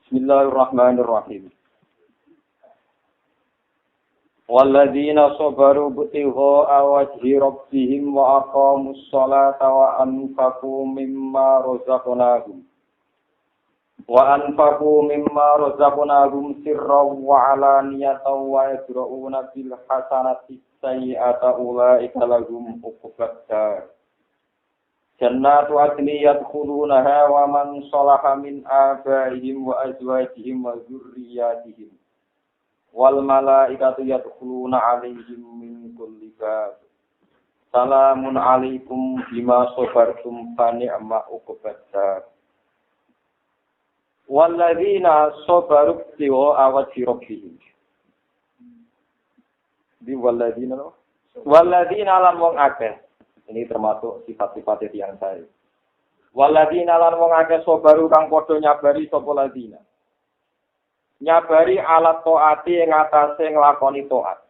Bismillahirrahmanirrahim. Walladzina sabaru btigha'a wajhi rabbihim wa aqamus sholata wa anfaqu mimma razaqnahum sirran wa alaniyatan wa yadra'una bil hasanati sayyi'ata ulaika lahum uqubad dar. Jannatu adni yadkhulunaha wa man shalaha min abaihim wa azwajihim wa dzurriyyatihim wal malaikatu yadkhuluna 'alaihim min kulli bab. Salamun 'alaikum bima sabartum fa ni'ma uqubad dar. Walladzina sabaru ibtigha'a wajhi rabbihim. Walladzina lan wong akeh. Ini termasuk sifat-sifat yang saya. Walladzina lan wong akeh sabaru kang padha nyabari sapa ladina. Nyabari alat taati ing atase nglakoni taat.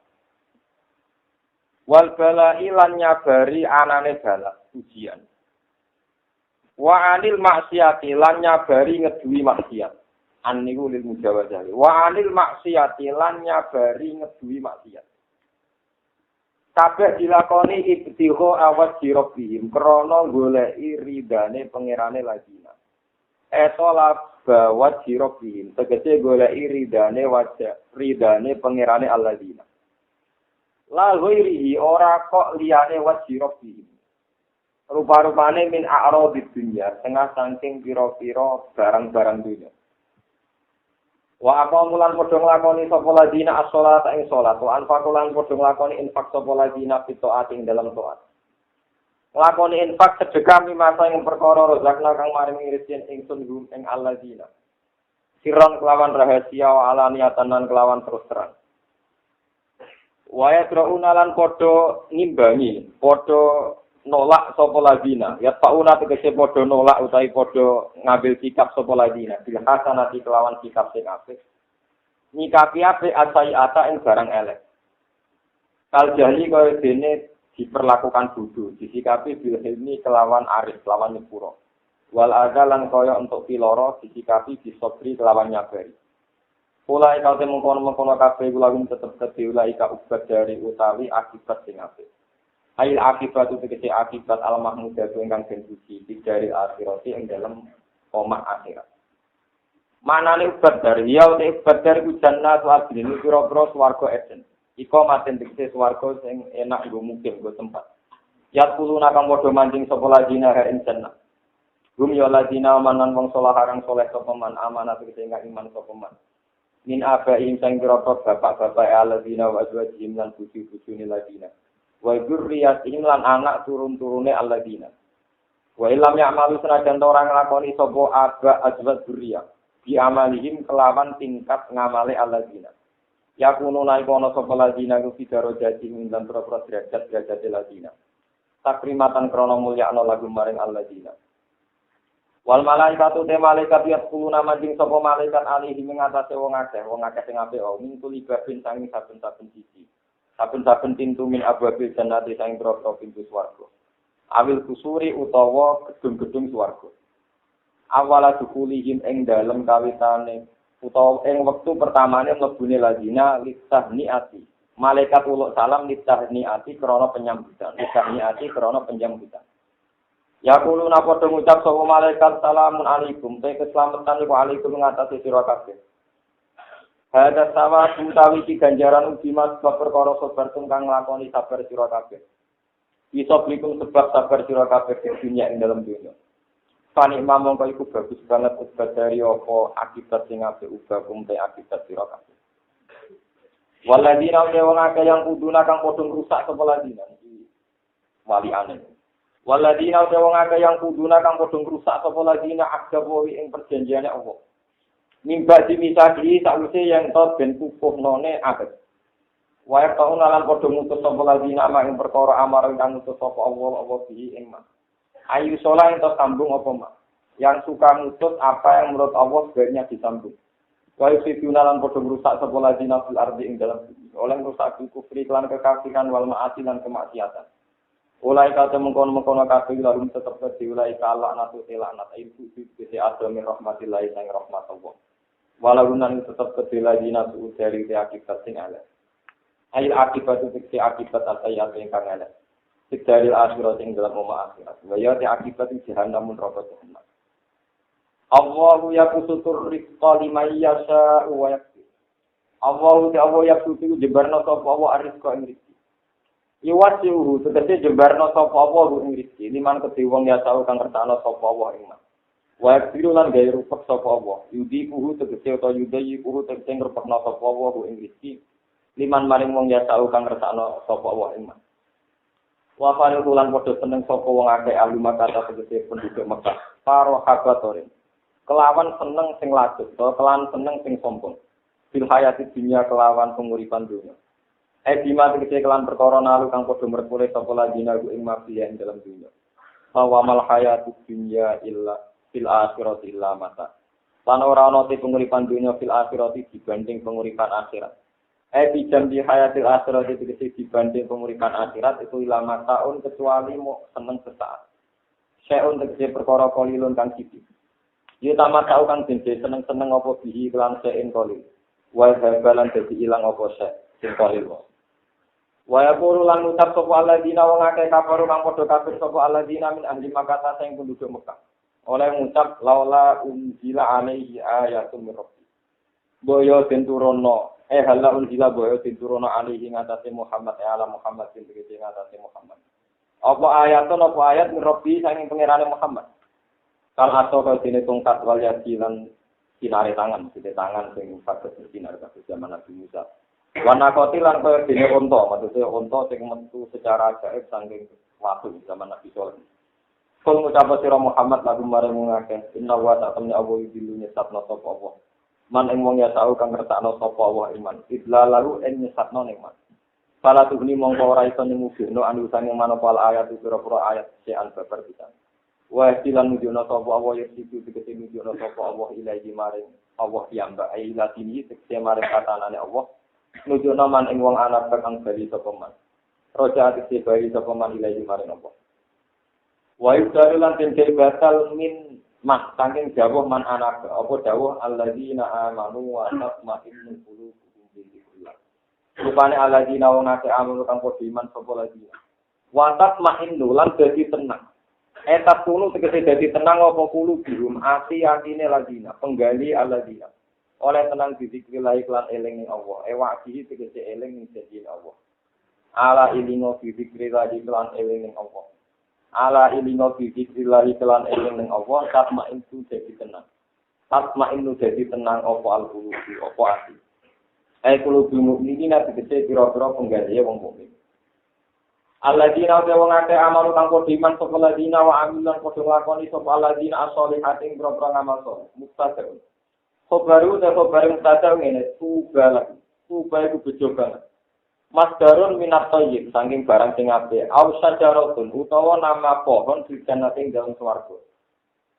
Wal bala'i lan nyabari anane bala ujian. Wa anil maksiati lan nyabari ngeduwi maksiat. An niku lil mujawazah. Wa anil maksiati lan nyabari ngeduwi maksiat. Kabeh dilakoni ibtigha awat rabbihim krana goleki ridane pangerane ladina. Etola bawat rabbihim tegese goleki ridane pangerane alladina. La ghairihi ora kok liyane wajhi rabbihim. Rupa-rupane min a'radid dunya, tengah saking pira-pira barang-barang dunya. Wa aqamulan padha nglakoni sapa ladina as-sholata ing salat, wa anfaqulan padha nglakoni infak sapa ladina fitoat ing dalam taat. Nglakoni infak sedekah mimasa ing perkara rezekna kang maringi rezeki ingsun gum ing alladina. Sirron kelawan rahasia wa alaniyatan lan kelawan terus terang. Wa yadrauna lan padha ngimbangi, padha nolak sapa ladina ya pauna tegese padha nolak utawi padha ngambil sikap sapa ladina bil hasanati kelawan sikap sing apik nyikapi apik asaiata ing barang elek kal jahli kaya dene diperlakukan bodho disikapi bil hilmi kelawan arif kelawan nyepuro wal adalan kaya untuk piloro disikapi disobri kelawan nyabari ulai kate mengkono-mengkono kabeh kula tetep kedhe ika ubat dari utawi akibat sing apik. Ail akibat itu tegese akibat al-mahmudah ingkang den puji dari akhirat ing dalam omah akhirat. Manane ubat dari ya ubat dari jannatu adlin pira-pira swarga eden. Iko maten tegese swarga sing enak nggo mungkin nggo tempat. Ya kuluna kang padha mancing sapa ladina ing jannah. Gum ya ladina manan wong saleh harang saleh sapa man amanah tegese ingkang iman sapa man. Min abaihim sang pira-pira bapak-bapak aladina wa azwajihim lan bojo-bojone ladina. Wa dzurriyyatihim lan anak turun-turune alladina. Wa illam ya'malu senajan ora nglakoni sapa aba azwaj dzurriyyah bi amalihim kelawan tingkat ngamale alladina. Ya kuno naik ana sapa ladina ku fidaro jadi lan propro derajat ladina. Takrimatan krana mulyakna lagu maring alladina. Wal malaikatu te malaikat yaquluna manjing sapa malaikat alihi ing atase wong akeh sing apik min kulibabin sanging saben-saben siji. Saben-saben pintu min abwabil jannati saing propro pintu swarga. Awil kusuri utawa gedung-gedung swarga. Awala dukulihim ing dalem kawitane utawa ing wektu pertamane mlebune ladina litahniati. Malaikat uluk salam litahniati krana penyambutan. Litahniati krana penyambutan. Ya kulo napa ngucap sapa malaikat salamun alaikum te keselamatan iku alaikum ngatasi sira kabeh. Hada sawa utawi ganjaran uji mas sebab perkara sabar kang nglakoni sabar sira kabeh. Bisa blikum sebab sabar sira kabeh di dunia ing dalam dunia. Panik mamong kaya iku bagus banget ubah dari apa akibat sing apik ubah kumte akibat sira kabeh. Waladina wong akeh yang kuduna kang padha rusak sapa ladina iki waliane. Waladina wong akeh yang kuduna kang padha rusak sapa ladina akdawi ing perjanjiane Allah. Nimba dimisaki sakwise yang tot ben kukuh none abet. Wae taun lan padha ngutus sapa ladina ing perkara amar kang ngutus sapa Allah bihi ing ma. Ayu solah yang tersambung apa ma. Yang suka ngutus apa yang menurut Allah sebaiknya disambung. Wae fituna lan padha rusak sapa ladina fil ardi ing dalam bumi. Oleh rusak kufri lan kekafiran wal ma'asi lan kemaksiatan. Ulai kata mengkono-mengkono kabeh lalu tetep diulai kala natu laknat ibu bisa ada min rahmatillahi sang rahmat Allah. Walau nan tetap kedela dina su dari akibat sing ala. Ail akibat itu akibat atayat ingkang ala. Dari akhirat ing dalam umma akhirat. Wa ya akibat jahannam neraka jahannam. Allahu yaqusutur rizqa liman yasha wa yaqdir. Allahu yaqusutu jebarna sapa wa rizqa ing rizki. Iwasihu tegese jebarna sapa wa ing rizki. Liman kedhe wong ya tau kang kertana sapa wa ing man. Wa yaqdiru lan gawe rupek sapa wa. Yudiku tegese utawa yudayiku tegese ngrupekna sapa wa ing rizki. Liman maring wong ya tau kang kertana sapa wa ing man. Wa faru lan padha seneng sapa wong akeh ahli Makkah tegese penduduk Mekah. Paro habatorin. Kelawan seneng sing lajut, kelawan seneng sing sombong. Fil hayati dunya kelawan penguripan dunya. Bima tegese kelawan perkara nalu kang padha merkule sapa ladina ing mafiya ing dalam dunya. Wa mal hayatu dunya illa fil akhirati illa mata. Lan ora ana te penguripan dunya fil akhirati dibanding penguripan akhirat. Bijam di hayatil akhirat itu dibanding penguripan akhirat itu ilama tahun kecuali mau seneng sesaat. Syai'un tegese perkara qalilun kang sithik. Ya tamat tau kang benci seneng-seneng apa bihi kelan syai'in qalil. Wa habalan dadi ilang apa sing qalil. Wa yaqulu lan ucap sapa alladzina wong akeh kafaru kang padha kafir sapa alladzina min ahli Makkah sing penduduk Mekah. Oleh ngucap laula unzila alaihi ayatun min rabbi. Boyo tenturono hala unzila boyo tinturono alihi ngatasi Muhammad ala Muhammad sing tegese ngatasi Muhammad. Apa ayat ngerobi saking pangerane Muhammad. Kal aso kal dene tongkat wal yasilan sinare tangan, sithik tangan sing saged bersinar kados zaman Nabi Musa. Wana kotilan kaya dene unta, maksudnya unta sing metu secara gaib saking waktu zaman Nabi Soleh. Kul ngucap sira Muhammad lagu marang ngakeh, inna wa ta'ala Allah yudilunya sabna sapa Allah. Man ing wong ya tau kang ngertakno sapa wa iman. Idla lalu en nyesatno ning man. Fala tuhni mongko ora iso nyemugino anusane manopal ayat pira-pira ayat sean babar pisan. Wa istilan nujono sapa wa yesitu tegese nujono sapa Allah ilahi maring Allah piyambak ai latini tegese maring katanane Allah. Nujono man ing wong anak kang bali sapa man. Roja tegese bali sapa man ilahi maring Allah. Wa yudarulan den batal min mak saking dawuh man anak apa dawuh alladzina amanu wa tatma'innu qulubuhum bi dzikrillah. Rupane alladzina wong akeh amanu kang padha iman sapa alladzina. Wa tatma'innu lan dadi tenang. Etat tunu tegese dadi tenang apa qulubuhum ati-atine alladzina penggali alladzina. Oleh tenang di dzikrillah lan eling ning Allah. Wa'di tegese eling ning janji Allah. Ala ilingo di dzikrillah lan eling ning Allah. Ala ilingo bidikillah kelan eling ning Allah tatmain tu dadi tenang. Tatmain tu dadi tenang apa al-qulubi apa ati. Qulubi mukminin tegese pira-pira penggalihe wong mukmin. Alladzina wong akeh amal kang padha iman sapa alladzina wa amilan padha nglakoni sapa alladzina as-solihatin pira-pira ngamal saleh. Mustaqim. Khobaru ta khobar mustaqim ngene tuba iku bejo banget. Masdarun minat thayyib saking barang sing apik. Au sajaratun utawa nama pohon dijannate ing dalem swarga.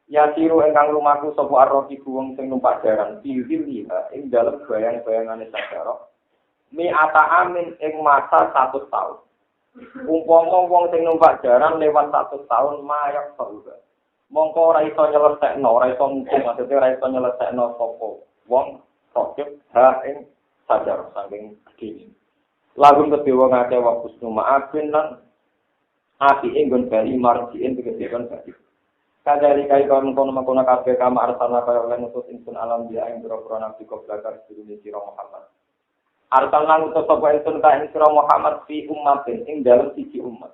Ya siru ingkang lumaku sapa arroki wong sing numpak jaran pilih-pilih ing dalem bayang-bayangane sajarah. Mi ata amin ing masa 100 tahun. Umpama wong sing numpak jaran lewat 100 tahun mayak sauda. Mongko ora iso nyelesekno, ora iso mungkin maksudnya ora iso nyelesekno sapa wong rokib ha ing sajarah saking gini. Lagun kedewa ngake wakus numaafin lan api inggun bali marjiin tegesikan bali. Kadari kai kaum kono kabeh kama arsana kaya oleh ngutus insun alam dia ing pira-pira nabi koblakar sedurunge sira Muhammad. Arsalna ngutus sapa insun ka ing sira Muhammad fi ummatin ing dalem siji umat.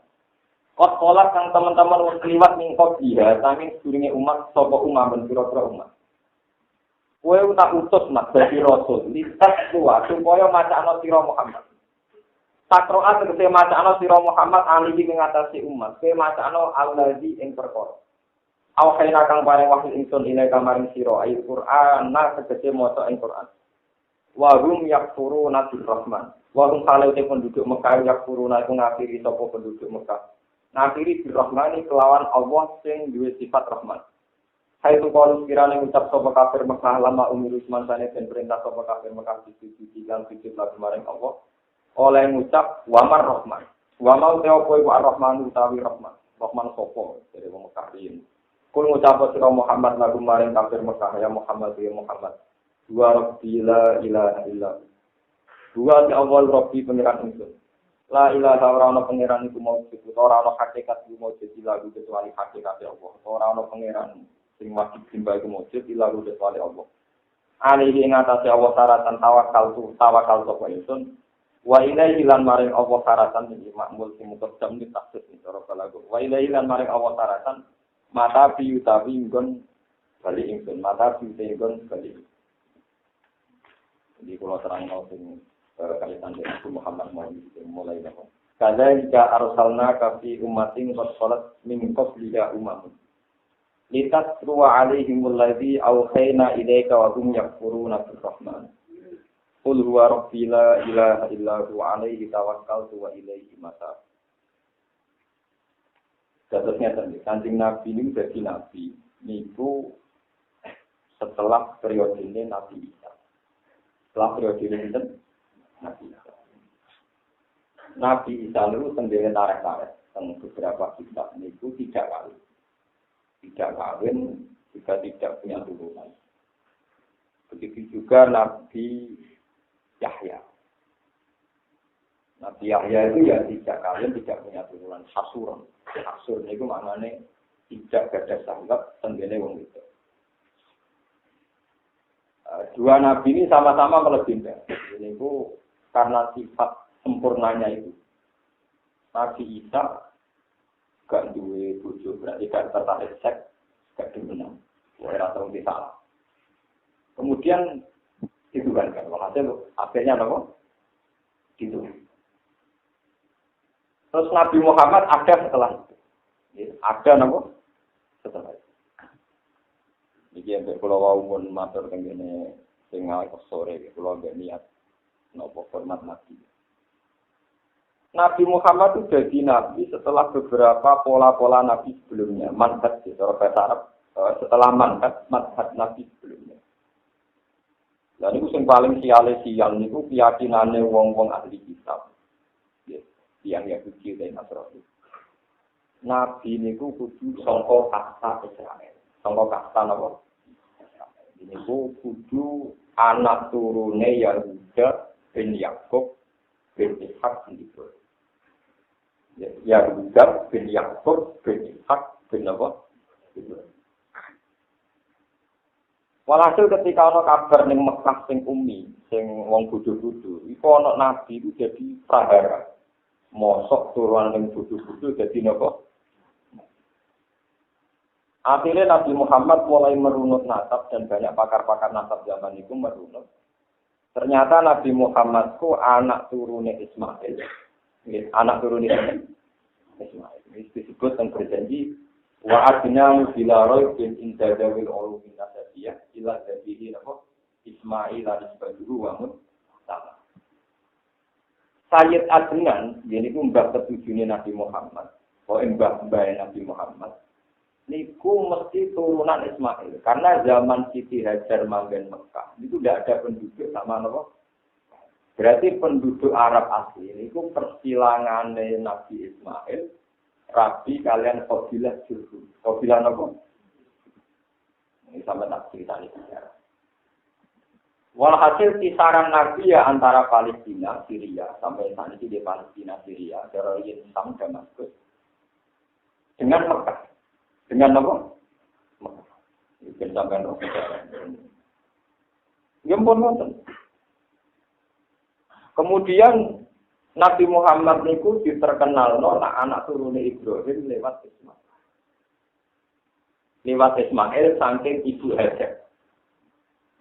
Kok kolak kang teman-teman wis liwat ning kok dia saking sedurunge umat sapa umat ben pira-pira umat. Kowe tak utus mak dadi rasul, lihat tuwa supaya macakno sira Muhammad. Sakroat tegese macakno sira Muhammad alihi ing ngatasi umat. Kowe macakno allazi ing perkara. Awhayna kang paring wahyu ingsun ine kamaring sira ayat Qur'an na tegese maca ing Qur'an. Wa hum yakfuruna bir rahman. Wa hum khalate penduduk Mekah yakfuruna iku ngafiri sapa penduduk Mekah. Ngafiri bir rahmani kelawan Allah sing duwe sifat rahman. Hai tu kalau kirane ngucap sapa kafir Mekah lama umur semansane den perintah sapa kafir Mekah siji lan siji lan kemaring Allah. Oleh ngucap wamar rahman. Wa mau teo kowe ar-rahman utawi rahman. Rahman sapa dari wong Mekah ini. Kul ngucap sira Muhammad lagu maring kafir Mekah ya Muhammad. Dua Rabbi la ilaha illa. Dua di awal Rabbi pengiran itu. La ilaha ora pengiran iku maujud, ora ana hakikat iku maujud ila kecuali hakikat Allah. Ora ana pengiran sing wajib disembah iku maujud ila kecuali Allah. Alihi ing atase Allah syaratan tawakal sapa ingsun. Wa ilaihi lan maring Allah syaratan iki makmul sing muqaddam ni taksis cara balago. Wa ilaihi lan maring Allah syaratan mata bi utawi nggon bali ingsun mata bi nggon bali. Jadi kalau terang sing kaitan dengan Muhammad mulai napa. Kadzalika arsalna ka fi ummatin qad khalat min qabliha umamun. Litatru alaihimul ladzi awhayna ilaika wa hum yakfuruna bir-rahman. Qul huwa rabbi la ilaha illa huwa alaihi tawakkaltu wa ilaihi matab. Kasusnya tadi, Kanjeng Nabi ini jadi Nabi. Niku setelah periode ini Nabi Isa. Setelah periode ini Nabi Isa. Nabi Isa itu sendiri tarik-tarik. Beberapa kitab niku tidak kali. Tidak kawin, juga tidak punya turunan. Begitu juga Nabi Yahya. Nabi Yahya itu ya tidak kawin, tidak punya turunan. Hasurun. Hasur itu maknanya tidak ada sahabat, tenggene wong itu. Dua Nabi ini sama-sama melebihi. Ini itu karena sifat sempurnanya itu. Nabi Isa gak duwe bojo berarti gak tertarik seks, gak dimenang. Ora tau salah. Kemudian itu kan hasil akhirnya apa? Gitu. Terus Nabi Muhammad ada setelah itu. Ada apa? Setelah itu. Iki yang kalau wau mun matur tengene sing sore kula gak niat napa hormat Nabi. Nabi Muhammad itu jadi Nabi setelah beberapa pola-pola Nabi sebelumnya. Manhaj, secara bahasa Arab, setelah manhaj Nabi sebelumnya. Dan itu yang paling sial itu keyakinannya wong-wong ahli kitab. Yang Yahudi dan Nasrani. Nabi ini kudu sangka kasta Israel. Sangka kasta apa? Ini kudu anak turune Yahuda bin Yakub bin Ishak bin Ibrahim. Yahuda bin Yakub bin Ishak bin apa? Walhasil ketika ana kabar ning Mekah sing umi, sing wong bodho-bodho, iku ana nabi iku jadi prahara. Mosok turunan ning bodho-bodho dadi napa? Akhirnya Nabi Muhammad mulai merunut nasab dan banyak pakar-pakar nasab zaman itu merunut. Ternyata Nabi Muhammad ku anak turune Ismail. Anak turune Ismail. Ini disebut dan berjanji wa adna bila raibin inda dawil ulumin nasabiyah ila dabihi napa Ismail al-Isbaduhu wa mutama. Sayyid Adnan ini ku mbah ketujune Nabi Muhammad. Mbah Nabi Muhammad. Niku mesti turunan Ismail karena zaman Siti Hajar manggen Mekah itu tidak ada penduduk sama napa. Berarti penduduk Arab asli niku persilangane Nabi Ismail rabi kalian kabilah Jurhum. Kabilah napa? Ini sampai tak cerita ini sejarah. Walhasil kisaran Nabi ya antara Palestina, Syria sampai saat ini di Palestina, Syria, dari Sam Damaskus dengan Mekah. Dengan apa? Mungkin sampai roh sejarah. Kemudian Nabi Muhammad niku diterkenal anak turune Ibrahim lewat Ismail. Lewat Ismail saking ibu Hajar.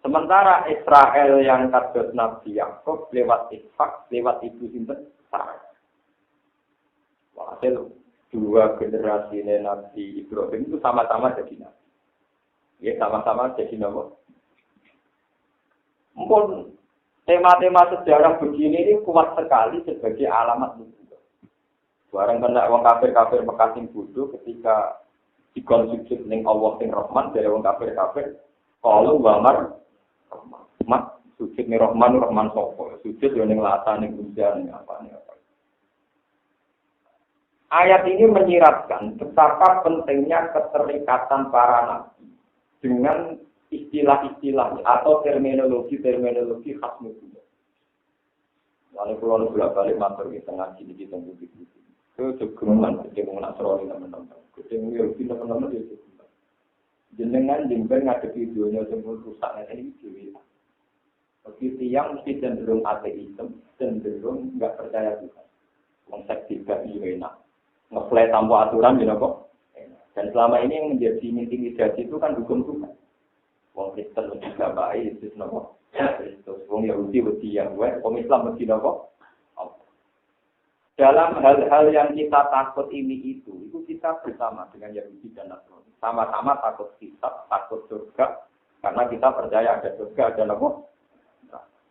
Sementara Israel yang kados Nabi Yakub lewat Ishak, lewat ibu sinten Sarah. Walhasil dua generasi Nabi Ibrahim itu sama-sama jadi Nabi. Ya, sama-sama jadi Nabi. Mungkin tema-tema sejarah begini ini kuat sekali sebagai alamat nubuwah. Barang kena wong kafir-kafir Mekah sing bodoh ketika dikonsumsi ning Allah sing Rahman dari wong kafir-kafir kalau wamar Rahman sujud ning Rahman sapa sujud yo ning Lata ning Uzza ning apa. Ayat ini menyiratkan betapa pentingnya keterikatan para nabi dengan istilah-istilah atau terminologi khas muslim. Lalu kalau bolak-balik matur di tengah sini di tengah bukit itu juga dia mau nasrani teman-teman. Dia mau yakin teman-teman dia juga. Jenengan jember ngadepi videonya semua rusak ini juga. Begitu yang mesti cenderung ateisme, cenderung nggak percaya Tuhan. Konsep tidak enak. Ngeplay tanpa aturan gitu kok. Dan selama ini yang menjadi intimidasi itu kan hukum Tuhan. Wong Kristen mesti gak baik, itu nopo. Kristus, wong Yahudi mesti yang baik, wong Islam mesti nopo. Dalam hal-hal yang kita takut ini itu kita bersama dengan Yahudi dan Nasrani. Sama-sama takut hisab, takut surga, karena kita percaya ada surga, ada nopo.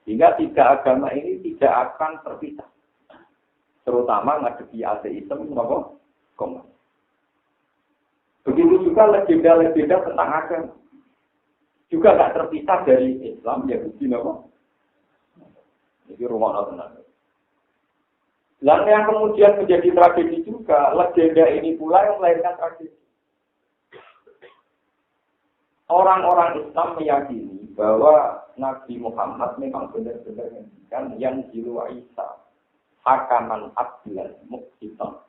Sehingga tiga agama ini tidak akan terpisah. Terutama ngadepi ateisme nopo komunis. Begitu juga legenda-legenda tentang agama. Juga tidak terpisah dari Islam, Yahudi, nopo. Jadi rumah tenang. Dan yang kemudian menjadi tragedi juga, legenda ini pula yang melahirkan tragedi. Orang-orang Islam meyakini bahwa Nabi Muhammad memang benar-benar menghentikan yang jiwa Isa. Hakaman abdilan muqsitan.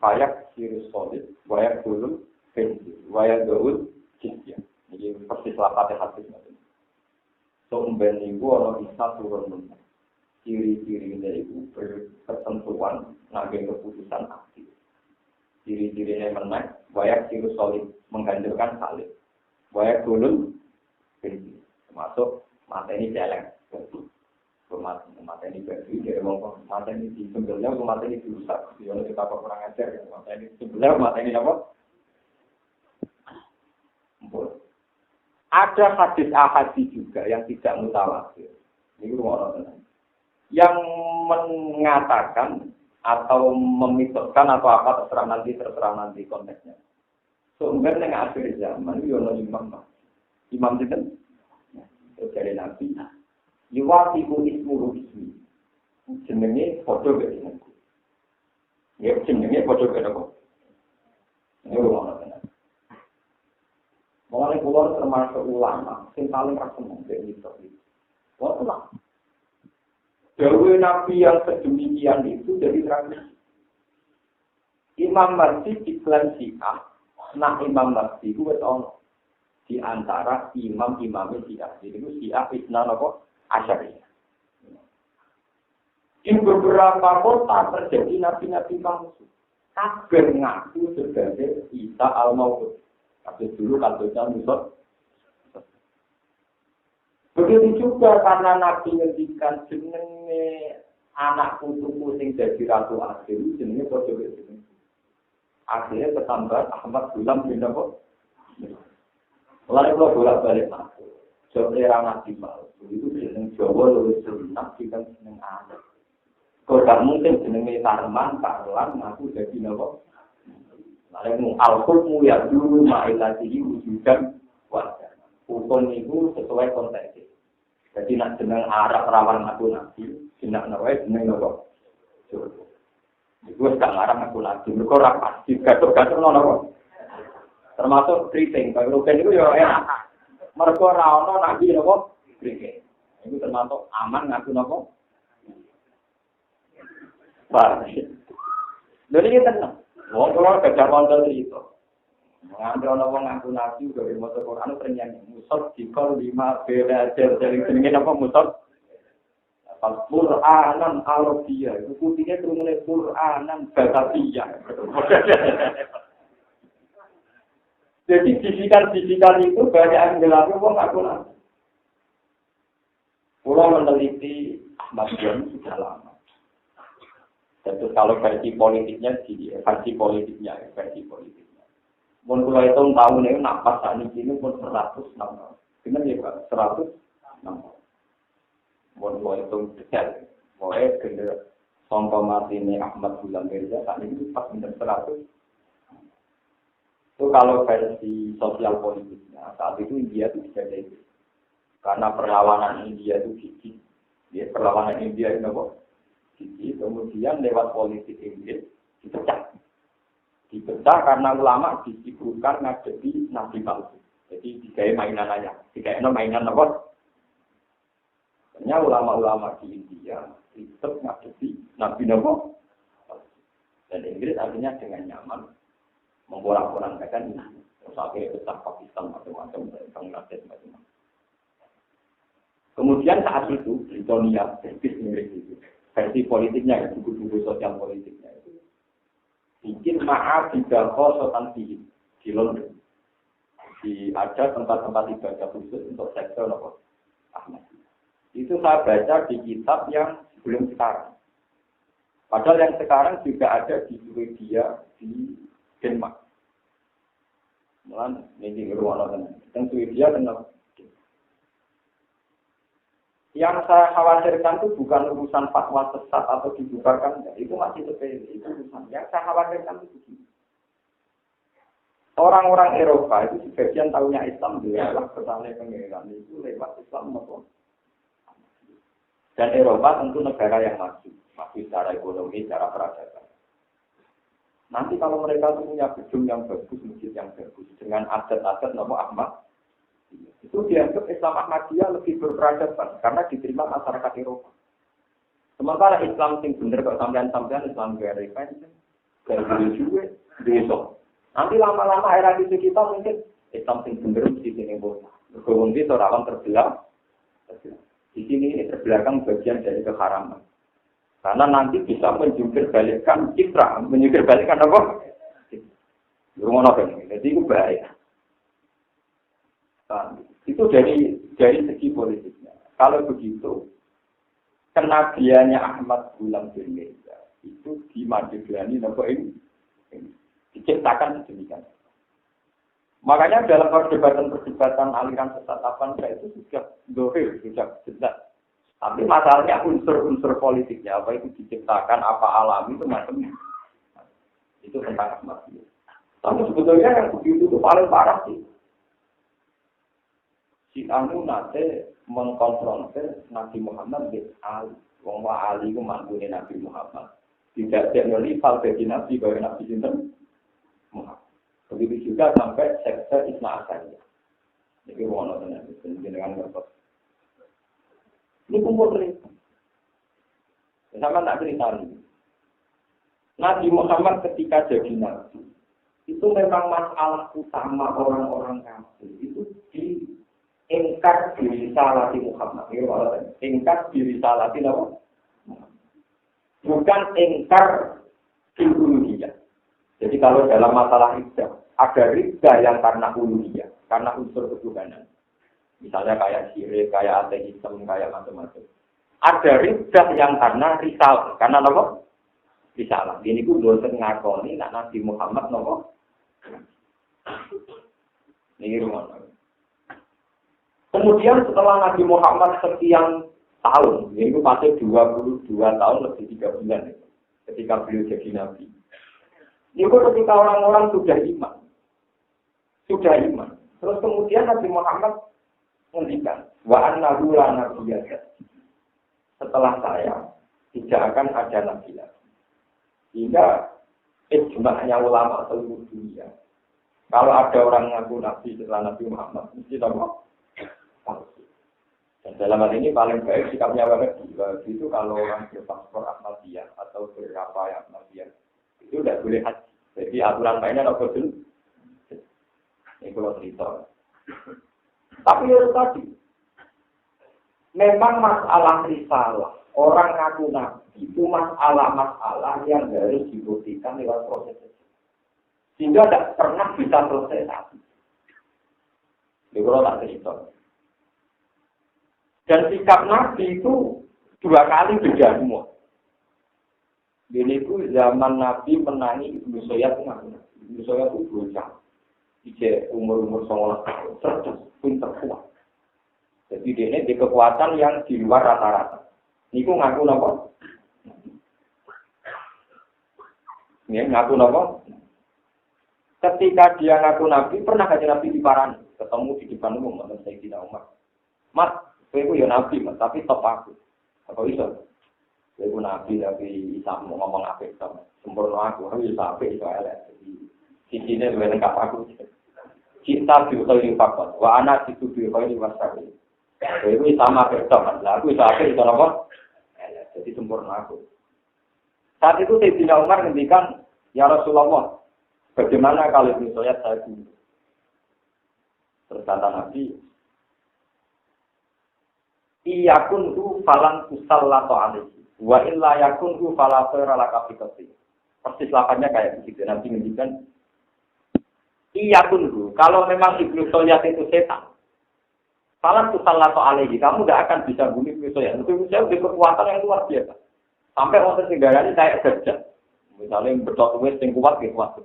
Kayak sirus solid, wayak dulu, wayak dulu, jizyah. Jadi persis lapatnya hadis nanti. Sumben itu orang Isa turun menang. Ciri-cirinya itu berketentuan, nagih keputusan aktif. Ciri-cirinya menang, wayak sirus solid, menghancurkan salib. Wayak dulu, termasuk mata ini jelek. Mata ini berdiri, jadi mata ini di sebelahnya, mata ini dirusak. Kalau kita kurang ajar, mata ini sebelah, mata ini apa? Ada hadis ahadi juga yang tidak mutawatir. Ini rumah orang yang mengatakan atau memitoskan atau apa terserah nanti konteksnya. Sumber yang akhir zaman yono imam itu dari Nabi. Yuwatiku ismu ismi. Jenenge foto begini. Ya jenenge foto begini. Ini rumah orang. Mengenai pulau termasuk ulama, yang paling rasional dari itu. Wah, ulama. Dawe Nabi yang sedemikian itu dari tradisi. Imam Mahdi iklan Syiah, nah Imam Mahdi itu ono di antara imam-imam Syiah. Jadi itu Syiah Isna apa? Asyariyah. Di beberapa kota terjadi nabi-nabi palsu. Kabeh ngaku sebagai Isa al-Maud. Tapi dulu kasusnya Musa. Begitu juga karena Nabi ngendikan jenenge anak putuku sing dadi ratu akhir jenenge padha jenenge. Akhirnya bertambah Ahmad Gulam bin Nabi. Lalu kalau bolak-balik masuk, seorang Nabi palsu itu jeneng Jawa luwih sunah kita jeneng anak. Kok gak mungkin jenenge Tarman, Tarlan ngaku dadi Nabi. Lalu al-hukmu ya dulu ma'ilatihi wujudan wajar. Hukum itu sesuai konteks. Jadi nak jeneng Arab rawan aku nabi, jeneng Nawawi jeneng Nawawi. Itu sudah ngarang aku nabi. Mereka orang pasti gatur-gatur Nawawi. Termasuk keriting. Kalau rugen itu ya enak. Mereka orang nabi Nawawi keriting. Itu termasuk aman ngaku Nawawi. Baik. Jadi kita tenang. Wong kula gajah wonten itu. Mengambil orang ngaku nabi dari motor Quran ternyata musab dikol 5 beda dari jenenge apa musab? Al-Qur'anan Arabiyah. Itu putihnya turunnya Qur'anan Batavia. Jadi bisikan-bisikan itu banyak yang dilakukan wong ngaku nabi. Pulau meneliti Ahmad Jan sudah lama. Jadi kalau versi politiknya. Mun kula hitung tahun ini napas saat ini pun 106 tahun. Benar ya Pak? 106 tahun. Mun kula hitung detail. Mulai ke sangka mati ini Ahmad Gulam Mirza saat ini pas benar 100. Itu kalau versi sosial politiknya. Saat itu India itu tidak ada itu. Karena perlawanan India itu gigih. Ya, perlawanan India itu apa? Gigih. Kemudian lewat politik Inggris dipecah. Dipecah karena ulama disibukkan ngadepi nabi palsu. Jadi digawe mainan aja, digawe mainan apa? Hanya ulama-ulama di India tetap ngadepi Nabi Nabi. Dan Inggris akhirnya dengan nyaman memporak-porandakan ini. Sampai besar Pakistan macam-macam, Bangladesh macam-macam. Kemudian saat itu Britania, British Inggris itu versi politiknya, buku-buku sosial politiknya itu bikin maaf tidak khosotan di London. Ada tempat-tempat ibadah khusus untuk sektor Ahmad. Itu saya baca di kitab yang sebelum sekarang. Padahal yang sekarang juga ada di Swedia, di Denmark. Malah ini ruangan dan Swedia kenal. Yang saya khawatirkan itu bukan urusan fatwa sesat atau dibubarkan, itu masih sepele. Itu urusan. Yang saya khawatirkan itu begini. Orang-orang Eropa itu sebagian tahunya Islam adalah kesalahan pengenalan itu lewat Islam maupun. Dan Eropa tentu negara yang maju secara ekonomi, secara peradaban. Nanti kalau mereka punya gedung yang bagus, masjid yang bagus, dengan adat-adat nama Ahmad, itu dianggap Islam Ahmadiyah lebih berperadaban karena diterima masyarakat Eropa. Sementara Islam yang benar kok sampean Islam gak dari juga besok. Nanti lama-lama era itu kita mungkin Islam yang benar di sini bosan. Berhubung itu rawan terbelah. Di sini ini terbelakang bagian dari keharaman. Karena nanti bisa menjungkir balikkan citra, menjungkir balikkan apa? Jadi itu bahaya. Nah, itu dari segi politiknya. Kalau begitu, kenabiannya Ahmad Ghulam bin Mirza itu di Magelang ini diciptakan sedemikian. Makanya dalam perdebatan aliran sesat Avanza itu sudah dohir, sudah jelas. Tapi masalahnya unsur-unsur politiknya, apa itu diciptakan, apa alami itu macamnya. Itu tentang Ahmadiyah. Tapi sebetulnya yang begitu itu paling parah sih. Si Anu nate mengkonfrontir Nabi Muhammad dengan Ali. Wong Ali itu mantunya Nabi Muhammad. Tidak ada rival bagi Nabi bahwa Nabi Sinten Muhammad. Begitu juga sampai sekte Isna Asariyah. Jadi wono tenan dengan ngertos. Ini kumpul cerita. Sama tak cerita ini. Nabi Muhammad ketika jadi Nabi, itu memang masalah utama orang-orang kafir. Itu diingkar diri salati Muhammad. Ingkar diri salati apa? Bukan ingkar uluhiyah. Jadi kalau dalam masalah ibadah, ada ridha yang karena uluhiyah, karena unsur ketuhanan. Misalnya kayak syirik, kayak ateisme, kayak macam-macam. Ada ridha yang karena risalah. Karena apa? Risalah. Ini ku bosan ngakoni nak Nabi Muhammad apa? Ini rumah. Kemudian setelah Nabi Muhammad sekian tahun, ini ku pasti 22 tahun lebih 3 bulan. Ketika beliau jadi Nabi. Ini ku ketika orang-orang sudah iman. Sudah iman. Terus kemudian Nabi Muhammad menghentikan wa annahu la nabiyya. Setelah saya tidak akan ada nabi lagi. Hingga ijma'nya ulama seluruh dunia. Kalau ada orang ngaku nabi setelah Nabi Muhammad mesti apa? Palsu. Dan dalam hal ini paling baik sikapnya Wahabi. Wahabi itu kalau orang berpaspor Ahmadiyah atau berapa yang Ahmadiyah itu tidak boleh haji. Jadi aturan mainnya tidak betul. Ini kalau cerita. Tapi itu tadi, memang masalah risalah, orang ngaku nabi itu masalah yang harus dibuktikan lewat proses itu. Sehingga tidak pernah bisa selesai satu. Ini kalau tak cerita. Dan sikap nabi itu 2 kali beda semua. Ini itu zaman nabi menangi Ibnu Soyad mengaku nabi. Ibnu Soyad itu bocah. Ije umur 19 tahun, cerdas, pinter kuat. Jadi dia ini di kekuatan yang di luar rata-rata. Niku ngaku apa? Ini ngaku apa? Ketika dia ngaku nabi, pernah kaji nabi di Parani, ketemu di depan umum dengan Sayyidina Umar. Mas, saya itu ya nabi, mas, tapi top aku. Apa bisa? Saya itu nabi, tapi bisa ngomong apa itu. Sempurna aku bisa apa itu elek. Jadi, sisinya lebih lengkap aku. cinta bil khairi faqat wa ana itu bil khairi wasari. Itu sama betul. Lah aku sampai itu apa? Jadi sempurna aku. Saat itu Sayyidina Umar ngendikan, "Ya Rasulullah, bagaimana kalau misalnya saya bunuh?" Terus kata Nabi, "Iyakun tu falan kusallatu alaihi, wa illa yakun tu fala khaira laka fi qati." Persis lapannya kayak begitu. Nabi ngendikan, "Iyakun tu, kalau memang Ibnu Soyat itu setan, falan kusallatu alaihi, kamu tidak akan bisa bunuh Ibnu Soyat. Ibnu Soyat punya kekuatan yang luar biasa. Sampai orang segaranya kayak gajah. Misalnya betul wes yang kuat, dia kuat.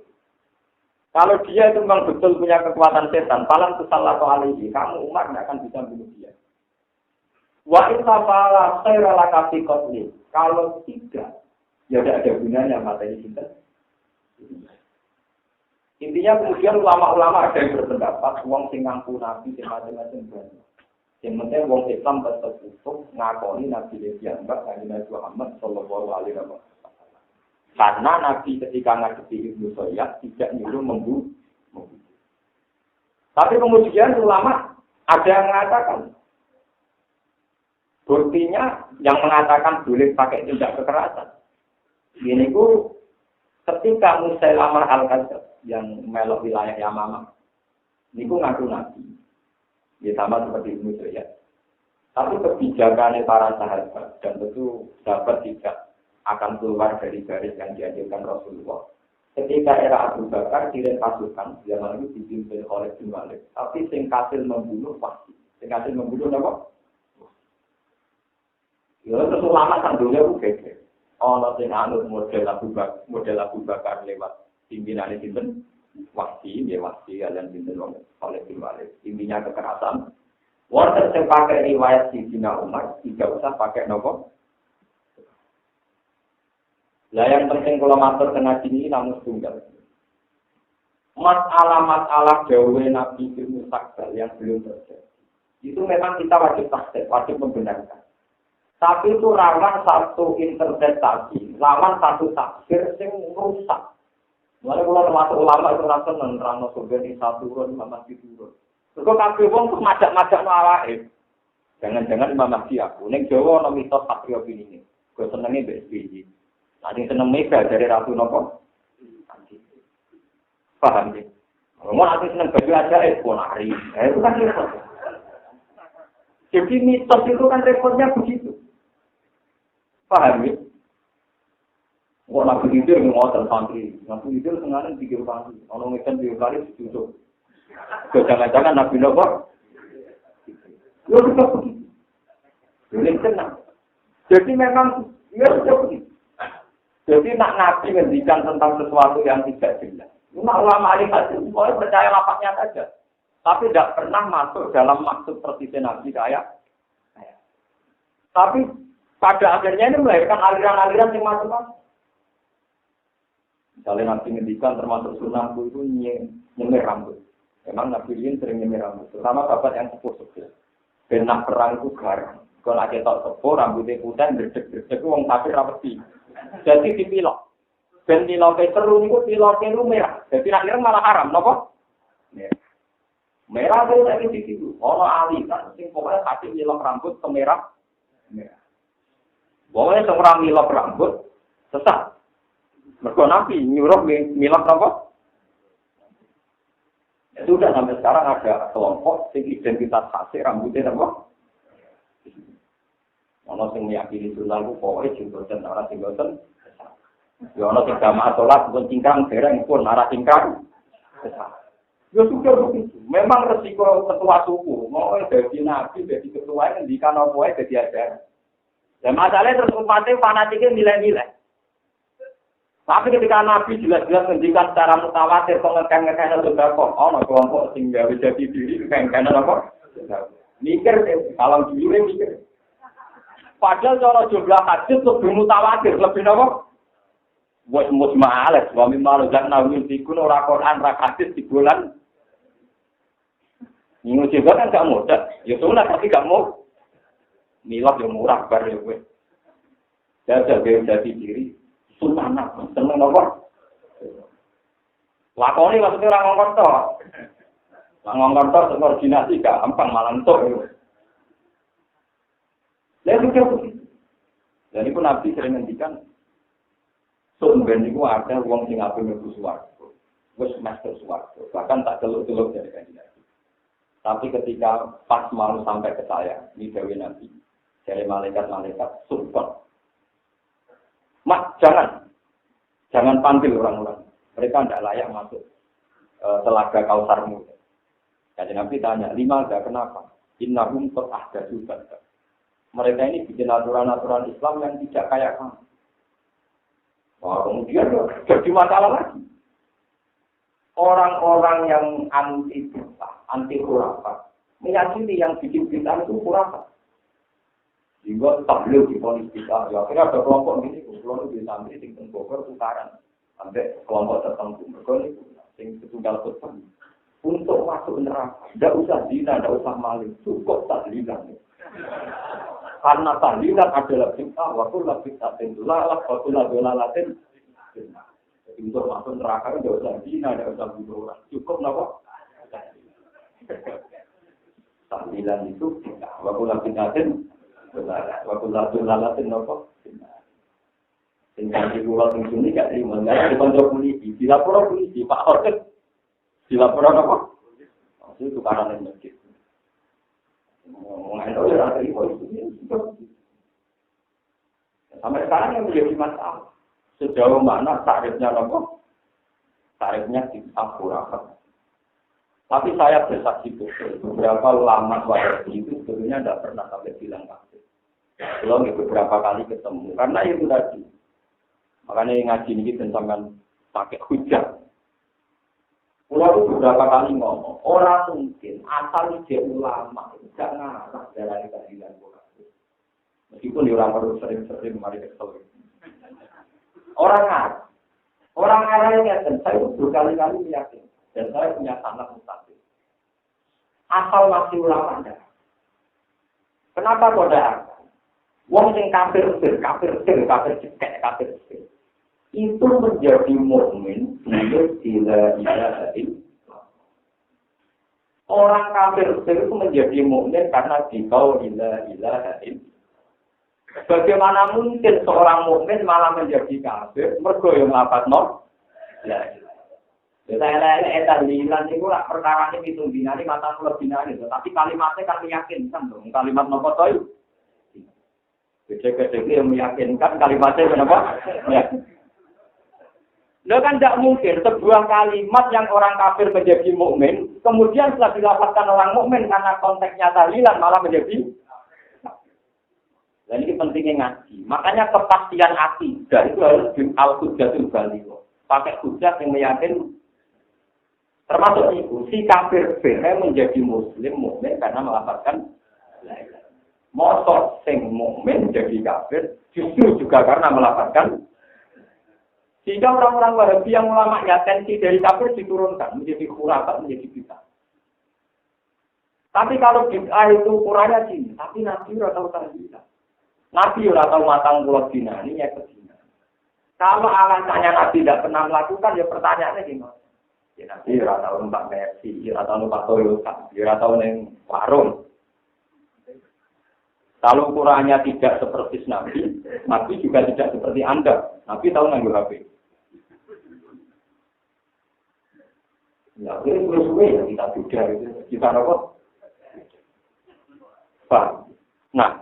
Kalau dia itu memang betul punya kekuatan setan, falan kusallatu alaihi, kamu Umar tidak akan bisa bunuh dia. Wa inna fala khaira laka fi qatli. Kalau tidak, ya tidak ada gunanya materi kita. Intinya kemudian ulama-ulama ada yang berpendapat wong sing ngaku nabi sing macam-macam banyak. Yang penting wong Islam tetap utuh ngakoni nabi piyambak kanjeng Nabi Muhammad sallallahu alaihi wasallam. Karena nabi ketika ngadepi Ibnu Soyat tidak nyuruh membunuh. Tapi kemudian ulama ada yang mengatakan buktinya yang mengatakan boleh pakai tindak kekerasan. Ini ku ketika Musailamah al-Kadzdzab yang melok wilayah Yamamah, niku ngaku nabi. Ya sama seperti Ibnu Soyat. Tapi kebijakannya para sahabat dan tentu sahabat tidak akan keluar dari garis yang diajarkan Rasulullah. Ketika era Abu Bakar kirim pasukan, zaman itu dipimpin oleh bin Walid. Tapi sing kasil membunuh pasti. Sing kasil membunuh apa? Ya terus ulama sandunya itu gede. Ono sing anut model Abu Bakar lewat pimpinan sinten? Wahsi, ya wahsi kalian pinter oleh bin Walid. Intinya kekerasan. Wonten sing pakai riwayat Sayyidina Umar, tidak usah pakai nopo. Lah yang penting kalau matur kena sini namun tunggal. Masalah-masalah dawuh Nabi Ibnu Sakbal yang belum terjadi. Itu memang kita wajib tasdik, wajib membenarkan. Tapi itu rawan satu interpretasi, rawan satu tafsir yang rusak. Mulai kalau termasuk ulama itu rasa menerang surga di satu turun, Imam Mahdi turun. Terus kabeh wong majak-majak awake. Jangan-jangan Imam Mahdi aku. Ning Jawa ana mitos satria ini. Gue senenge mbek SBY. Nanti seneng mega dari Ratu Nopo. Paham ya? Mau nanti seneng baju aja ponari. Itu kan repot. Jadi mitos itu kan repotnya begitu. Paham ya? Kok nabi tidur ngotot santri, nabi tidur sengaja pikir santri, orang ngecen pikir kali dicucuk. Jangan-jangan nabi nopo, ya sudah begitu. Boleh tenang. Jadi memang ya sudah begitu. Jadi nak nabi ngendikan tentang sesuatu yang tidak jelas. Nak ulama ahli hadis boleh percaya lapaknya saja, tapi tidak pernah masuk dalam maksud persisnya nabi kayak. Tapi pada akhirnya ini melahirkan aliran-aliran yang macam-macam. Misalnya Nabi ngendikan termasuk sunahku itu nyemir rambut. Memang Nabi ini sering nyemir rambut. Terutama sahabat yang sepuh-sepuh. Benak perang itu garang. Kalau ada tak sepuh, rambutnya putih, gerdek-gerdek, orang kafir rapeti. Jadi dipilok. Dan piloknya seru itu piloknya itu merah. Jadi akhirnya malah haram, kenapa? Merah itu tadi di situ. Kalau ahli kan, pokoknya kasih pilok rambut ke merah. Pokoknya seorang pilok rambut, sesat. Mereka Nabi nyuruh milok apa? Ya sudah sampai sekarang ada kelompok yang identitas khasnya rambutnya apa? Ono sing meyakini sunnah ku pokoknya jenggoten arah jenggoten. Ya ono sing jamaah salat pun cingkrang dereng pun arah cingkrang. Ya sudah begitu. Memang resiko ketua suku, mau jadi nabi, jadi ketua ngendikan apa wae dadi ajar. Ya masalahnya terus umatnya fanatiknya nilai-nilai. Tapi ketika Nabi jelas-jelas ngendikan secara mutawatir pengekang-ngekang itu berapa? Oh, kelompok sehingga jadi diri kekang-kekang apa? Mikir, kalau dulu mikir. Padahal kalau jumlah hadis lebih mutawatir, lebih apa? Buat males, suami malu dan nawin tikun orang Quran rak hadis di bulan. Ini juga kan gak mudah. Ya sudah tapi gak mau. Milad yang murah bar ya gue. Jadi diri. Sultan seneng apa? Lakoni maksudnya orang ngomong toh. Lah ngongkon koordinasi gampang malah entuk. Lalu begitu. Dan itu Nabi sering ngendikan, sumben itu ada wong sing ape mlebu swarga. Wis masuk swarga. Bahkan tak celuk-celuk dari kanjeng Nabi. Tapi ketika pas mau sampai ke saya, ini dawuh Nabi, dari malaikat-malaikat support. Mak, jangan panggil orang-orang. Mereka tidak layak masuk telaga Kausarmu. Kanjeng Nabi tanya, 5 enggak kenapa? Innahum qad ahdatsu badar. Mereka ini bikin aturan-aturan Islam yang tidak kayak kamu. Wah, kemudian jadi masalah lagi. Orang-orang yang anti bid'ah, anti khurafat, meyakini yang bikin bid'ah itu khurafat. Sehingga tabligh di polis bid'ah. Ya, akhirnya ada kelompok ini, kelompok di Santri, sing Bogor, tukaran. Sampai kelompok tertentu, mereka ini, sing setunggal khutbah. Untuk masuk neraka, tidak usah zina, tidak usah maling, cukup tahlilan. Karena tahlilan adalah bid'ah, waktu lah bid'ah tendulalah, waktu lah dolalatin. Jadi untuk masuk neraka tidak usah zina, tidak usah bunuh orang, cukup apa? Tahlilan itu bid'ah, waktu lah bid'ah tendulalah, waktu lah dolalatin apa? Tinggal di pulau tinggi ini gak terima, nggak ada kontrol polisi, dilapor polisi, Pak Orket, dilapor apa? Itu karena masjid. Mengenai orang itu sampai sekarang yang menjadi masalah sejauh mana tarifnya apa? Tarifnya di akurafat. Tapi saya bersaksi beberapa lama wahabi itu sebetulnya tidak pernah sampai bilang kafir. Belum beberapa kali ketemu karena itu tadi. Makanya ngaji ini tentang pakai hujah. Pulau beberapa kali ngomong, orang mungkin asal dia ulama tidak ngarah dari keadilan Quran. Meskipun di orang sering-sering mari kesel. Orang ngarah ini dan saya berkali-kali yakin dan saya punya sanad mustaqim. Asal masih ulama anda. Kenapa kok ada? Wong sing kafir cekek kafir. Itu menjadi mukmin menurut la ilaha illallah. Orang kafir itu menjadi mukmin karena dikau la ilaha illallah. Bagaimana mungkin seorang mukmin malah menjadi kafir mergo yang lapatno la ilaha. Saya tahlilan itu lah perkara ini hitung binari mata kula binari, tapi kalimatnya kan meyakinkan dong. Kalimat nopo to? Cek yang meyakinkan kalimatnya kenapa? Ya. Nah kan tidak mungkin sebuah kalimat yang orang kafir menjadi mukmin, kemudian setelah dilafazkan orang mukmin karena konteksnya tahlilan malah menjadi. Dan ini pentingnya ngaji. Makanya kepastian akidah itu harus al-hujjatul baligh. Pakai hujjah yang meyakinkan. Termasuk itu si kafir menjadi muslim mukmin karena melafazkan tahlilan. Motor sing mukmin jadi kafir justru juga karena melafazkan. Sehingga orang-orang Wahabi yang ulama ya tensi dari kafir diturunkan menjadi khurafat, menjadi bid'ah. Tapi kalau bid'ah itu ukurannya sini, tapi Nabi ora tahu tahlilan. Nabi ora tahu matang pulau dina, ini ya kedina. Kalau alasannya Nabi tidak pernah melakukan, ya pertanyaannya gimana? Ya Nabi ora tahu numpak Mercy, ora tahu numpak Toyota, ora tahu neng warung. Kalau ukurannya tidak seperti Nabi juga tidak seperti Anda. Nabi tahu nganggo HP. Ya, ini terus-terus ya kita sudah itu. Kita apa? Pak. Nah,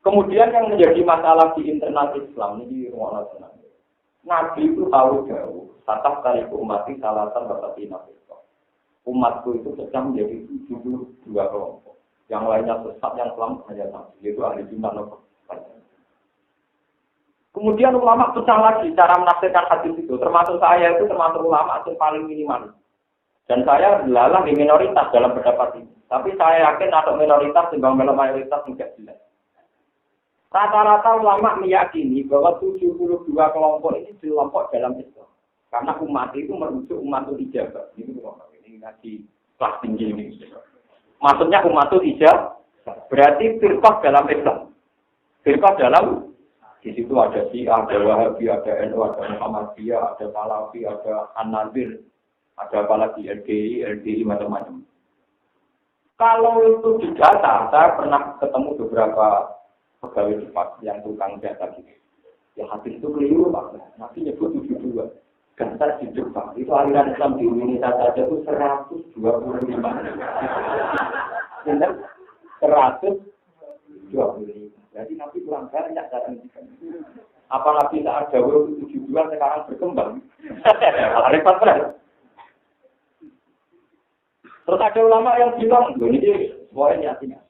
kemudian yang menjadi masalah di internal Islam ini ruang nasional. Nabi itu tahu jauh. Tatap tarik umat ini salatan berarti Nabi. Umatku itu pecah menjadi 72 kelompok. Yang lainnya sesat, yang selamat hanya satu, yaitu ahli sunnah wal jamaah. Kemudian ulama pecah lagi cara menafsirkan hadis itu, termasuk saya itu termasuk ulama yang paling minimal. Dan saya belalang di minoritas dalam pendapat ini. Tapi saya yakin ada minoritas timbang mayoritas tidak jelas. Rata-rata ulama meyakini bahwa 72 kelompok ini kelompok dalam Islam. Karena umat itu merujuk umat ijabah. Ini ngaji kelas tinggi ini. Maksudnya umat ijabah. Berarti firqah dalam Islam. Firqah dalam di situ ada Syiah, ada Wahabi, ada NU, ada Muhammadiyah, ada Salafi, ada An-Nadir, Ada apalagi LDI macam-macam. Kalau itu di data, saya pernah ketemu beberapa pegawai cepat yang tukang data gitu. Ya hadis itu keliru Pak. Nabi nyebut 72. Dasar hidup Pak. Itu aliran Islam di Indonesia saja itu 125. Benar? 125. Jadi Nabi kurang banyak cara mendikan. Apalagi saat Jawa 72 sekarang berkembang. Kalau repot benar. Terus ada ulama yang bilang, ini semuanya artinya.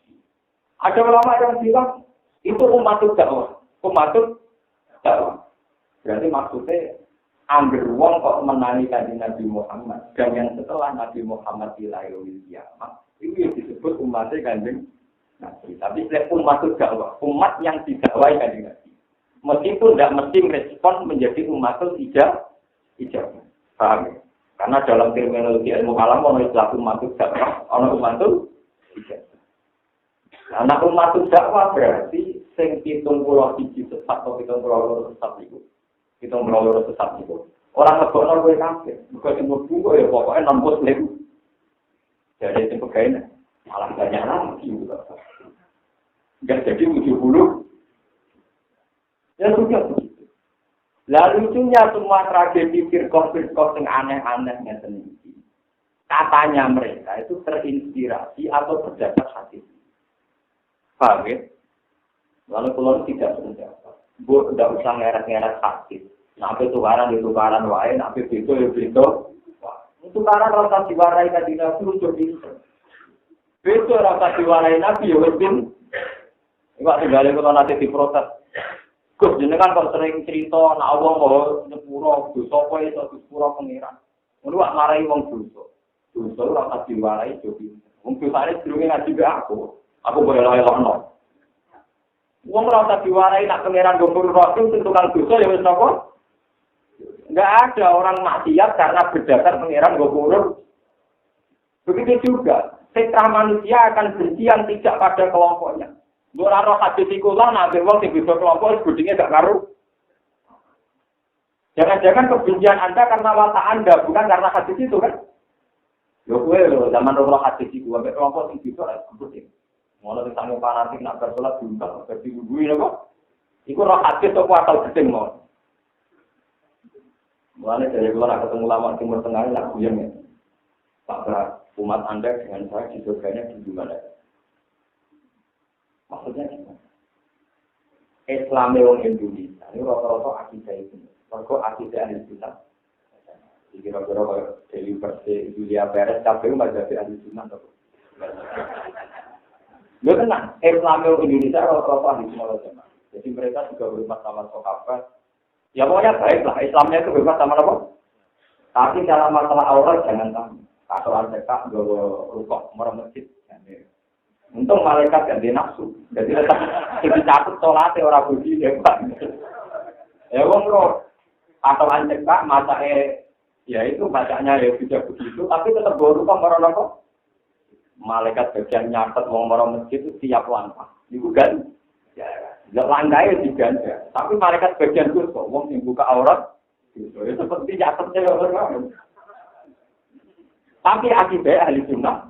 Ada ulama yang bilang, itu umatul dakwah. Umatul dakwah. Berarti maksudnya, ambil uang kok menangi kanjeng Nabi Muhammad. Dan yang setelah Nabi Muhammad dilahirkan kiamat, itu yang disebut umatnya kanjeng Nabi. Tapi umatul dakwah, umat yang didakwai kanjeng Nabi. Meskipun tidak mesti merespon menjadi umatul ijabah. Paham ya? Karena dalam terminologi ilmu kalam ono istilah umatul dakwah, ono umatul ijabah. Nah, umatul dakwah berarti sing 71 sesat atau 72 sesat itu. 72 sesat itu. Orang lebokno kowe kafir. Bukan mlebu kok ya pokoke non muslim. Jadi sing pegawai malah banyak lagi. Enggak jadi 70. Ya sudah begitu. Lalu lucunya semua tragedi firqah-firqah yang aneh-aneh ngeten iki. Katanya mereka itu terinspirasi atau berdasar hadis. Paham ya? Lalu kalau tidak pendapat, bu tidak usah ngeret-ngeret hadis. Nabi tukaran di tukaran wae, nabi itu ya itu. Tukaran rasa diwarai tadi nabi lucu itu. Itu rasa diwarai nabi ya westin. Enggak tinggalin kalau nanti diprotes. Gus jenengan kok sering cerita nek wong mau nyepuro dosa kowe iso disepuro pengiran. Ngono wak marai wong dosa. Dosa ora tak diwarai jogi. Wong dosane durunge ngaji be aku. Aku boleh elokno. Wong ora tak diwarai nak pengiran gopur rasul sing tukang dosa ya wis napa? Enggak ada orang maksiat karena berdasar pengiran gopur. Begitu juga, fitrah manusia akan benci yang tidak pada kelompoknya. Ora roh hadis iku lan nek wong sing beda kelompok budinge gak karo. Jangan-jangan kebencian Anda karena watak Anda bukan karena hadis itu kan? Yo kowe lho zaman roh hadis iku ambek kelompok sing beda buding. Mulane sangu fanatik nak bersolat diundang dadi bubuhi napa? Iku roh hadis kok asal gedeng mon. Mulane dari kula ketemu lama Timur Tengah nak guyon ya. Pak umat Anda dengan saya di surganya di mana? Maksudnya gimana? Islam yang Indonesia ini rata-rata akidah itu. Mereka akidah ahli sunnah. Kira-kira dari versi Julia Perez, KPU mazhab ahli sunnah. Lo tenang, Islam yang Indonesia rata-rata ahli sunnah. Jadi mereka juga berhormat sama sahabat. Ya pokoknya baiklah, Islamnya itu berhormat sama apa? Tapi dalam masalah aurat jangan tahu. Kalau mereka gawa rukuk merem masjid. Untung malaikat gak dia nafsu. Jadi tetap dicatat sholatnya orang budi ya Pak. Ya wong roh. Atau anjek Pak, ya itu bacanya ya sudah begitu. Tapi tetap baru kok merona kok. Malaikat bagian nyatet wong merem masjid itu siap langkah. Itu kan. Ya langkahnya diganda. Tapi malaikat bagian itu kok. Wong yang buka aurat. Ya seperti nyatetnya orang. Tapi akibat ahli sunnah.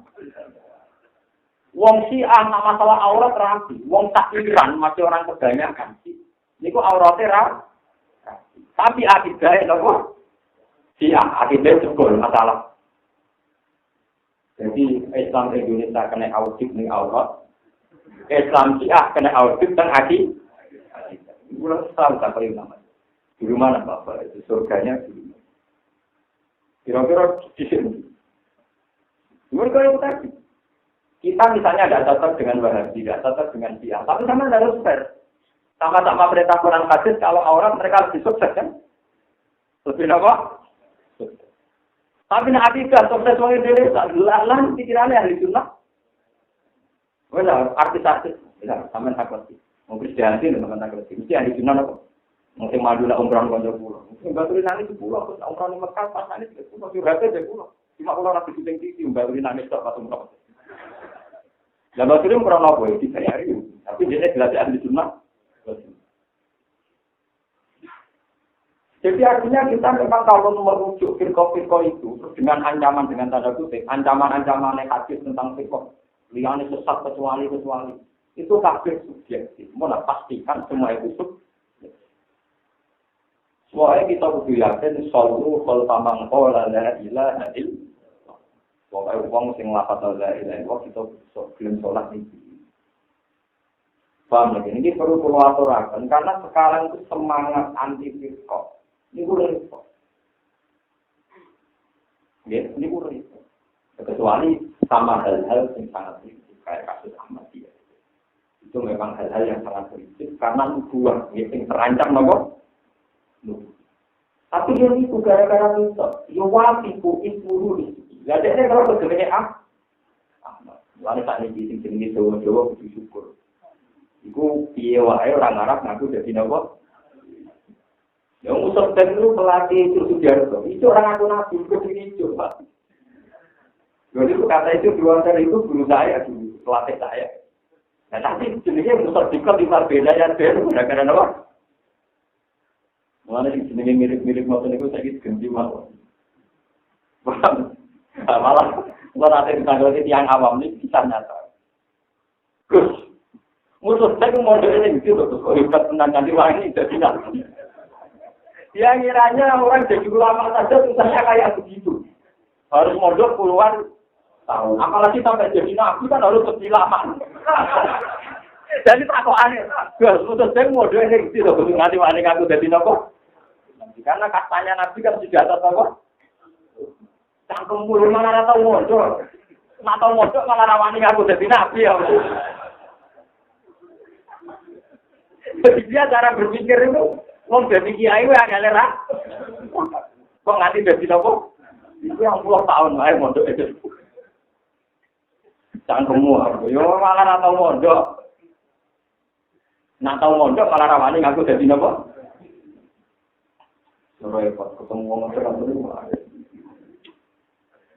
Wong Syiah nak masalah aurat rapi, wong takfiran masih orang kebanyakan. Niku auratnya rapi. Tapi akidahnya nopo? Syiah akidahnya jebol masalah. Jadi Islam Indonesia kena audit ning aurat. Islam Syiah kena audit teng akidah. Bulan setahun sampai nama. Di rumah mana Bapak itu surganya di rumah. Kira-kira di sini. Mereka yang tadi. Kita misalnya tidak cocok dengan Wahabi, tidak cocok dengan Syiah, tapi sama harus fair. Sama-sama perintah Quran hadis, kalau aurat mereka lebih sukses kan? Lebih apa? Tapi nak akidah sukses wong Indonesia, lah pikirannya ahli sunnah. Wala artis-artis, ya sampean takut. Mau Kristiani teman takut. Mesti ahli sunnah apa? Mungkin madu lah umrah konco pulau. Mungkin baturin nangis di pulau, umrah di Mekah pas nangis di pulau, curhatnya di pulau. Cuma kalau rapi syuting TV, baturin nangis tak pas umrah. Dan waktu itu kurang apa ya, hari ini. Tapi dia jelas ahli sunnah. Jadi artinya kita memang kalau merujuk firqah-firqah itu dengan ancaman dengan tanda kutip, ancaman-ancaman hadis tentang firqah, liane sesat kecuali itu kafir subjektif. Mau pastikan semua itu subjektif. Soalnya kita kudu yakin sallu kal tamang qala la ilaha illallah. Pokoke wong sing lafaz la ilaha illallah kita gelem salat iki. Paham ya? Ini perlu aturaken karena sekarang itu semangat anti firqah. Ini repot. Ya, ini repot. Kecuali sama hal-hal yang sangat prinsip kayak kasus Ahmadiyah. Itu memang hal-hal yang sangat prinsip karena nubuah yang terancam nopo. Tapi yang itu gara-gara itu, ya wafiku ismuru ini. Jadi kalau bergerak Ahmad, lalu saat ini jenis Jawa-Jawa butuh syukur. Iku piye wae orang Arab ngaku dadi nopo? Yang usah dulu pelatih itu Sujarto, itu orang aku nabi itu Pak. Jadi kata itu dua dari itu guru saya dulu, pelatih saya. Nah tapi jenisnya usah dikot di berbeda ya baru gara-gara apa? Mulanya jenisnya mirip-mirip motor itu saya ganti malah. Malah nanti ditanggapi tiang awam ini bisa nyata. Gus, musuh saya modelnya gitu loh, kok hebat tenang nanti wangi jadi nanti. Ya kiranya orang jadi ulama saja susahnya kayak begitu. Harus mondok puluhan tahun. Apalagi sampai jadi nabi kan harus lebih lama. Jadi tak kok aneh. Gus, terus saya model ini gitu loh. Nanti wani aku jadi nopo. Karena katanya nabi kan sudah atas apa? Cangkem puluh mana tahu mondok. Nak tahu mondok malah wani aku jadi nabi ya. Jadi dia cara berpikir itu. Wong dadi kiai wae angel ra. Kok nganti dadi nopo? Iku yang 10 tahun wae mondok itu. Cangkemmu, yo malah ra tau mondok. Nak tau mondok malah ra wani ngaku dadi nopo? Repot ketemu wong ora perlu.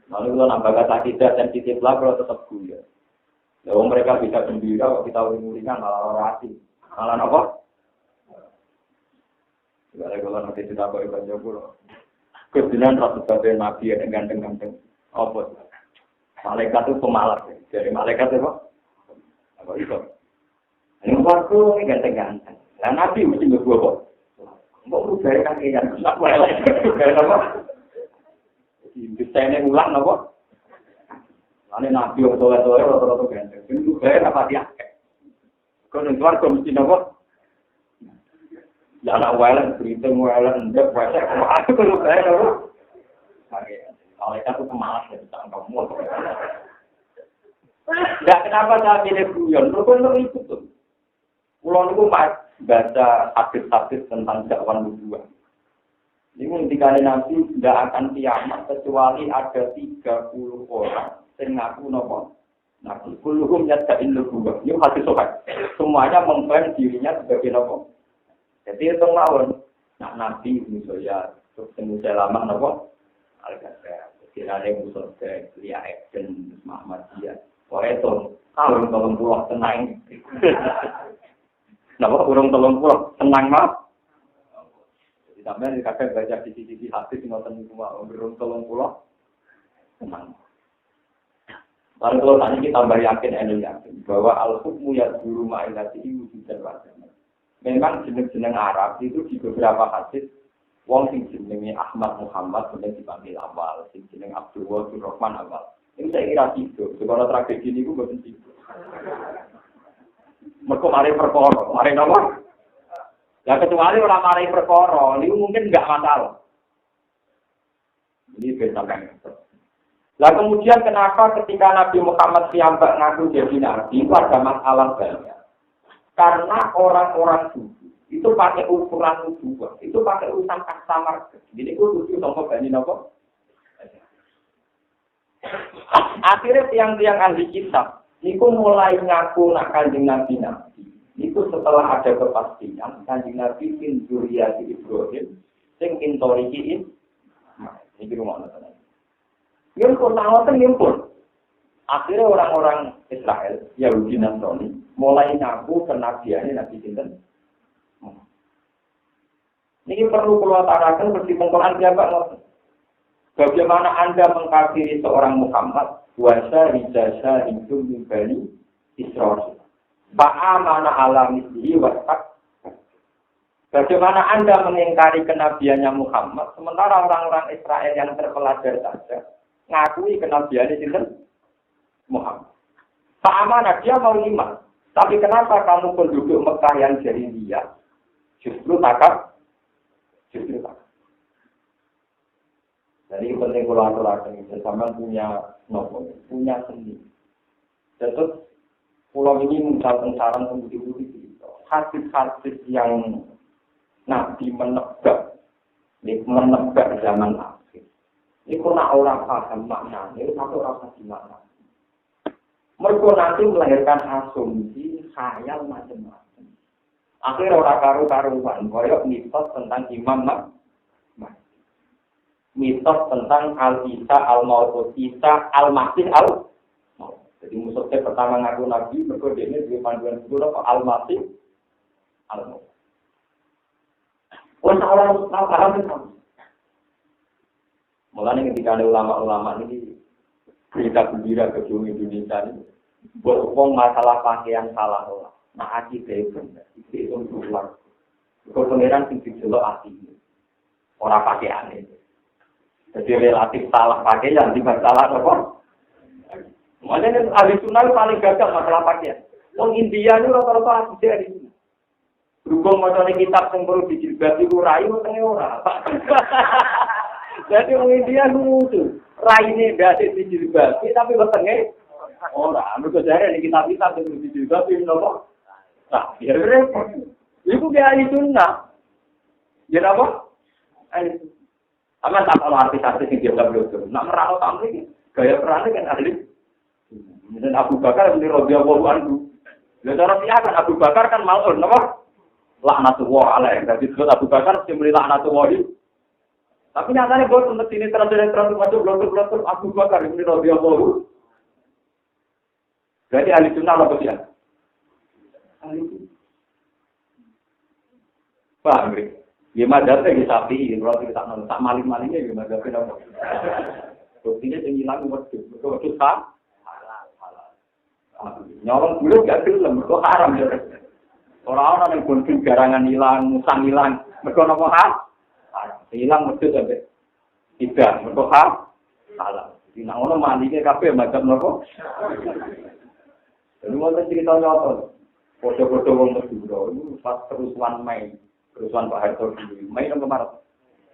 Lalu kalau nambah kata tidak sensitif lah kalau tetap guya. Lalu mereka bisa gembira kalau kita uring-uringan malah orasi. Malah nopo? Kalau nanti tidak boleh baca pula. Kebetulan rasa sebagai nabi yang ganteng-ganteng. Apa? Malaikat itu pemalas. Dari malaikat itu apa itu? Ini waktu ini ganteng-ganteng. Nah nabi mesti berdua kok. Mau berubah kan yang nak boleh. Apa? Desainnya ulang apa? Lalu nabi yang tua-tua rata-rata ganteng. Ini berubah apa dia? Kalau di luar mesti apa? Ya anak walen, berita walen, ndek wesek, aku perlu saya dulu. Malaikat itu pemalas ya, kamu. Enggak kenapa saya pilih guyon, lu ikut tuh. Pulau itu baca hadis-hadis tentang dakwah nubuwah. Ini ketika nanti tidak akan kiamat kecuali ada 30 orang yang ngaku nopo. Nabi kulluhum yad'in nubuwah. Ini hadis sobat. Semuanya mengklaim dirinya sebagai nopo. Jadi itu mawon, nak nabi musoya, terus musoya lama nopo, al-Ghazal, kira ada musoya Lia Ekden, Muhammadiyah, itu tahun 30 tenang, nopo kurang 30 tenang mah, jadi sampai kakek baca sisi hati semua tenang semua, kurang 30 tenang. Lalu kalau tadi kita tambah yakin bahwa al-hukmu yadhuru ma'ilatihi wujudan wajah. Memang jeneng-jeneng Arab itu di beberapa hadis wong sing jenenge Ahmad Muhammad kemudian dipanggil awal, sing jeneng Abdul Rahman awal. Ini saya kira itu, sekolah tragedi ini gue boten itu. Mergo mari perkara, mari napa? Ya kecuali ora mari perkara, niku mungkin enggak masalah. Ini beda. Lah kemudian kenapa ketika Nabi Muhammad piyambak ngaku jadi nabi itu ada masalah banyak. Karena orang-orang dulu itu pakai ukuran nubuwah, itu pakai urusan kastamar. Jadi itu lucu sama Bani Nabi. Akhirnya tiang-tiang ahli kitab, itu mulai ngaku nak kanjeng Nabi. Itu setelah ada kepastian kanjeng Nabi bin Zuriyati Ibrahim, sing intorikiin. Ini rumah nonton. Yang kurang-kurang ngimpul. Akhirnya orang-orang Israel, Yahudi Nasrani, mulai ngaku kenabiannya Nabi Sinten. Ini perlu keluarkan seperti pengkolan siapa? Bagaimana Anda mengkafiri seorang Muhammad? Wasa rijasa itu Bani Israil. Ba'amana ala mislihi wasak. Bagaimana Anda mengingkari kenabiannya Muhammad, sementara orang-orang Israel yang terpelajar saja ngakui kenabiannya itu Muhammad. Ba'amana dia mau iman. Tapi kenapa kamu penduduk Mekah yang jahiliyah justru takab? Justru takab. Jadi penting kalau aturakan itu sama punya nopo, punya seni. Jadi pulau ini mencapai saran pemudi-pemudi itu. Hadis-hadis yang Nabi menebak zaman akhir. Itu nak orang paham maknanya, itu satu orang paham makna. Mereka nanti melahirkan asumsi khayal macam-macam. Akhirnya orang karu-karuan, koyok mitos tentang Imam Mahdi. Mitos tentang Al-Isa Al-Maut, Isa Al-Masih Al-Maut. Jadi musuhnya pertama ngaku Nabi, mereka ini di panduan itu Al-Masih Al-Maut. Orang paham itu. Mulanya ketika ada ulama-ulama ini berita gembira ke Indonesia ini, berhubung masalah pakaian salah orang. Nah, akidah itu benar. Itu keluar. Kalau pengiran tinggi jelok hati. Orang pakaian itu. Jadi relatif salah pakaian, tidak salah apa? Makanya ahli sunnah paling gagal masalah pakaian. Orang India itu rata-rata akidah dari sini. Berhubung macamnya kitab yang perlu dijilbab itu rayu tengah orang. Jadi orang India lucu. Raine berarti dijilbab, tapi bertengah orang. Mereka jari ini kitab-kitab yang perlu dijilbab itu apa? Nah, biar repot. Itu kayak ahli sunnah. Jadi apa? Ahli sunnah. Aman tak kalau artis-artis yang dia belum. Nak merawat tamu ini gaya perannya kan ahli. Dan Abu Bakar ini radhiyallahu anhu. Lalu cara siapa Abu Bakar kan malun, apa? Laknatullah alaih. Jadi disebut Abu Bakar memberi laknatullah itu. Tapi nyatanya bos untuk sini terus masuk blok-blok Abu Bakar ini radhiyallahu. Jadi ahli sunnah apa dia? Ahli sunnah. Paham ya? Gimana data di sapi, kalau kita tak maling-malingnya gimana data? Buktinya yang hilang waktu tak halal. Nyolong dulu gak film, kok haram ya? Orang-orang yang gunting garangan hilang, musang hilang, mereka nopo hilang mesti sampai tidak, mereka halal. Di orang mandinya kafe macam nopo. Jadi mau cerita nyata, foto-foto orang Madura itu pas kerusuhan Mei. Kerusuhan Pak Harto dulu, Mei kan kemarin,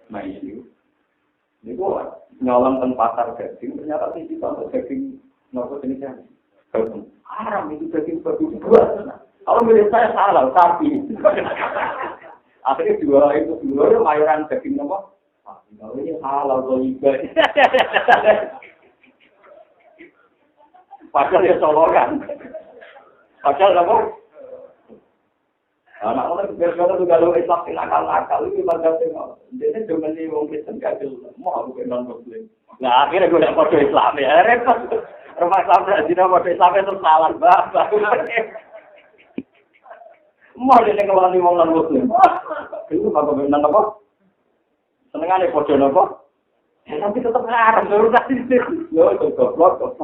Mei itu. Ini kok nyolong ke pasar daging, ternyata sih kita untuk daging nopo jenisnya. Haram itu daging babi buat. Kalau milik saya salah, sapi. Akhirnya dua mayoran daging nopo. Kalau ini halal atau juga. Padahal ya solokan. Padahal apa? Anak orang biasa tu kalau Islam nakal itu macam tu. Jadi cuma ni orang Kristen kacau. Mau aku non Muslim. Nah akhirnya gue dah foto Islam ya. Repot. Rumah Islam dah jadi foto Islam itu salah bah. Mau dia kalau ni orang non Muslim. Itu apa benar apa? Senengane foto apa? Tapi tetap haram terus tadi. Yo goblok.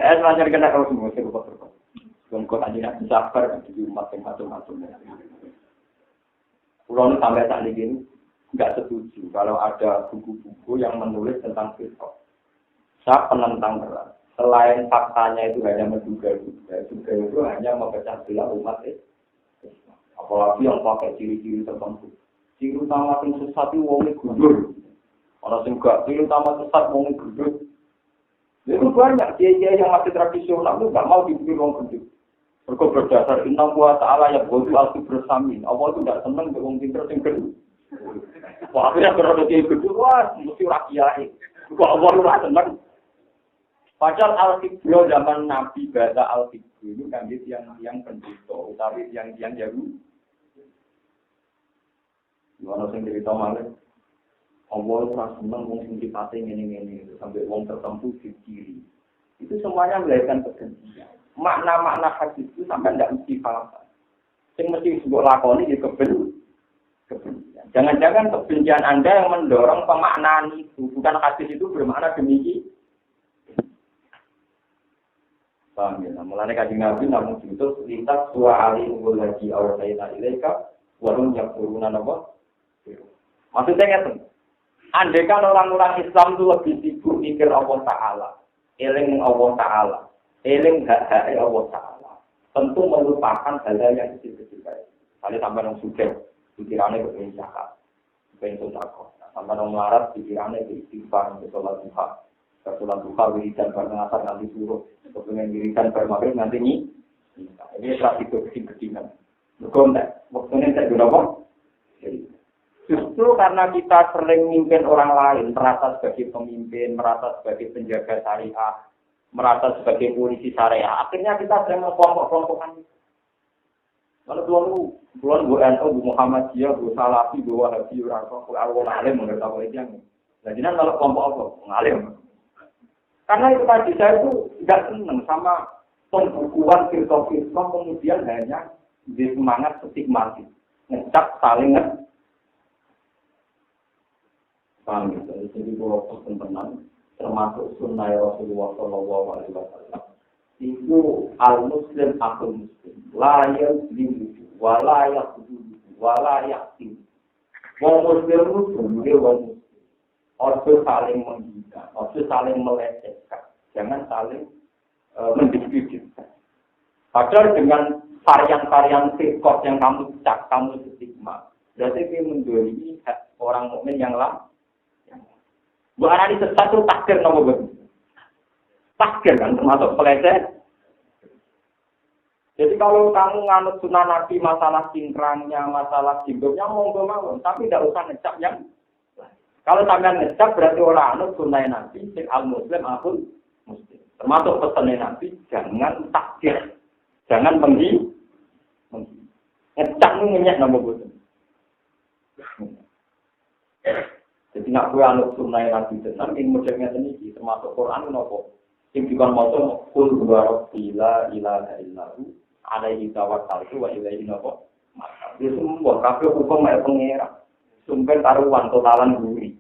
Macam kena harus semua sebab. Kau hanya sabar di umat yang macam-macam. Pulau sampai saat ini nggak setuju kalau ada buku-buku yang menulis tentang filsafat. Saya penentang berat. Selain faktanya itu hanya menduga-duga, juga itu hanya memecah belah umat Islam. Apalagi yang pakai ciri-ciri tertentu. Ciri utama yang sesat itu wongnya gudur. Orang yang enggak, ciri utama sesat wongnya gudur. Itu banyak kiai-kiai yang masih tradisional itu nggak mau diberi wong gudur. Mereka berdasar inna wa ta'ala ya bodu al bersamin. Allah itu tidak senang dengan pinter yang kedua. Wah, akhirnya berada di kedua, mesti rakyat. Kok Allah itu senang. Padahal al-Qibro zaman Nabi bahasa al-Qibro itu kan yang pendito, tapi yang Yahudi. Gimana sih cerita malah? Allah itu senang dengan sifatnya ini sampai wong tertentu di kiri. Itu semuanya melahirkan kebencian. Makna-makna hadis itu sampai tidak mesti paham. Sing mesti mbok lakoni ya kebencian. Jangan-jangan kebencian Anda yang mendorong pemaknaan itu, bukan hadis itu bermakna demikian. Paham ya? Mulanya Kanjeng Nabi namun itu lintas dua ali unggul lagi awalnya ilaika warung yang turunan apa? Maksudnya ngerti? Andai kan orang-orang Islam itu lebih sibuk mikir Allah Ta'ala, eling Allah Ta'ala, eling hak-hak Allah Ta'ala, tentu melupakan hal-hal yang kecil-kecil kayak. Kali sampai yang sudah pikirannya kepengen zakat, kepengen sedekah, sampai yang melarat pikirannya beristighfar, sholat duha. Sholat duha wiridan bar ngasar nanti suruh, kepengen wiridan bar maghrib nanti ini strategi kecil-kecilan. Berkontak, waktunya tak guna apa? Justru karena kita sering memimpin orang lain, merasa sebagai pemimpin, merasa sebagai penjaga syariah, merasa sebagai polisi syariah, akhirnya kita sering mengkelompok-kelompokkan. Kalau tuan Bu NU, Bu Muhammadiyah, Bu Salafi, Bu Wahabi, Bu Al-Alim, menurut aku itu yang. Jadi kalau kelompok apa? Ngalim. Karena itu tadi saya itu tidak senang sama pembukuan firqah-firqah kemudian hanya di semangat stigmatis, ngecap saling paham gitu. Jadi kalau tenang termasuk sunnah Rasulullah Shallallahu Alaihi Wasallam itu al-muslim akul muslim layak dimuji walayak dimuji walayak tim. Wong muslim itu sebagai wong muslim. Harus saling menghina, harus saling melecehkan, jangan saling mendiskreditkan. Padahal dengan varian-varian firqah yang kamu cak, kamu stigma, berarti dia mendolimi orang mukmin yang lain. Bu Arani sesat itu takdir nama begitu. Takdir kan termasuk peleceh. Jadi kalau kamu nganut sunnah Nabi masalah cingkrangnya, masalah jinggungnya monggo mawon, tapi tidak usah ngecap yang. Kalau sampean ngecap berarti orang anut sunnah Nabi, sing al-muslim akul muslim. Termasuk pesannya Nabi, jangan takdir, jangan ngecap itu ngenyek nama betul. Jadi nak gue anut sunnah Nabi tenan, yang modelnya ini termasuk Quran nopo. Yang dikon moto kul warobbila ilaha illahu alaihi tawakkaltu wa ilaihi nopo. Itu semua kabeh hukum mek pengira. Sumpen taruhan totalan guri.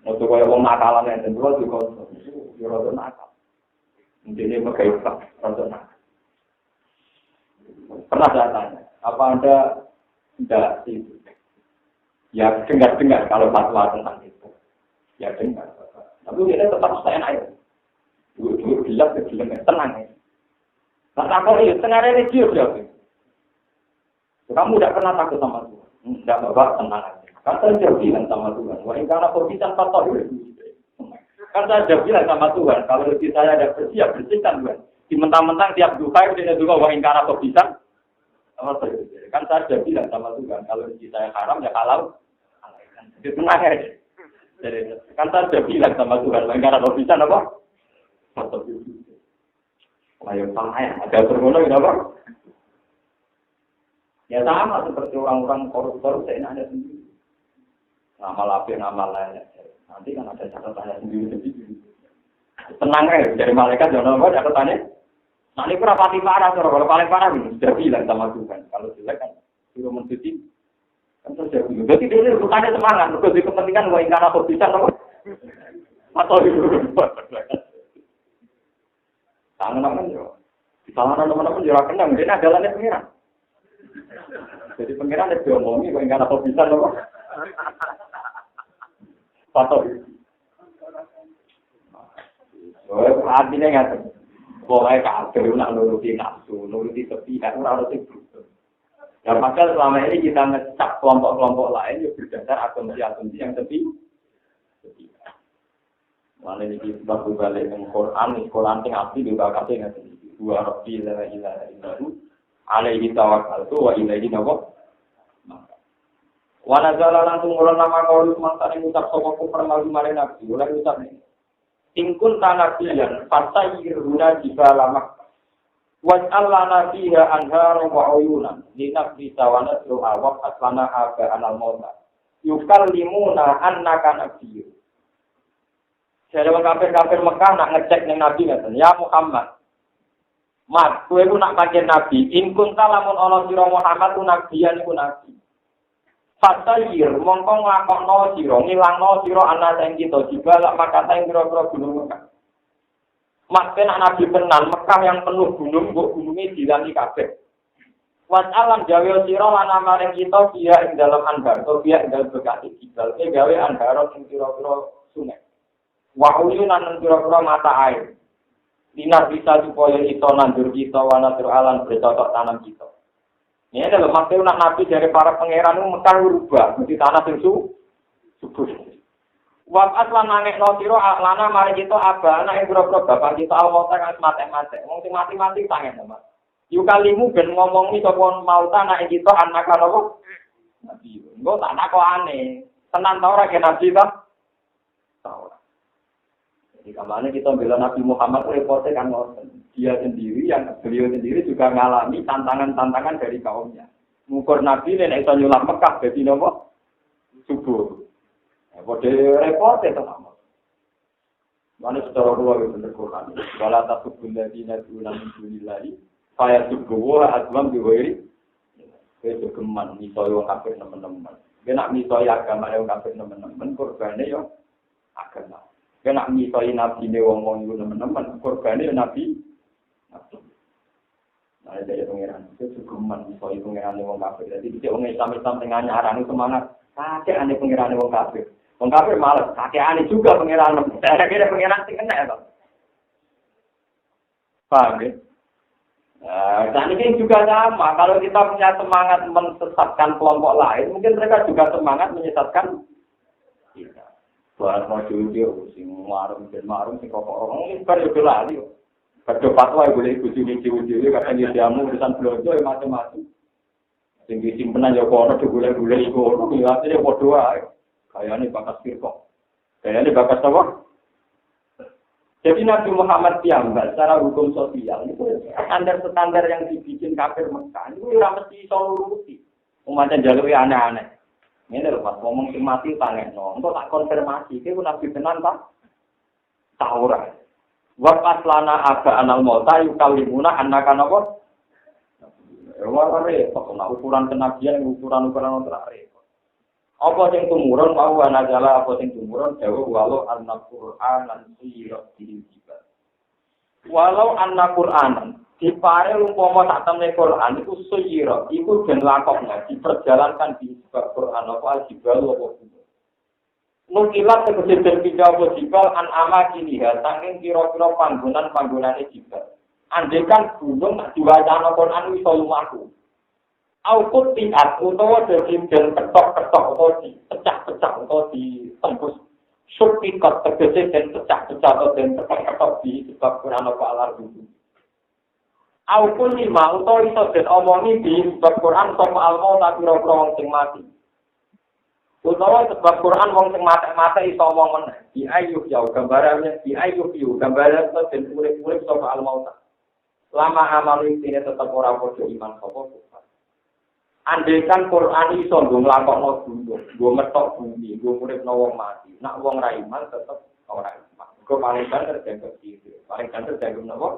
Untuk kaya wong nakalan enten dua juga yo rada nakal. Intine mekai tak rada nakal. Pernah saya tanya, apa Anda tidak itu? Ya dengar kalau fatwa tentang itu. Ya dengar. Tapi dia tetap saya naik. Dulu bilang tenang ya. Nah, takut itu tengah religius ya. Kamu tidak pernah takut sama Tuhan. Tidak bapak tenang aja. Kan saya sudah bilang sama Tuhan. Wah ini karena perbisan patah itu. Kan saya sudah bilang sama Tuhan. Kalau rezeki saya ada bersih, ya bersihkan Tuhan. Di mentang-mentang tiap duka itu dia juga wah ini karena perbisan. Kan saya sudah bilang sama Tuhan. Kalau rezeki saya haram ya halal. Itu tenang aja. Jadi kan saya sudah bilang sama Tuhan. Wah ini karena perbisan apa? Patah itu. Wah yang sama ya. Ada tergolong apa? Ya sama seperti orang-orang koruptor saya ada sendiri. Nama lapir, nama lain. Nanti kan ada catatannya sendiri. Tenang dari malaikat jangan apa catatannya. Nanti berapa parah kalau paling parah sudah bilang sama Tuhan. Kalau jelek kan suruh mencuci. Kan sudah bilang. Jadi dia bukannya semangat. Untuk di kepentingan wah ingkar atau bisa apa? Atau itu. Tangan-tangan yo. Di tangan teman-teman yo kenang. Dia adalah pengiran. Jadi pengiran itu diomongi, kok enggak ada bisa loh. Patut. Oh, artinya nggak. Boleh kalau nak nuruti nafsu, nuruti sepihak, harus itu. Dan maka selama ini kita ngecap kelompok-kelompok lain yang berdasar asumsi-asumsi yang sepihak. Mana ini sebab berbalik dengan Quran tinggal di dua kata yang dua rabbil la ilaha illallah. Alaihi tawakkaltu wa ilaihi nawab. Wa nazala langsung mulai nama kaulu semangsa yang ucap sokoku permalu maring nabi. Mulai ucap ini. Ingkun tanabiyan fasayiruna jika lamak. Waj'alla nabiha anhara wa uyunan. Linabdi sawanat lu'awak aslana aga anal mota. Yukal limuna annaka nabiyu. Jadi kafir-kafir Mekah nak ngecek ning nabi ngaten. Ya Muhammad. Mat, kowe ku nak pancen nabi, in kunta lamun ana sira Muhammad ku nabiyan iku nabi. Fatayir mongko nglakokno sira, ngilangno sira ana sing kita dibalak maka sing pira-pira gunung Mekah. Mat nek nabi tenan Mekah yang penuh gunung, mbok gununge dilangi kabeh. Wat alam gawe sira lan amaring kita dia ing dalam anbar, to dia ing dalam bekati jibal, gawe anbar ing pira-pira sungai. Wa uyunan pira-pira mata air. Dinar bisa supaya kita nandur kita, wanatur alam bercocok tanam kita. Ini adalah maksudnya nabi dari para pangeran itu Mekah berubah di tanah yang subur. Wakat lan nangek no siro lana mari kita abana yang berobro bapak kita al-mauta kan mati-mati. Ngomong mati-mati tangan sama. Yukalimu ben ngomongi sopon mauta naik kita anak apa? Nabi. Enggak tak nak kok aneh. Tenan tau ora ke nabi ta? Tau. Jadi kemana kita bilang Nabi Muhammad repotnya kan dia sendiri, beliau sendiri juga mengalami tantangan-tantangan dari kaumnya. Ngukur Nabi ini bisa nyulam Mekah, jadi apa? Subur. Pada repotnya sama. Mana secara luar itu benar Quran. Kalau tak subur lagi nanti ulang minggu lagi, saya subur aslam diwiri. Saya kegeman misalnya orang kafir teman-teman. Dia nak misalnya agama yang kafir teman-teman, korbannya ya agama. Kena misoi nabi ne wong-wong iku teman-teman korbane nabi. Nah, dari pengiran itu cukuman misoi pengiran wong kafir. Jadi dia wong Islam tengah nyarani semangat. Kakek ane pengiran wong kafir. Wong kafir malas, kakek ane juga pengiran. Saya kira pengiran sing kena ya, Pak. Paham ya? Dan ini juga sama. Kalau kita punya semangat menyesatkan kelompok lain, mungkin mereka juga semangat menyesatkan kita. Buat mau jujur, sing marung dan marung sing kok orang ini baru lali. Kadang fatwa boleh ikut ciwi-ciwi kadang dia jamu urusan blojo macam-macam. Sing disimpenan ya kono digolek-golek iku ono ngilatine padha wae. Kayane bakas firqah. Kayane bakas apa? Jadi Nabi Muhammad piyambak secara hukum sosial itu standar-standar yang dibikin kafir Mekah itu ora mesti iso nuruti. Umatnya jalur aneh-aneh. Ini lho Mas, ngomong sing mati tangekno. Engko tak konfirmasi, iki ku nabi tenan ta? Ta ora. Wa aslana aga anal mauta yukalimuna annaka napa? Ora repot, nek ukuran kenabian ukuran-ukuran ora repot. Apa sing tumurun mau ana jala apa sing tumurun dawuh walau an-Qur'an lan sirat dijibal. Walau an-Qur'an dipare umpama sak temne Quran iku suyira, iku den lakokna diperjalankan di sebab Quran apa jibal apa. Nukilat tegese den pindawa jibal an amakini ha saking kira-kira panggonan-panggonane jibal. Andekan gunung nak diwacana Quran iso lumaku. Aukut tiat utawa dadi den ketok-ketok utawa dipecah-pecah utawa ditembus. Supikat tegese den pecah-pecah utawa den ketok-ketok di sebab Quran apa alar itu. Aukun lima utawa iso den omongi di sebab Quran sapa almo ta pira-pira wong sing mati. Utawa sebab Quran wong sing mati-mati iso omong meneh. Di ayuh ya gambarane di ayuh yu gambaran to den urip-urip sapa almo ta. Lama amal iki tetep ora padha iman sapa kufar. Andaikan Quran iso nglakokno gunung, nggo metok bumi, nggo uripno wong mati. Nak wong ra iman tetep ora iman. Kok paling banter dianggap sihir. Paling banter dianggap napa?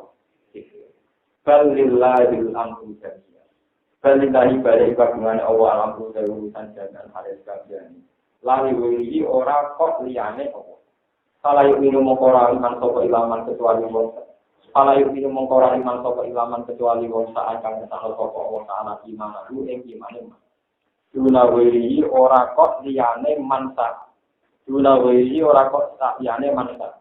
Sihir. Balillahil amru jami'an. Balillahi balik kagungan Allah alamru dari urusan jalan haris kabiani. Lali wili ora kok liyane apa. Salah yuk minum mengkora iman soko ilaman kecuali wong. Salah yuk minum mengkora iman soko ilaman kecuali wong saat kang kesal soko Allah ta'ala iman lu ing iman. Duna wili ora kok liyane mansa. Duna wili ora kok liyane mansa.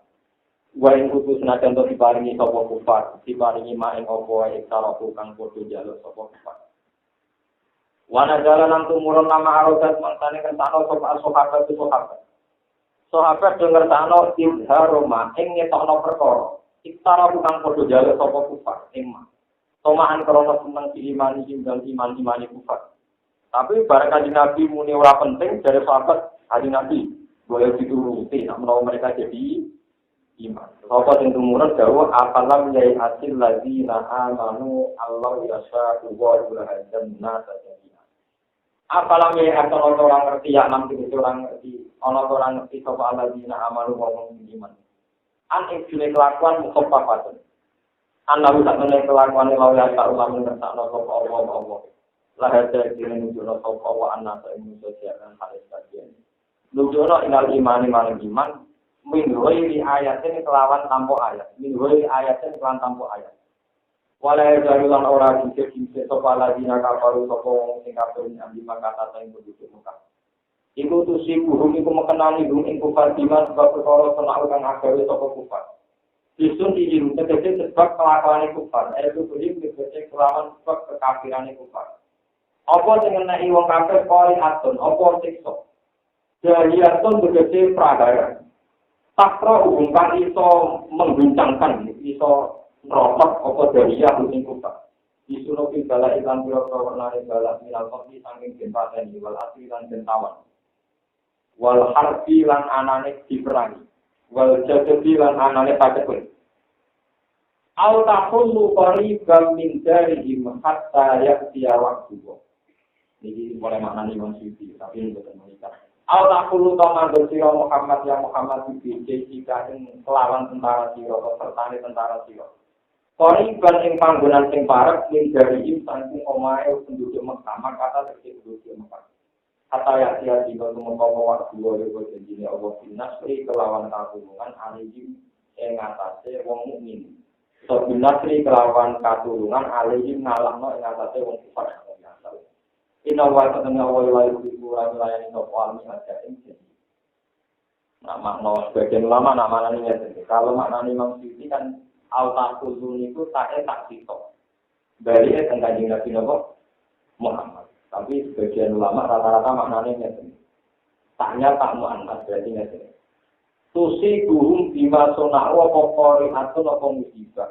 Wain utus senajan to diparingi sapa kufar, diparingi maing apa wae karo kang padha njaluk sapa kufar. Wana jalanan tumurun nama arodat mangtane kentano sapa sahabat itu sahabat. Sahabat denger tano idharoma ing ngetokno perkara. Iktara kang padha njaluk sapa kufar ing mah. Tomaan krana seneng diimani dan iman kufar. Tapi barang kanjeng Nabi muni ora penting dari sahabat kanjeng Nabi boleh dituruti nek menawa mereka jadi iman. Apa sing tumurun dawuh apalam yai hasil ladzina amanu Allah yasa'u wa jannah tajina. Apalam yai hasil orang ngerti ya nam orang ngerti orang ngerti sapa ladzina amanu wa iman. An ing kelakuan mukhafafatun. Anahu tak meneng kelakuan lawan tak ulama ngersakno sapa Allah. Lah ada dene nujono sapa wa anna ta ing sosialan halis kajian. Nujono inal imani maring iman min ghairi ayatin kelawan tanpa ayat. Min ghairi ayatin kelawan tanpa ayat. Walaya jarulan ora kise-kise sapa ladina kafaru sapa wong sing kafir ambi makata ta ing penduduk Mekah. Iku tusi buhum iku mekenani hum ing kufar diman sebab perkara senak kang agawe sapa kufar. Isun izin tegese sebab kelakuane kufar, itu kuwi tegese kelawan sebab kekafirane kufar. Apa sing ngeneki wong kafir kori atun, apa siksa. Jadi atun tegese pradaya. Takra hubung kan iso mengguncangkan, iso nrotok apa dari ya ing kufar. Isuno ki bala iklan pira-pira warnane bala minal qati saking gempaten wal asli lan gentawan. Wal harbi lan anane diperangi. Wal jadati lan anane pacekun. Au taqullu qariban min darihim hatta ya'tiya waqtuhu. Ini boleh maknani wong suci, tapi ini betul menikah. Au taqullu taman sira Muhammad ya Muhammad bi jika ing kelawan tentara sira atau sertane tentara sira. Qariban ing panggonan sing parek min darihim saking omahe penduduk Mekah, kata terkait penduduk Mekah. Kata ya dia jika mengkomo waktu boleh berjanji Allah binasri kelawan katulungan alihim yang ngatasi wong mukmin. So binasri kelawan katulungan alihim ngalahno yang ngatasi wong kufar yang biasa. Ina wa setengah awal layu dikurang melayani soal aja ini. Nah makna sebagian ulama nama nanya sendiri. Kalau makna Imam Syafi'i kan al-taqulun itu tak sitok. Dari tentang Nabi Muhammad. Tapi sebagian ulama rata-rata maknanya ini. Taknya tak mu'annas berarti ini. Tusi gurum bima sona'wa pokori atun apa musibah.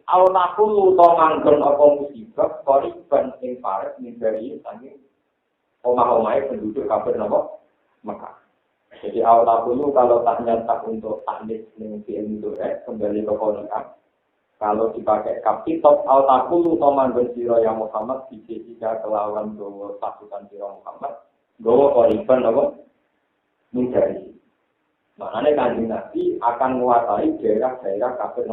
Al-nakulu to manggon apa musibah, koriban sing parek dari sangi omah-omahnya penduduk kafir nama Mekah. Jadi al-nakulu kalau taknya tak untuk taknis dengan kembali ke koriban. Kalau dipakai kapitop al-takulu toman bersiro yang Muhammad jika kelawan gawa pasukan siro Muhammad gawa koriban apa? Mencari. Maknanya Kanjeng Nabi akan menguasai daerah-daerah kafir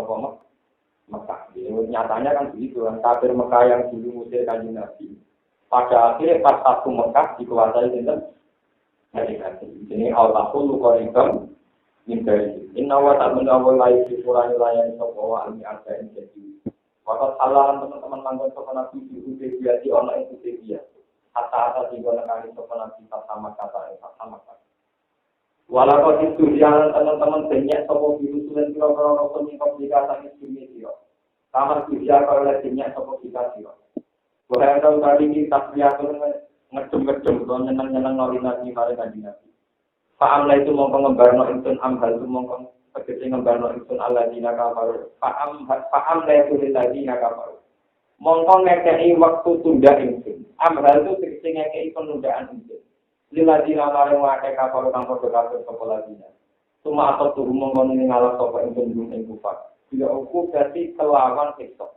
Mekah. Jadi, nyatanya kan begitu kan kafir Mekah yang dulu musir Kanjeng Nabi. Pada akhirnya pas satu Mekah dikuasai dengan Kanjeng Nabi. Jadi al-takulu koriban Mindari, inna wa ta'ala wa layu dikurani layani sopa wa almi arga yang jadi. Wakat halalan teman-teman langgan sopa nabi di Udebiya di ona yang Udebiya. Hatta-hatta tiga nekani sopa nabi sama kata yang sama kata. Walau itu jangan teman-teman banyak sopa biru sulen kira-kira rokok ni komplikasi ini siro. Kamar kerja kalau banyak sopa kita siro. Bahaya tahu tadi kita biasa ngedem-ngedem, nyenang-nyenang nori nabi mari nabi. Fa'am la itu mongkong ngembarno insun amhal itu mongkong tegesi ngembarno insun alladina kafaru. Fa'am la itu alladina kafaru. Mongkong ngekei waktu tunda insun. Amhal itu tegesi ngekei penundaan insun. Liladina maring wakai kafaru kang podo kafir sapa ladina. Cuma atau tuh mongkong ini ngalap sapa insun belum ing kufar. Bila uku berarti kelawan siksa.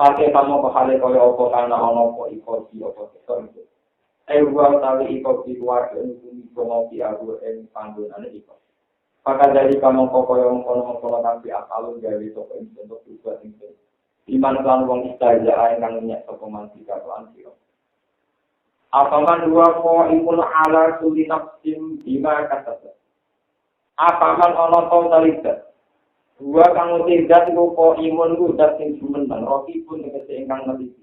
Pakai kamu kehale kaya apa kana ana apa iko di apa siksa itu. Ewa tali iko diluar dan ngopi aku panggungan iko. Maka dari kamu kokoyo mengkono tapi asalun gawe toko untuk berbuat itu. Iman kan wong istajah yang nanya toko mantika kelan siro. Apaman dua ko imun ala suli nafsim bima kata. Apaman ono tau talida. Dua kamu tidak ko imun ku dat sing jumeneng roti pun tegese ingkang neliti.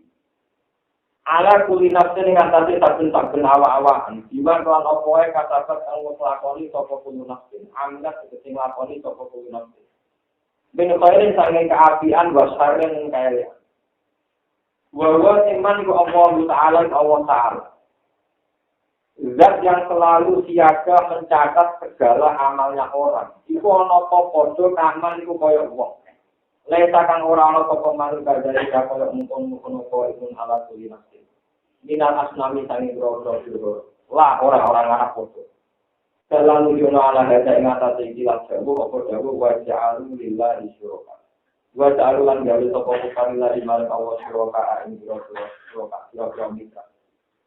Ala kulina sing ngatasi saben-saben awak-awakan. Diwan lan opoe katakan kanggo lakoni sapa kulina sing amnat sing lakoni sapa kulina sing. Ben kairin sange keapian wasaren kaya. Wa iman ku Allah Ta'ala. Zat yang selalu siaga mencatat segala amalnya orang. Iku ana apa padha kaman iku kaya wong. Lesa kang ora ana apa manut dari kaya mungkon-mungkon apa iku ala kulina. Minal asnami sangi bro-bro lah orang-orang anak foto. Dalam nujono ala data ing atas ikilah jawu apa jawu wa ja'alu lillahi syuraka. Wa ja'alu lan gawe sapa kufarilah di marang Allah syuraka ing bro-bro mitra.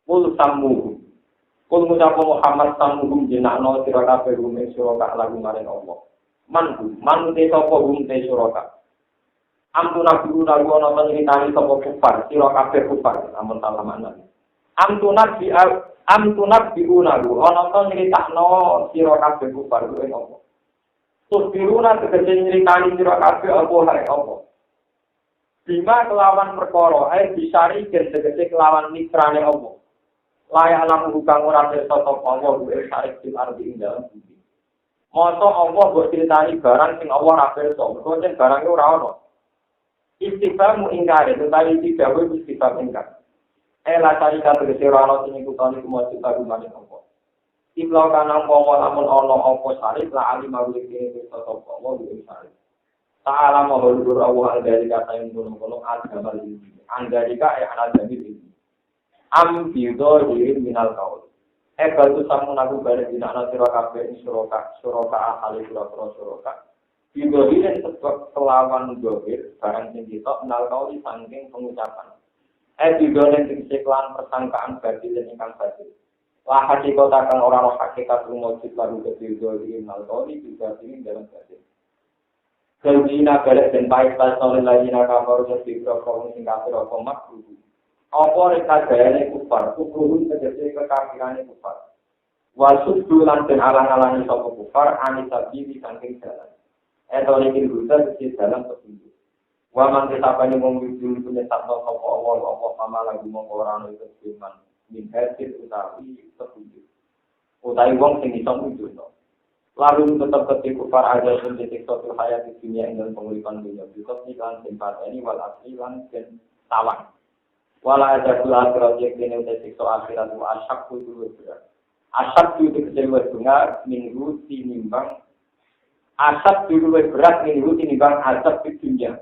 Kul sammu. Kul ngucap Muhammad sammu jenakno sira kabeh rume syuraka lagu marang Allah. Man te sapa hum te syuraka. Amtuna biru lalu ana nyritani sapa kufar, sira kabeh kufar, amun salaman. Amtuna biru lalu ana nyritakno sira kabeh kufar kuwi apa? Terus biruna tegese nyritani sira kabeh apa hae apa? Bima kelawan perkara, disari tegese kelawan mitrane apa? Layak alam hukang ora pirsa sapa Allah kuwi sarek ing arti ing dalem bumi. Masa Allah mbok critani barang sing Allah ora pirsa, mergo sing barange ora ana. Istifamu ingkar, tetapi tidak boleh istifam ingkar. La cari kata keseruan sing ikutane kumajud kagumane apa. Iblau kanang pomo lamun ana apa sarif la ali mawlik iki sapa Allah kuwi sarif. Ta'ala mahulur Allah dari kata yang tolong agama ini. Anggarika anadami ini. Bido diri minal kaul. Batu samun aku balik dinakna sira kabeh suraka ahli suraka. Bido diri sebab kelawan dohir barang sing ditok minal kaul saking pengucapan. Bido ning siklan persangkaan batil ingkang batil. Lah hakikate kang ora ana hakikat rumujud lalu bido diri minal kaul juga diri dalam batil. Kemudian balik dan baik pasal lagi nak kabar jadi program sing kafir apa makruh. Apa reka gayane kufar, kufuhun tegese kekafiran kufar. Wasud dulan den alang-alangi sapa kufar anisabi di saking jalan. Eto iki rusak di dalam petunjuk. Wa man tetapane wong wujud punya satu sapa Allah pamala gumo ora ono iku iman. Min hasil utawi petunjuk. Utawi wong sing iso wujudno. Lalu tetap ketika kufar ada pun titik suatu hayat di dunia dan penguripan dunia. Tetap iklan tempat ini wal aslilan dan tawan. Wala ada pula projek ini untuk sikso akhirat wa asyak itu berat. Asyak itu kecewa dengar minggu tinimbang. Asyak itu berat minggu tinimbang asyak di dunia.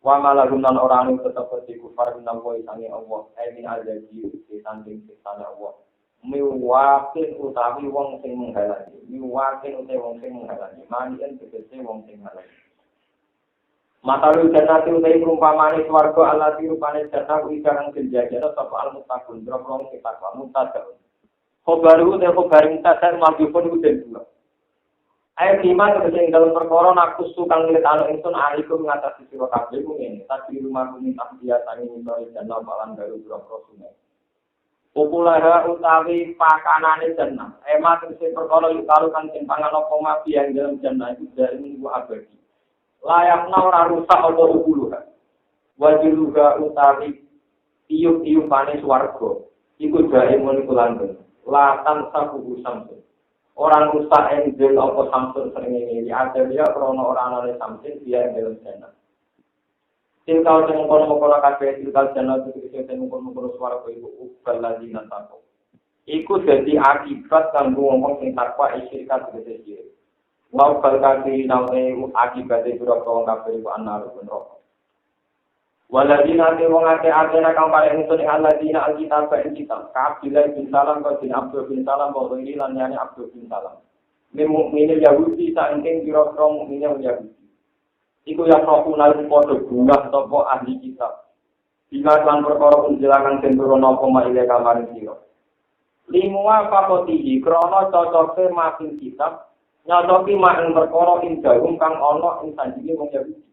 Wa malagunan orang itu tetap ketika kufar menambah sangi Allah. Min al-jadi di samping siksa Allah. Miwakin utawi wong sing menghalangi. Miwakin utawi wong sing menghalangi. Manian tegese wong sing menghalangi. Matalu jannati utai perumpamane swarga alati rupane jannah ikarang kenjajana sapa al-muttaqun drong sing takwa muttaqun. Khobaru te khobaring tasar mabipun iku den dua. Ayat 5 tegese dalam perkara nakus tukang lihat anu ingsun alikum ngatasi sira kabeh ku ngene. Tadi rumah bumi tak biasane ngisore jannah balan baru drong sungai. Populara utawi pakanane jannah. Emat tegese perkara karo kang pangan apa mati yang dalam jannah itu dari minggu abadi. Layakna ora rusak apa ukuluha. Wajiluha utawi tiup-tiup panis warga. Iku jae mun iku langgeng. Latan sabu samsun. Orang rusak enjel apa samsun srengenge iki ada dia krana ora ana samsun dia dalam sana. Tilkal sing kono-kono kabeh tilkal jana iki sing kono-kono swarga iku ubal ladina takwa. Iku dadi akibat kanggo wong sing takwa isyrikat tegese. Mau kalkasi nawe akibate pira-pira kabeh iku anar neraka. Waladina te wong ate-atena kang paring ingsun ing aladina alkitab ing kitab. Abdullah bin Salam wa bin Abdul bin Salam wa ini lan yani Abdul bin Salam. Mukmine Yahudi saking pira-pira mukmine Yahudi. Iku ya prokunal padha gungah sapa ahli kitab. Bila lan perkara penjelasan den turun apa maile kamaring sira. Limua fakotihi krana cocoke making kitab. Nyocoki makna perkara ing dalem kang ana ing sanjinge wong Yahudi.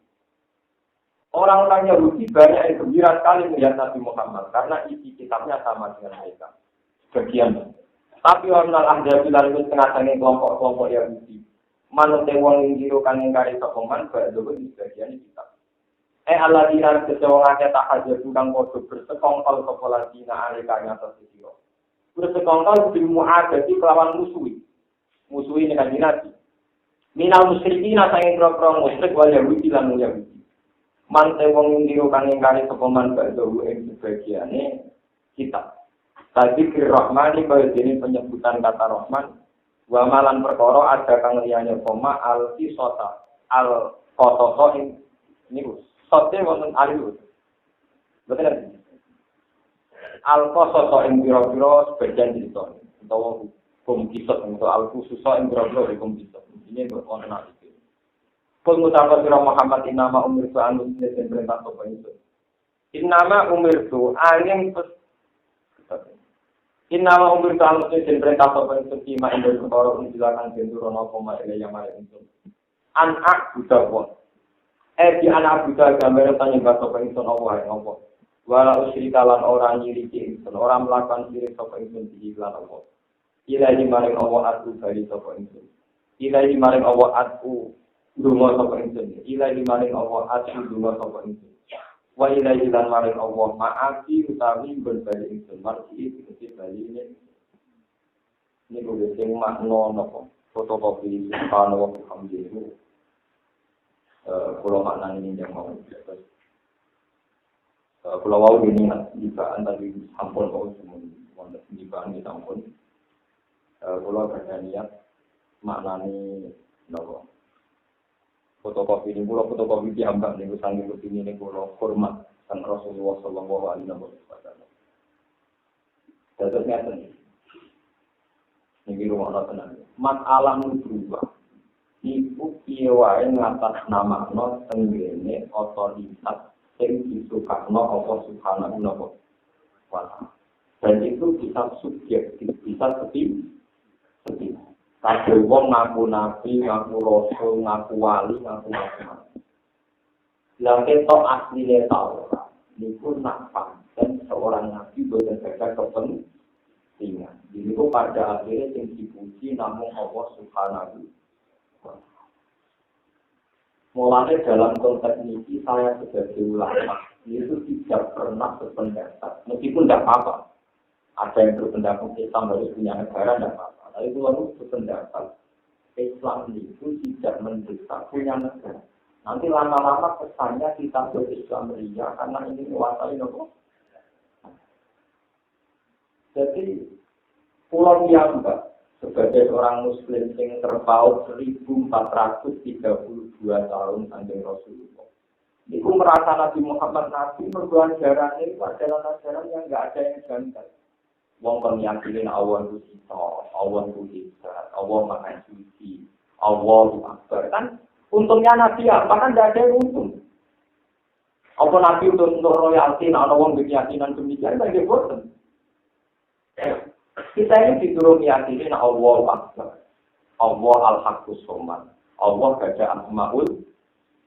Orang-orang Yahudi banyak yang gembira sekali melihat Nabi Muhammad karena isi kitabnya sama dengan mereka. Sebagian. Tapi orang al-Ahzab lan wis tengah-tengah kelompok-kelompok Yahudi. Manute wong ing jero kang ingkari sokongan badhe di bagian kitab. Alladzina kecewangake tak hadir kang padha bersekongkol sapa ladina alikanya tersira. Bersekongkol bil mu'adati kelawan musuhi nek Nabi. Minal musyrikin sange krok-krok musyrik wal Yahudi lan Yahudi. Mante wong ndiro kang ingkari sapa man badhe ing sebagiane kitab. Tadi Rahmani kaya dene penyebutan kata Rahman wa malan perkara ada kang liyane koma al-qisata al-qasasa ing niku. Sote wonten alius. Betul. Al-qasasa ing pira-pira sebagian cerita utawa hukum kisah untuk al-khususah yang berapa hukum kisah. Ini berkonten itu. Pengucapan surah Muhammad innama umirtu an dan perintah sopa itu. Innama umirtu angin innama umirtu an dan perintah sopa itu kima indul perkara unjilakan benturan apa ma'ila yang ma'ila itu. An-ak budawon. Di anak buta gambar tanya sapa ingsun Allah yang Allah. Wala usyrika lan ora nyiriki ingsun, ora melakukan syirik sapa ingsun di lan Allah. Ilahi maring Allah atu bali sapa ingsun. Ilahi maring Allah atu dungo sapa ingsun. Ilahi maring Allah atu dungo sapa ingsun. Wa ilahi lan maring Allah ma'ati utawi berbali ingsun. Marji iki bali ini. Ini kuwi sing makna napa? Fotokopi subhanahu wa bihamdihi. Kalau makna ini yang mau terus. Kalau mau ini jika tadi sampun mau semua jika ini sampun. Kalau ada niat makna ini nopo. Fotokopi ini kalau fotokopi diambil nih usang itu ini kalau hormat dan Rasulullah Shallallahu Alaihi Wasallam. Terusnya ini rumah orang masalah berubah. Iku piye wae ngatas namakno tenggene otoritas sing disukakno apa subhanahu wa ta'ala. Dan itu bisa subjektif, bisa sepi. Kabeh wong ngaku nabi, ngaku rasul, ngaku wali, ngaku macam. Lah ketok asline tau. Niku nak pancen seorang nabi boten gagal kepentingan. Niku pada akhirnya sing dipuji namung Allah subhanahu. Mulanya dalam konteks ini saya sebagai ulama itu tidak pernah berpendapat, meskipun tidak apa-apa. Ada yang berpendapat Islam harus punya negara, tidak apa-apa. Tapi itu harus berpendapat Islam itu tidak mendesak punya negara. Nanti lama-lama kesannya kita berislam ria karena ini menguasai negara. Jadi pulau yang sebagai seorang Muslim yang terpaut 1432 tahun Kanjeng Rasulullah. Itu merasa Nabi Muhammad Nabi merbuat ajaran itu adalah ajaran yang enggak ada yang janggal. Wong meyakini Allah itu sisa, Allah itu hebat, Allah maha suci, Allah itu akbar. Kan untungnya Nabi apa kan tidak ada yang untung. Apa Nabi untuk royalti, nah wong berkeyakinan demikian, tidak ada. Kita ini disuruh meyakini Allah Akbar, Allah Al-Haqqus Somad, Allah Gajah Asmaul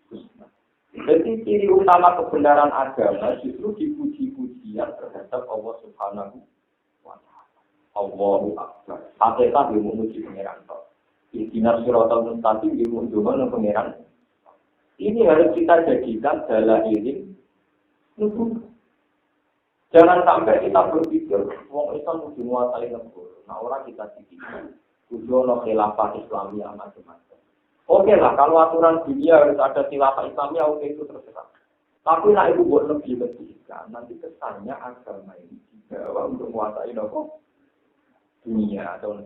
Husna. Jadi ciri utama kebenaran agama justru dipuji-pujian terhadap Allah Subhanahu wa Ta'ala. Allahu Akbar. Hakikat dia memuji pengeran. Intinya suratul mustaqim dia memuji pengeran. Ini harus kita jadikan dalam ini. Jangan sampai kita berpikir, wong Islam kudu nguasai negara. Nah, orang kita dipikir, kudu ono khilafah Islamiyah macam-macam. Oke lah, kalau aturan dunia harus ada khilafah Islamiyah, oke itu terserah. Tapi nah itu buat lebih nanti kesannya agama ini dibawa untuk menguasai negara dunia atau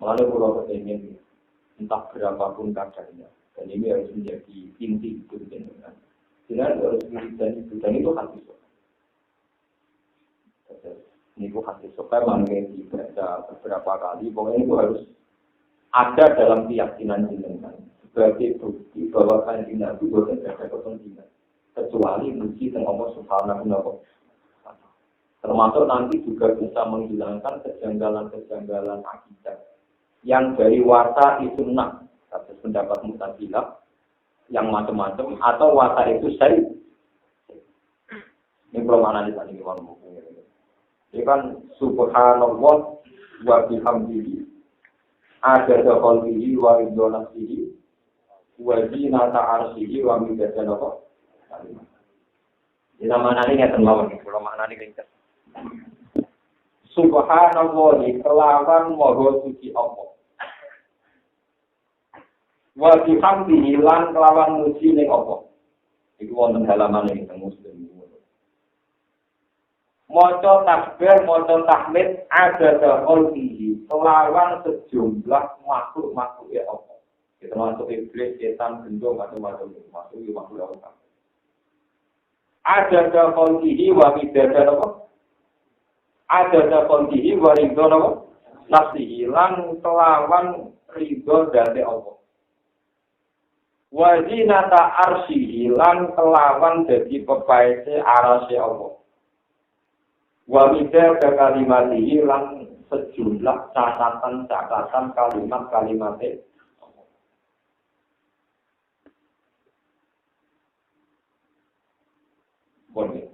melalui pulau ketinggian entah berapapun kadarnya. Dan ini harus menjadi inti itu dengan. Tidak harus dan itu hati sok. Ini itu hati sok. Memang dibaca beberapa kali. Pokoknya itu harus ada dalam keyakinan jenengan sebagai bukti bahwa kanjeng itu bukan ada kepentingan kecuali muji dengan Allah Subhanahu wa Ta'ala. Termasuk nanti juga bisa menghilangkan kejanggalan-kejanggalan akidah yang dari warta itu atas pendapat Mu'tazilah yang macam-macam atau watak itu saya ini belum analis ini kalau ini kan subhanallah wa bihamdihi ada khalqihi wa ridwanatihi wa zinata arsyihi wa midada kalimat. Ini nama ini ngeten mawon kalau makna ini ringkas. Subhanallah kelawan maha suci Allah. Wa bihamdihi lan kelawan muji ning apa? Iku wonten halaman ing Muslim. Maca takbir, maca tahmid ada qalbihi, kelawan sejumlah makhluk-makhluk ya Allah. Kita masuk iblis, setan, gendong macam-macam masuk makhluk Allah. Ada qalbihi wa bidada apa? Ada qalbihi wa ridho apa? Nafsihi lan kelawan ridho dari Allah. Wazinata arsyihi lan kelawan dadi pepaese arasy Allah. Wa midha kalimatihi lan sejumlah catatan kalimat-kalimat Boleh.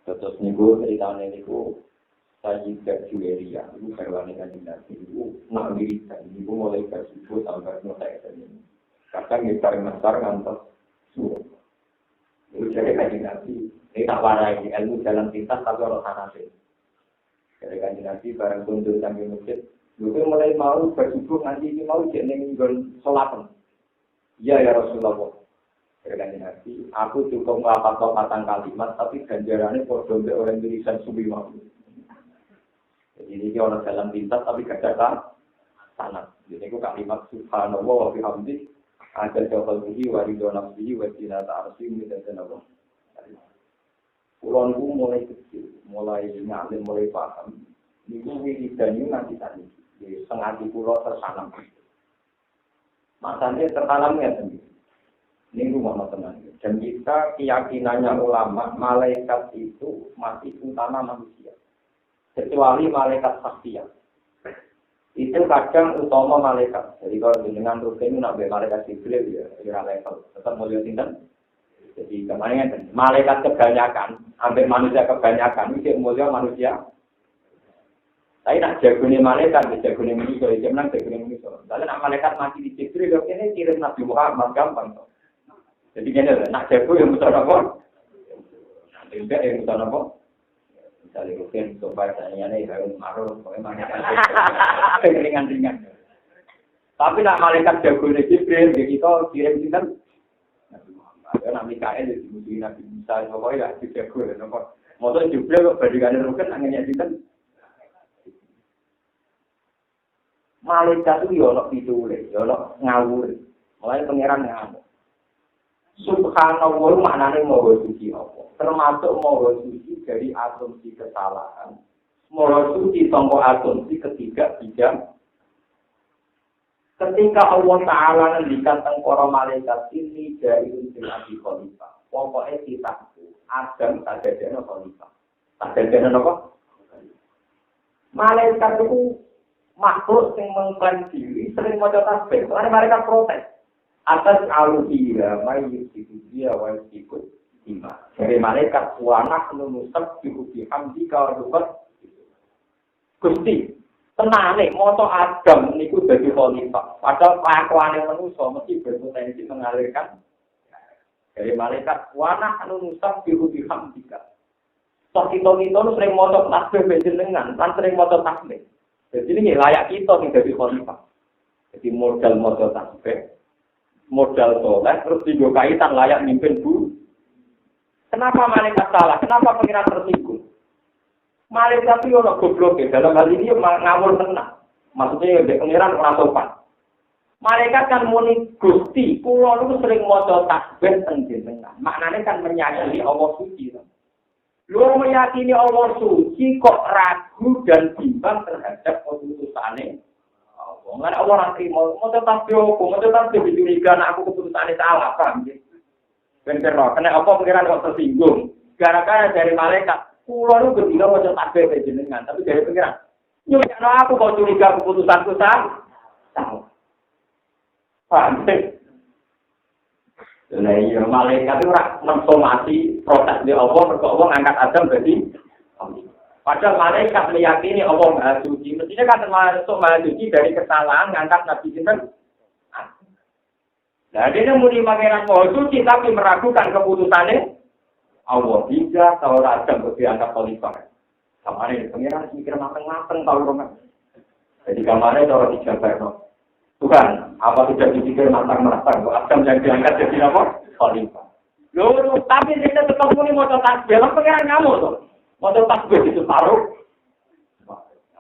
Terus minggu ceritanya niku Sayyidah Juwairiyah itu garwane Kanjeng Nabi itu nak wiridan niku mulai bersubuh sampai selesai ini. Kadang ngitar-ngitar ngantos subuh. Itu jadi Kanjeng Nabi. Ini tak warai ilmu jalan pintas tapi orang sanate. Jadi Kanjeng Nabi bareng kunjul sambil masjid. Lalu mulai mau bersubuh nanti ini mau jadi minggu sholat. Iya ya Rasulullah. Jadi Nabi, aku cukup melapatkan patang kalimat, tapi ganjarannya bodoh untuk orang tulisan subuh mau. Jadi ini orang dalam pintas tapi gak ada sanad. Jadi itu kalimat Subhanallah wa bihamdi ada jawabnya wa ridho nafsihi wa zinata arsyihi dan Allah. Kulon ku mulai kecil, mulai ngalim, mulai paham. Niku wiridan ini nanti tadi. Di setengah di pulau tertanam. Masanya tertanamnya sendiri. Ini rumah tenang. Dan kita keyakinannya ulama, malaikat itu masih utama manusia. Kecuali malaikat saksian. Itu kadang utama malaikat. Jadi kalau dengan rutin nabi malaikat Jibril ya, kira level. Tetap mulia tinggal. Jadi kemarin malaikat kebanyakan, hampir manusia kebanyakan, itu mulia manusia. Tapi nak jagonya malaikat, jagonya manusia, dia menang jagonya manusia. Lalu nak malaikat mati di Jibril, ini kirim Nabi Muhammad gampang. Jadi gini, nak jago yang besar apa? Tidak yang besar apa? Misalnya mungkin supaya saya ini harus marah, bagaimana? Ringan-ringan. Tapi nak malaikat jagonya Jibril, dia kita kirim tinggal. Ada Nabi Mikael di musuhin Nabi Musa, pokoknya lah jago. Maksudnya Jibril kok bandingannya rukun, anginnya tinggal. Malaikat itu yolok ditulis, yolok ngawur. Mulai pengiran ngamuk. Subhanallah maknanya moho suci apa? Termasuk moho suci dari asumsi kesalahan. Moho suci sangka asumsi ketiga bijak. Ketika Allah Ta'ala ngendikan teng para malaikat ini dari unsur Abi Khalifah. Pokoknya kita Adam tak ada khalifah. Tak ada apa? Malaikat itu makhluk yang mengklaim diri sering maca tasbih. Karena mereka protes atas aluhiyah mayyusidu dia wa ikut iman. Dari malaikat wanak nunusab dihubi hamdi kawarubat. Gusti, tenane maca Adam niku dadi khalifah. Padahal kelakuane manusa mesti berpotensi mengalirkan dari malaikat wanak nunusab dihubi hamdi. Sok kita sering maca tasbih benjenengan, lan sering maca tasbih. Jadi ini layak kita yang jadi khalifah. Jadi modal tasbih, modal soleh, terus tiga kaitan layak mimpin bu. Kenapa malaikat salah? Kenapa pengiran tersinggung? Malaikat itu orang goblok ya. Dalam hal ini ngawur tenang. Maksudnya ya pengiran orang sopan. Malaikat kan muni Gusti, kulo itu sering maca tasbih tengjenengan. Maknanya kan menyakini Allah suci. Lu meyakini Allah suci kok ragu dan bimbang terhadap keputusannya Allah. Nggak ada orang terima, mau tetap dicuriga, aku keputusannya salah, paham? Bener-bener, karena apa pikiran kok tersinggung? Gara-gara dari malaikat, pulau lu ketika mau tetap jenengan, tapi dari pikiran, nyuruh aku kok curiga keputusanku salah. Paham? Nah, iya, malaikat itu mensomasi proses di Allah, mereka Allah ngangkat Adam jadi padahal malaikat meyakini Allah Maha Suci. Mestinya kan termasuk Maha Suci dari kesalahan ngangkat Nabi Sinten. Nah, dia muni pangeran Maha Suci tapi meragukan keputusannya Allah. Bisa kalau Adam diangkat khalifah. Kemarin pangeran mikir mateng-mateng tahu rumah. Jadi kemarin kalau dijabarno Tuhan, apa sudah dipikir matang-matang? Adam yang diangkat jadi apa? Khalifah. Loh, tapi dia tetap muni mau tasbih, lah pengiran kamu tuh. Mau tasbih itu taruh.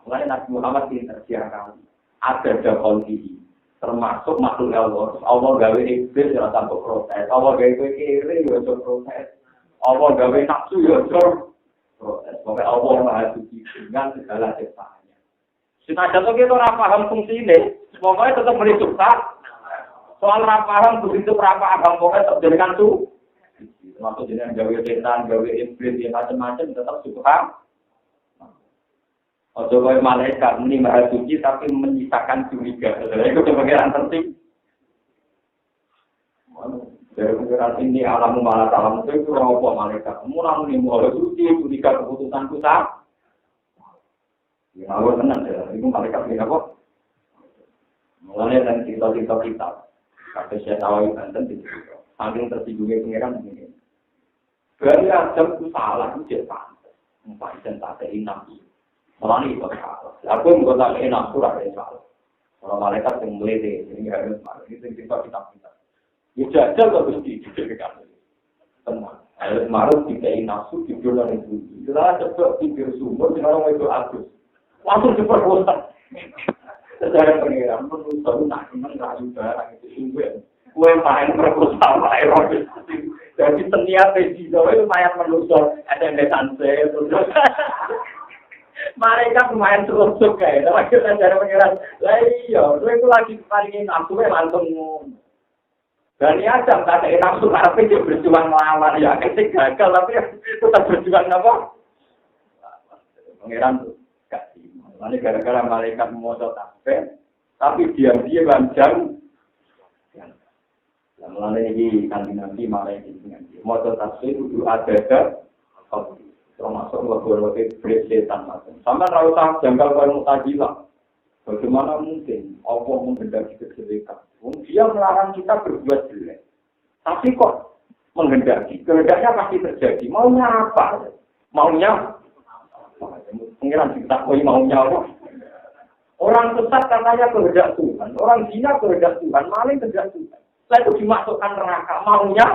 Mulai Nabi Muhammad tersiarkan ada kondisi, termasuk makhluk Allah. Allah gawe iblis ya tanpa protes. Allah gawe kiri ya protes. Allah gawe nafsu ya protes. Pokoknya Allah Maha Suci dengan segala ciptaannya. Senajan kita ora paham fungsine. Pokoknya tetap beri suka. Soal paham begitu paham pokoknya tetap jadikan tuh. Termasuk dengan gawe setan, gawe iblis, yang macam-macam tetap suka. Ojo kaya malaikat muni Maha Suci tapi menyisakan curiga. Itu kebagian penting. Dari pengiran ini alam malah alam itu apa malaikat. Kamu nih mau suci, curiga keputusan kita. Ya awal tenang ya, itu malaikat ini apa? Mulanya dan cerita-cerita kita. Kata saya tahu Banten di situ. Saking tersinggungnya pengiran begini. Berarti Adam itu salah, itu dia pantas. Mumpah dan tak ada nabi. Malah itu salah. Aku yang buat tak ada nafsu, ada salah. Kalau malaikat yang melete, ini harus malah. Ini cerita kita. Ya jajal kok mesti diberikan. Tenang. Harus marah dikai nafsu di bulan itu. Setelah cepat pikir sumber, orang itu agus. Langsung diperkosa. Secara pengiran, menurut saya nak rayu barang itu sumber. Kue main perkosa, main robis. Jadi seniat di itu lumayan menusuk. Ada yang desanse. Mereka main terus kayak. Tapi secara pengiran, lah iya. Itu lagi paling nafsu langsung dan ya Adam tak ada nafsu karena dia berjuang melawan ya ketik gagal tapi tetap berjuang apa? Pangeran tuh kasih. Lalu gara-gara malaikat memotong tasbih tapi diam-diam lanjang. Lalu ini kandidat malaikat dengan dia memotong tasbih itu ada termasuk lagu-lagu setan macam. Sama tahu tak janggal kalau mutajilah. Bagaimana mungkin Allah menghendaki kejelekan? Dia melarang kita berbuat jelek. Tapi kok menghendaki? Kehendaknya pasti terjadi. Maunya apa? Maunya pengiran kita maunya apa? Orang sesat katanya kehendak Tuhan. Orang zina kehendak Tuhan. Maling kehendak Tuhan. Setelah itu dimasukkan neraka. Maunya?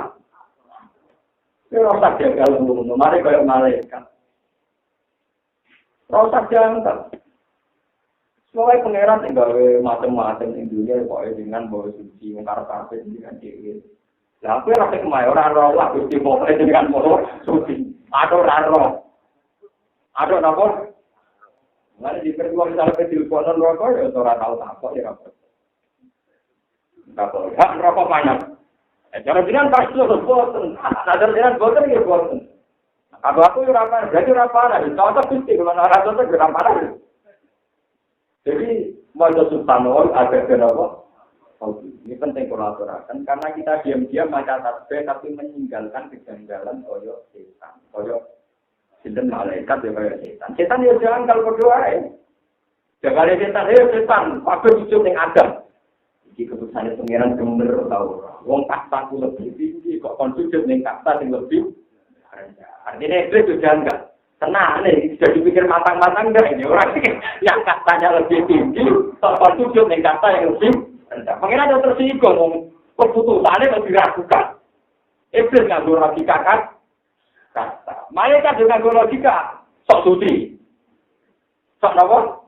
Rasa jagal untuk mari kayak malaikat. Rasa janggal. Soalnya pangeran tinggal macam-macam di dunia, pokoknya dengan bawa suci, mengkarap karpet dengan cewek. Nah, aku rasa kemayoran roh lah, suci pokoknya dengan bawa suci. Ada roh. Ada apa? Mana di kedua misalnya teleponan rokok, ya orang tahu apa ya apa. Apa? Hak rokok banyak. Jangan jangan pasti terus bosan. Sadar jangan bosan ya bosan. Aku berapa? Jadi berapa? Ada contoh pasti kalau ada contoh berapa? Jadi, wajah subhanallah ada kenapa? Ini penting kalau aturakan, karena kita diam-diam maca tasbih tapi meninggalkan kejanggalan koyok setan. Koyok sinten malaikat ya koyok setan. Setan ya jangan kalau berdoa ya. Jangan setan, waktu sujud yang ada. Jadi keputusannya pengiran bener tahu. Wong kasta ku lebih tinggi, kok sujud yang kasta yang lebih rendah. Artinya itu janggal. Tenang nih, bisa dipikir matang-matang enggak ini orang yang katanya lebih tinggi, tanpa sujud yang kata yang lebih rendah. Pengen ada tersinggung, keputusannya lebih diragukan. Iblis nggak logika kan? Kata, malaikat juga logika, sok suci, sok apa?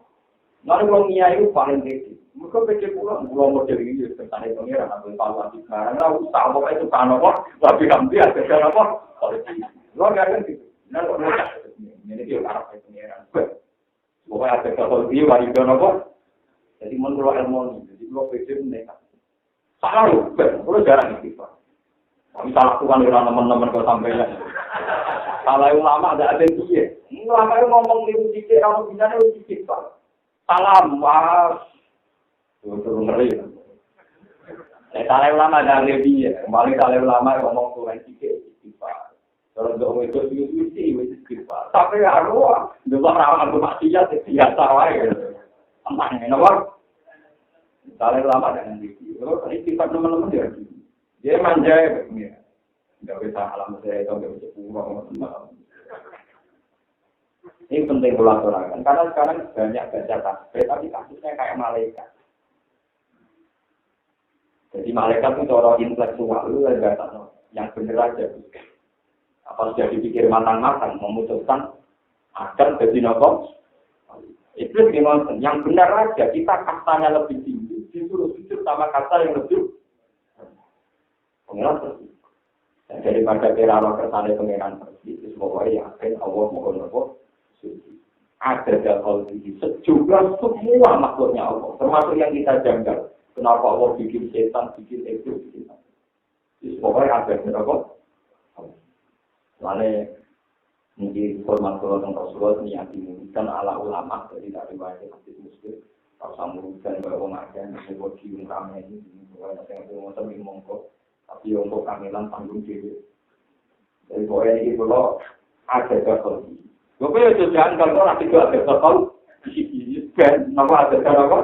Lalu kalau itu paling tinggi. Mereka pikir pulang model ini tentang pengiran atau evaluasi sekarang. Lalu tahu apa itu kan apa? Lebih ambil ada apa? Politik. Lo nggak kan gitu? Nah, kalau ini dia arah pengiran. Pokoknya ada kalau dia warisan apa? Jadi menurut ilmu ini, jadi lo pikir mereka salah lo jarang istighfar. Misalnya aku kan orang teman-teman kau sampaikan. Kalau ulama ada dia. Ulama itu ngomong di dikit, kalau bisa itu istighfar. Salam, mas. Turun ngeri. Kalau ulama ada dia. Kembali kalau ulama ngomong turun dikit istighfar. Kalau nggak itu istighfar. Tapi harus dua orang maksiat biasa wae. Aman kenapa? Kalau ulama dengan dia. Kalau istighfar teman-teman dia manja ya. Nggak bisa alam saya itu nggak bisa pulang. Ini penting dilaksanakan karena sekarang banyak baca tasbih tapi kasusnya kayak malaikat. Jadi malaikat itu orang intelektual lu enggak tahu yang benar aja. Apa sudah dipikir matang-matang memutuskan akan jadi nopo? Itu gimana? Yang benar aja kita kastanya lebih tinggi disuruh sujud sama kasta yang lebih pengeras. Dan daripada kira roh kersane pengeran itu pokoknya yakin Allah mohon nopo. Ada dalam diri sejumlah semua makhluknya Allah, termasuk yang kita janggal. Kenapa Allah bikin setan, bikin itu, bikin apa? Jadi pokoknya ada berapa? Lalu mungkin format kalau tentang Rasulullah meyakinkan ala ulama dari riwayat hadis Muslim, kalau sambutan bahwa ada yang disebut kium ramai ini, bahwa yang itu mau mongko. Tapi untuk kangenan tanggung dhewe. Dari poin iki kula ada bakal. Gue itu jangan kalau orang itu ada bakal. Ben, nama ada apa?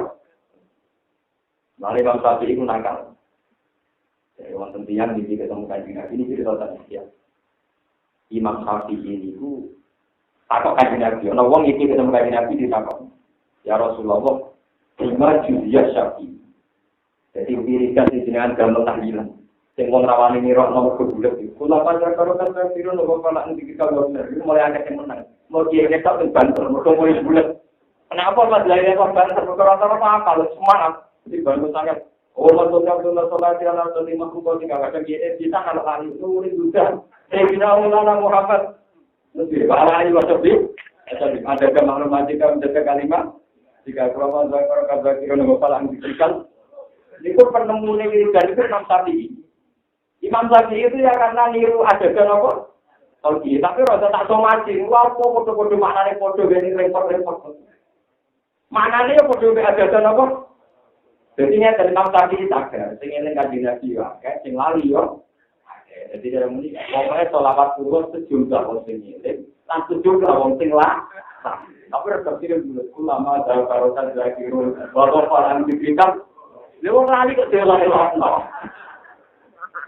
Mari Imam Syafi'i itu nakal. Jadi wonten tiyang iki ketemu Kanjeng Nabi ini cerita tentang dia. Imam Syafi'i itu takok Kanjeng Nabi, ana wong iki ketemu Kanjeng Nabi ditakok. Ya Rasulullah, lima juziyah Syafi'i. Jadi wiridan di jenengan gamel tahlilan. Sing wong rawani nira nomor kebulet iku. Kula panjang karo kan piro nopo kala niki kalau bener. Iku mulai akeh sing menang. Mau kiye nek tak banter mergo mulai bulet. Kenapa Mas Laila kok banter perkara apa? Semangat. Di bantu sangat. Oh, maksudnya sholat yang harus lima rukun tiga kali kita kalau hari itu udah sudah. Kita ulama Muhammad. Lebih bahaya juga sebab. Ada kemakluman jika menjaga kalimat. Jika kelompok zakar kira nama palang diberikan. Itu penemuan wiridan itu Imam Syafi'i. Imam Syafi'i itu ya karena niru ada apa? Oke, tapi rasa tak somasi. Wah, foto-foto maknanya foto gini repot-repot. Maknanya foto ada apa? Jadi ini dari Imam Syafi'i sadar, sing eling Kanjeng Nabi wae, sing lali yo. Jadi dalam ini, pokoknya sholawat turun sejumlah wong sing eling, lan sejumlah wong sing lah. Tapi rasa kirim dulu, ulama dalam karotan zakirun, bahwa orang diberikan, dia wong lali kok dia lali-lali.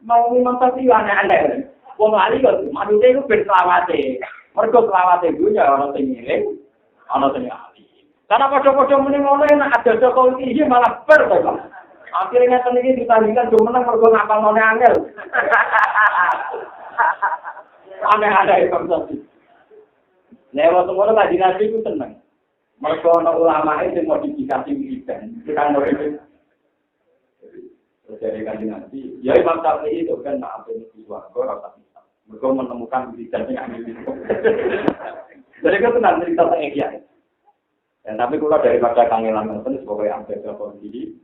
Mau Imam Syafi'i aneh-aneh. Wong lali kok, maksudnya itu berselawate. Mereka selawate dunia, orang sing eling, orang sing lali. Karena pada-pada meneng-meneng enak ada Jokowi ini malah berbeda. Akhirnya ini ditandingkan cuma menang mergo ngapal ngene angel. Aneh-aneh itu mesti. Lewat ngono Kanjeng Nabi itu seneng. Mergo ana ulama sing modifikasi wiridan. Kita ngene. Dari Kanjeng Nabi, ya Imam Syafi'i itu kan maaf ini swarga ora bisa. Mergo menemukan wiridan sing angel. Jadi kan tenan cerita teng iki. Dan tapi kalau daripada kangelan nonton sebagai ambil telepon ini,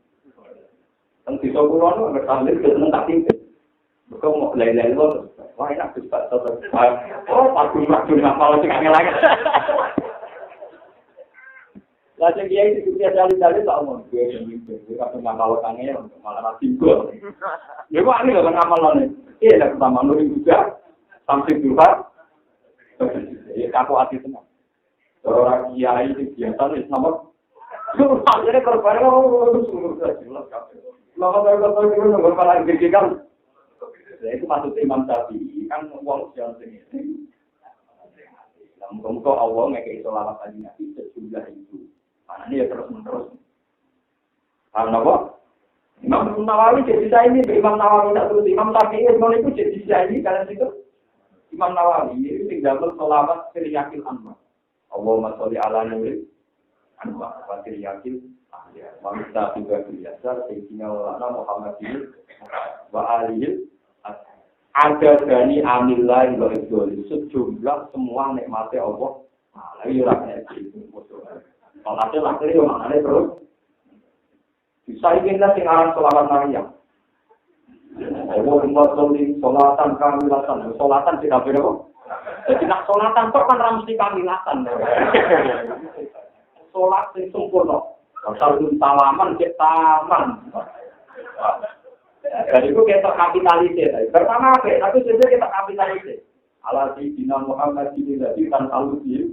tentu saja kalau nggak sambil ketemu tak tinggal, bukan mau lelai lo, wah enak bisa terus, oh padu malah sih kangelan. Lah sing kiai itu dia cari-cari tak mau gue mimpi, kalau ngamal kangen malah nanti gue. Ya kok ini nggak ngamal lo nih? Iya, lah pertama nuri juga, sampai juga, ya aku hati tenang. Orang kiai itu biasa nih sama akhirnya korban itu jelas kan lama kalau itu nomor paling gede kan itu maksudnya Imam Syafi'i kan uang jangan segini muka Allah ngekei sholawat tadi Nabi sejumlah itu mana ini ya terus menerus karena apa Imam Nawawi jadi saya ini Imam Nawawi tak terus Imam Syafi'i itu jadi saya ini karena itu Imam Nawawi itu tinggal sholawat seriyakil anwar Allahumma sholli ala nabi anwa wa yakin ahliya wa mista juga biasa sayyidina Muhammadin wa alihi ada dari amillah wa ridholi sejumlah semua nikmati Allah nah lagi rakyat itu kalau ada lagi yang maknanya terus bisa ingin sing aran sholawat Maryam Allahumma sholli sholatan kamilatan sholatan tidak beda jadi nak sholatan kok kan ramsi kamilatan. Sholat yang sempurna. Kalau salaman, cek taman. Jadi itu kita kapitalisir. Pertama apa? Tapi sebenarnya kita kapitalisir. Ala Sayyidina Muhammad ini jadi tan aludil.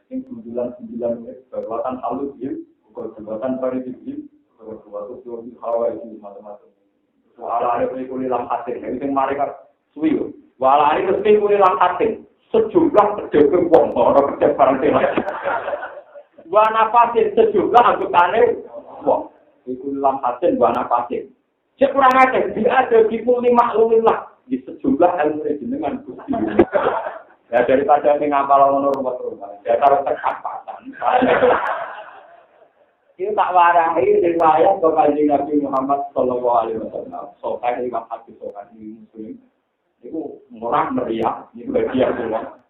Ini bulan-bulan perbuatan aludil. Perbuatan paridil. Perbuatan suami hawa itu macam-macam. Ala ada kulilam hasil. Ini yang mereka suwi. Walari mesti kuwi langkating sejumlah pedagang wong ora kerja barang tenan. Wa nafasin sejumlah anggotane wong. Iku langkating wa nafasin. Cek kurang akeh ada di muli maklumillah di sejumlah ilmu jenengan Gusti. Ya daripada ning ngapal ngono rumah-rumah. Ya karo terkapasan. Ini tak warai riwayat ke Kanjeng Nabi Muhammad sallallahu alaihi wasallam. Sokai Imam Hadis sokai Muslim. Itu murah meriah, ini bagian semua.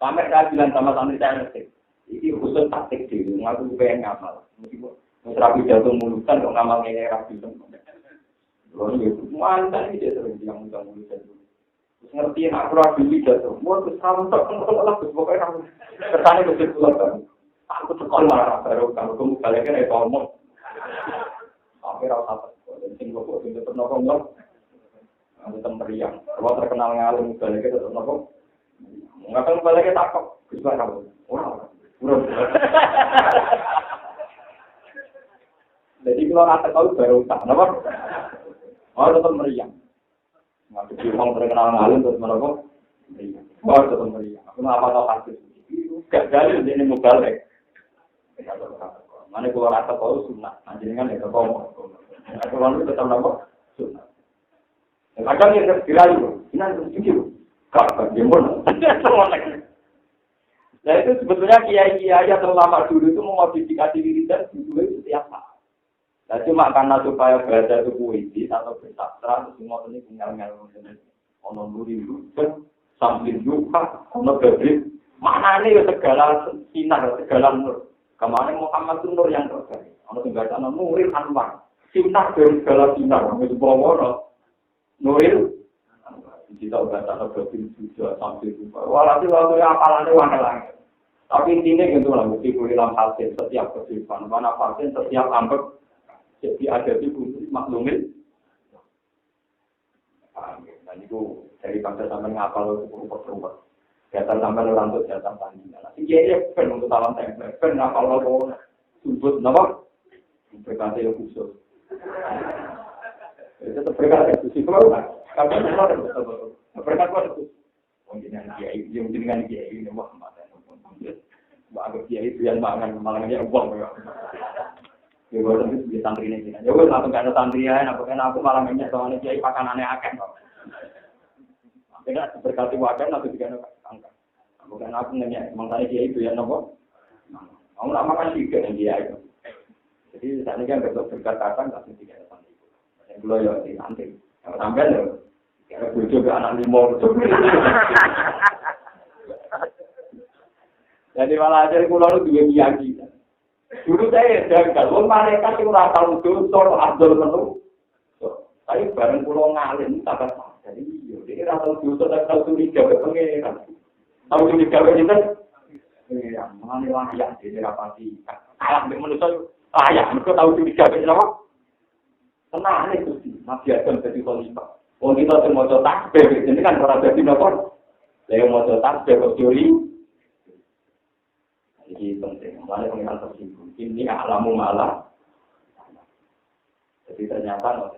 Sampai saya bilang sama santri saya ngerti, ini khusus taktik sih, ngaku pengen ngamal. Meskipun rapi jatuh mulutan, kok ngamal ini rapi semua. Lalu itu mantan ini dia sering bilang mulutan. Terus ngerti, aku rapi jatuh, mau terus sampai lah, terus pokoknya kesannya begitu pulang. Aku sekolah baru kalau kamu balik kan itu omong. Sampai rasa apa? Dan tinggal kok tinggal pernah ngomong. anggota meriang. Kalau terkenal ngalim baliknya tetap nopo. Ngapain baliknya takut? Bisa kamu? Wah, buruk. Jadi kalau rata tahu baru tak, nopo. Oh tetap meriang. Ngapain orang terkenal ngalim terus nopo? Meriang. Oh tetap meriang. Aku apa tahu hadis. Gak jadi ini mubalik. Mana kalau rata tahu sunnah, anjingan ya ketemu. Kalau itu tetap nopo sunnah. Kadang yang terkirayu, ini harus begitu. Kalau bagaimana? Nah itu sebetulnya kiai-kiai atau ulama dulu itu memodifikasi diri dan dulu itu setiap saat. Nah cuma karena supaya baca itu puisi atau bersastra, semua ini tinggal-tinggal ono nuri lucu, sambil juga, ono gadis. Mana ini segala sinar, segala nur. Kemana Muhammad itu nur yang terbaik. Ono tinggal sana Nuril Anwar. Sinar dari segala sinar. Itu bawa Nuril, kita udah tak berpikir juga sampai juga. Walhasil waktu apalannya warna langit. Tapi intinya gitu lah, mesti dalam hasil setiap kehidupan. Mana pasien setiap ambek jadi ada di fungsi maklumin. Dan itu dari bangsa sampai ngapal itu perlu. Datang sampai lantuk datang tandingan. Nanti dia pen untuk talam tempe, pen ngapal lo sudut nama berkata yang khusus. Itu berkat itu sih kalau kalau berkat itu dengan kiai dengan kiai ini Muhammad agak kiai itu yang malangannya uang ya baru itu santri ini ya wes langsung karena santri ya aku malangannya soalnya kiai pakanannya akeh akhirnya berkati wakan atau juga angka bukan aku nanya makanya kiai itu yang nopo kamu nak makan juga yang kiai jadi saat ini kan berkata-kata langsung tidak ada santri Kulo yo di santri. Sampeyan yo kira bojo ke anak limo. Jadi malah ajar kulo itu dua kiai. Dulu saya jaga, wong malaikat itu ora tau dosa Abdul menu. Tapi bareng kulo ngalim tak jadi yo dia ora tau dosa tak tau curiga ke pengeran. Tau curiga ke itu. Ya, mane layak dhewe rapati. Kalah mek manusa layak mergo tau curiga ke apa? Tenang nih Gusti, Nabi Adam jadi khalifah. Wong kita sing maca tasbih, ini kan ora dadi napa? Lah yang maca tasbih kok curi. Iki penting, mulai pengen tersinggung. Ini alamu malah. Jadi ternyata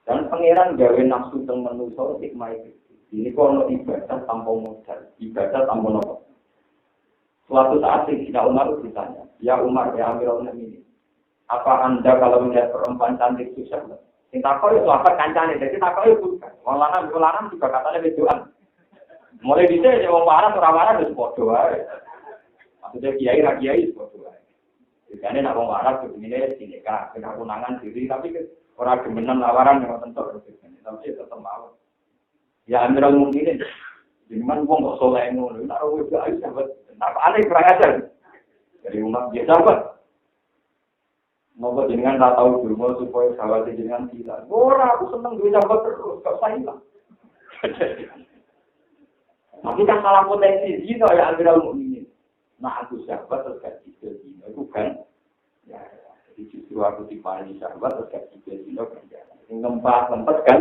dan pangeran gawe nafsu teng manusa hikmah iki. Ini kok ibadah tanpa modal, ibadah tanpa napa. Suatu saat Sayyidina Umar ditanya, "Ya Umar, ya Amirul Mukminin, apa Anda kalau melihat perempuan cantik susah? Kita kau itu apa kancane? Jadi tak kau itu bukan. Walangan juga katanya bejuan. Mulai di sini orang waras itu bodoh. Maksudnya kiai itu bodoh. Jadi nak orang waras begini sini kah? Kena unangan diri tapi orang gemenan lawaran yang tentu. Tapi tetap mau. Ya Amirul Mukminin. Jangan uang kok soleh ngono. Nak orang kiai sahabat. Apa aneh kurang ajar. Dari umat dia sahabat. Moga dengan tak tahu dulu supaya sahabat dengan kita. Ora aku seneng duit sahabat terus, kok saya hilang. Tapi kan salah potensi zina ya Amirul Mukminin. Nah aku sahabat terus kasih ke zina itu kan. Ya, jadi justru aku dipani sahabat terus kasih ke zina kan. Yang lempar kan.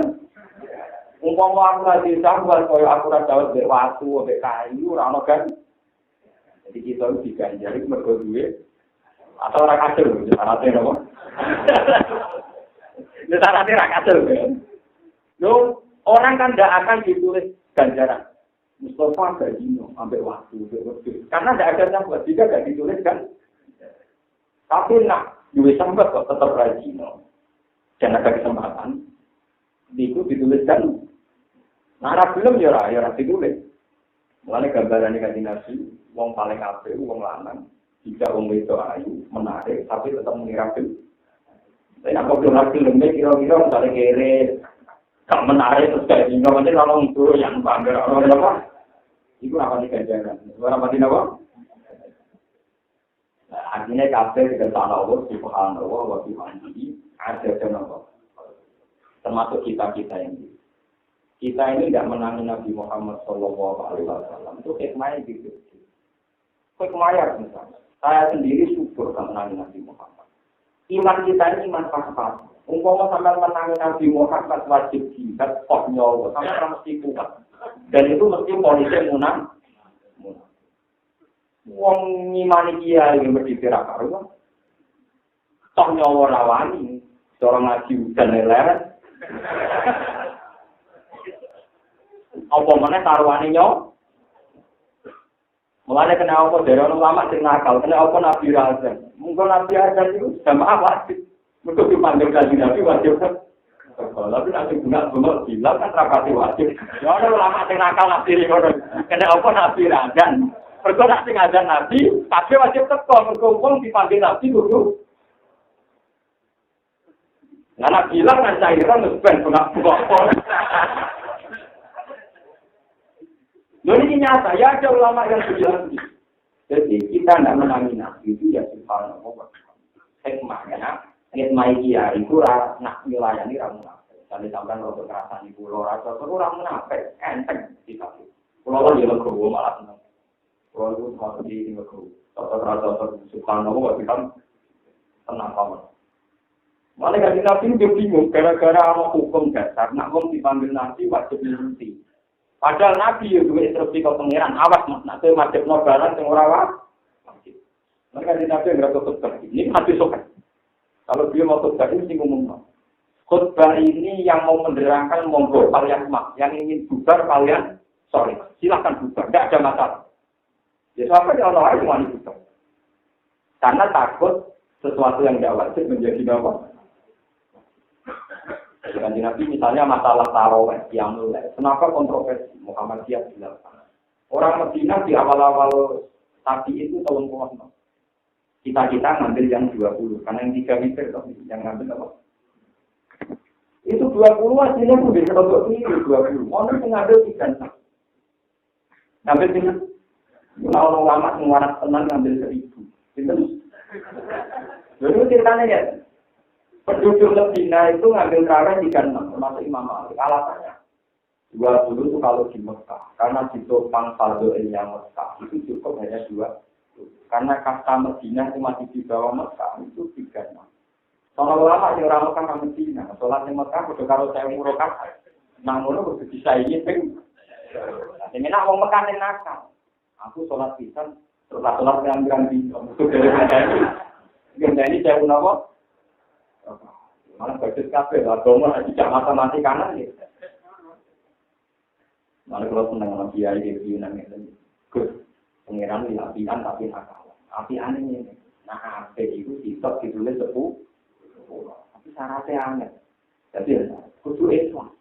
Umpama aku lagi sahabat, kalau aku rasa jawab dari waktu, dari kayu, orang kan. Jadi kita itu diganjari mergo duit. Atau orang kacau, syaratnya apa? Syaratnya orang kacau. Loh, orang kan tidak akan ditulis ganjaran. Mustafa Gajino, ambil waktu. Karena tidak ada sahabat, jika tidak ditulis kan. Tapi nak, duit sahabat kok tetap Gajino. Dan ada kesempatan. Itu dituliskan. Nah, film ya ditulis. Mulanya gambarannya kan dinasti, wong paling apel, wong lanang. Jika orang itu ayu, menarik, tapi tetap mengirapkan. Saya nak ngobrol filmnya kira-kira misalnya kere, tak menarik terus kayak gini. Nanti kalau untuk yang bangga orang apa, itu apa nih ganjaran? Orang apa apa? Artinya kafe dengan tanah Allah, subhanallah, wa bihamdihi, ada apa? Termasuk kita ini. Kita ini tidak menangi Nabi Muhammad SAW. Itu hikmahnya gitu. Hikmahnya misalnya. Saya sendiri syukur sama Nabi Muhammad. Iman kita ini iman pas-pas. Umpama sampean menangi Nabi Muhammad wajib jihad kok nyawa, sampean mesti kuat. Dan itu mesti polisi munang. Wong ngimani kiai yang berdiri karuan. Toh nyawa rawani, seorang ngaji udan leret. Apa mana taruhane nyawa? Mulane kena apa dari orang lama sing nakal, kena apa Nabi Razan. Mungkin Nabi Razan itu sama wajib. Mergo dipanggil kanjeng Nabi wajib kan. Tapi nanti guna bilang kan rapati wajib. Ya ana ulama sing nakal Nabi ngono. Kena apa Nabi Razan. Mergo nek sing ngadzan Nabi, kabeh wajib teko mergo wong dipanggil Nabi kudu. Nah, bilang kan cairan wis ben buka-buka. Ini nyata, ya ada ulama yang bilang begitu. Jadi kita tidak menangi Nabi itu ya subhanallah. Hikmahnya, hikmah dia itu nak melayani ramu nafas. Tadi sampai untuk kerasan ibu lora, itu ramu nafas, enteng kita. Pulau dia legowo malah senang. Pulau itu mau di legowo. Toto subhanallah, kita tenang kawan. Malah kan Nabi itu bingung, gara-gara ada hukum dasar, nak hukum dipanggil Nabi wajib diikuti. Padahal Nabi itu instruksi ke pengiran, awas mas, nanti wajib nobalan yang ora wajib. Mereka di Nabi yang berapa khutbah ini hati sokan. Kalau dia mau khutbah ini mesti ngomong. Khutbah ini yang mau menerangkan monggo kalian mak, yang ingin bubar kalian sorry, silahkan bubar, tidak ada masalah. Ya siapa yang Allah itu wani bubar. Karena takut sesuatu yang tidak wajib menjadi apa? Dengan Nabi misalnya masalah tarawih yang mulai. Kenapa kontroversi Muhammadiyah dilakukan? Orang Medina di awal-awal tadi itu tahun kosong. Kita ngambil yang 20, karena yang 3 meter yang ngambil apa? Itu 20 hasilnya pun bisa untuk ini 20. Orang yang ngambil 3. Ngambil ini. Kalau ulama mengarah tenang ngambil 1000. Itu. Lalu ceritanya ya. Penduduk Medina itu ngambil tarawih 36, termasuk Imam Malik. Alasannya, 20 itu kalau di Mekah, karena ditopang saldo yang Mekah itu cukup hanya 2. Karena kasta Medina itu masih di bawah Mekah itu 36. Soalnya ulama yang orang Mekah ke Medina, sholat di Mekah udah kalau saya murokan, namun itu disaingi peng. Ini nak mau Mekah yang nakal. Aku sholat pisan, sholat yang bingung. Ini saya punya malah bagus kafe, agama tidak mati kanan ya. Malah kalau senang sama kiai di Yunan itu, Gus, pengiran di apian tapi nakal. Apian ini, nah api itu sitok ditulis 10, tapi syaratnya aneh. Jadi kudu Islam.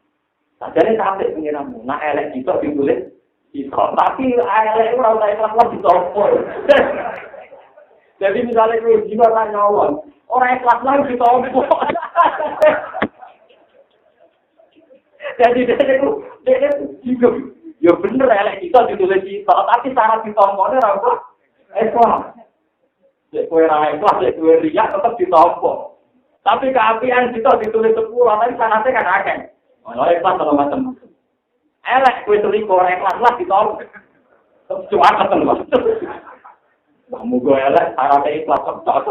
Sajane sampai pengiranmu, nah elek sitok ditulis sitok, tapi elek itu orang Islam lah ditopol. Jadi misalnya itu jiwa nyawon, orang ikhlas lah ditopol. Jadi dia juga, ya bener elek kita ditulis kita, tapi syarat ditompolnya apa? Ikhlas. Kue rai ikhlas, kue riak tetap ditompol. Tapi keapian kita ditulis 10, tapi syaratnya kan akeh. Kalau ikhlas kalau macam-macam. Elek kue selingkuh, orang ikhlas lah ditompol. Cuma ketemu. Kamu gue elek, syaratnya ikhlas tetap.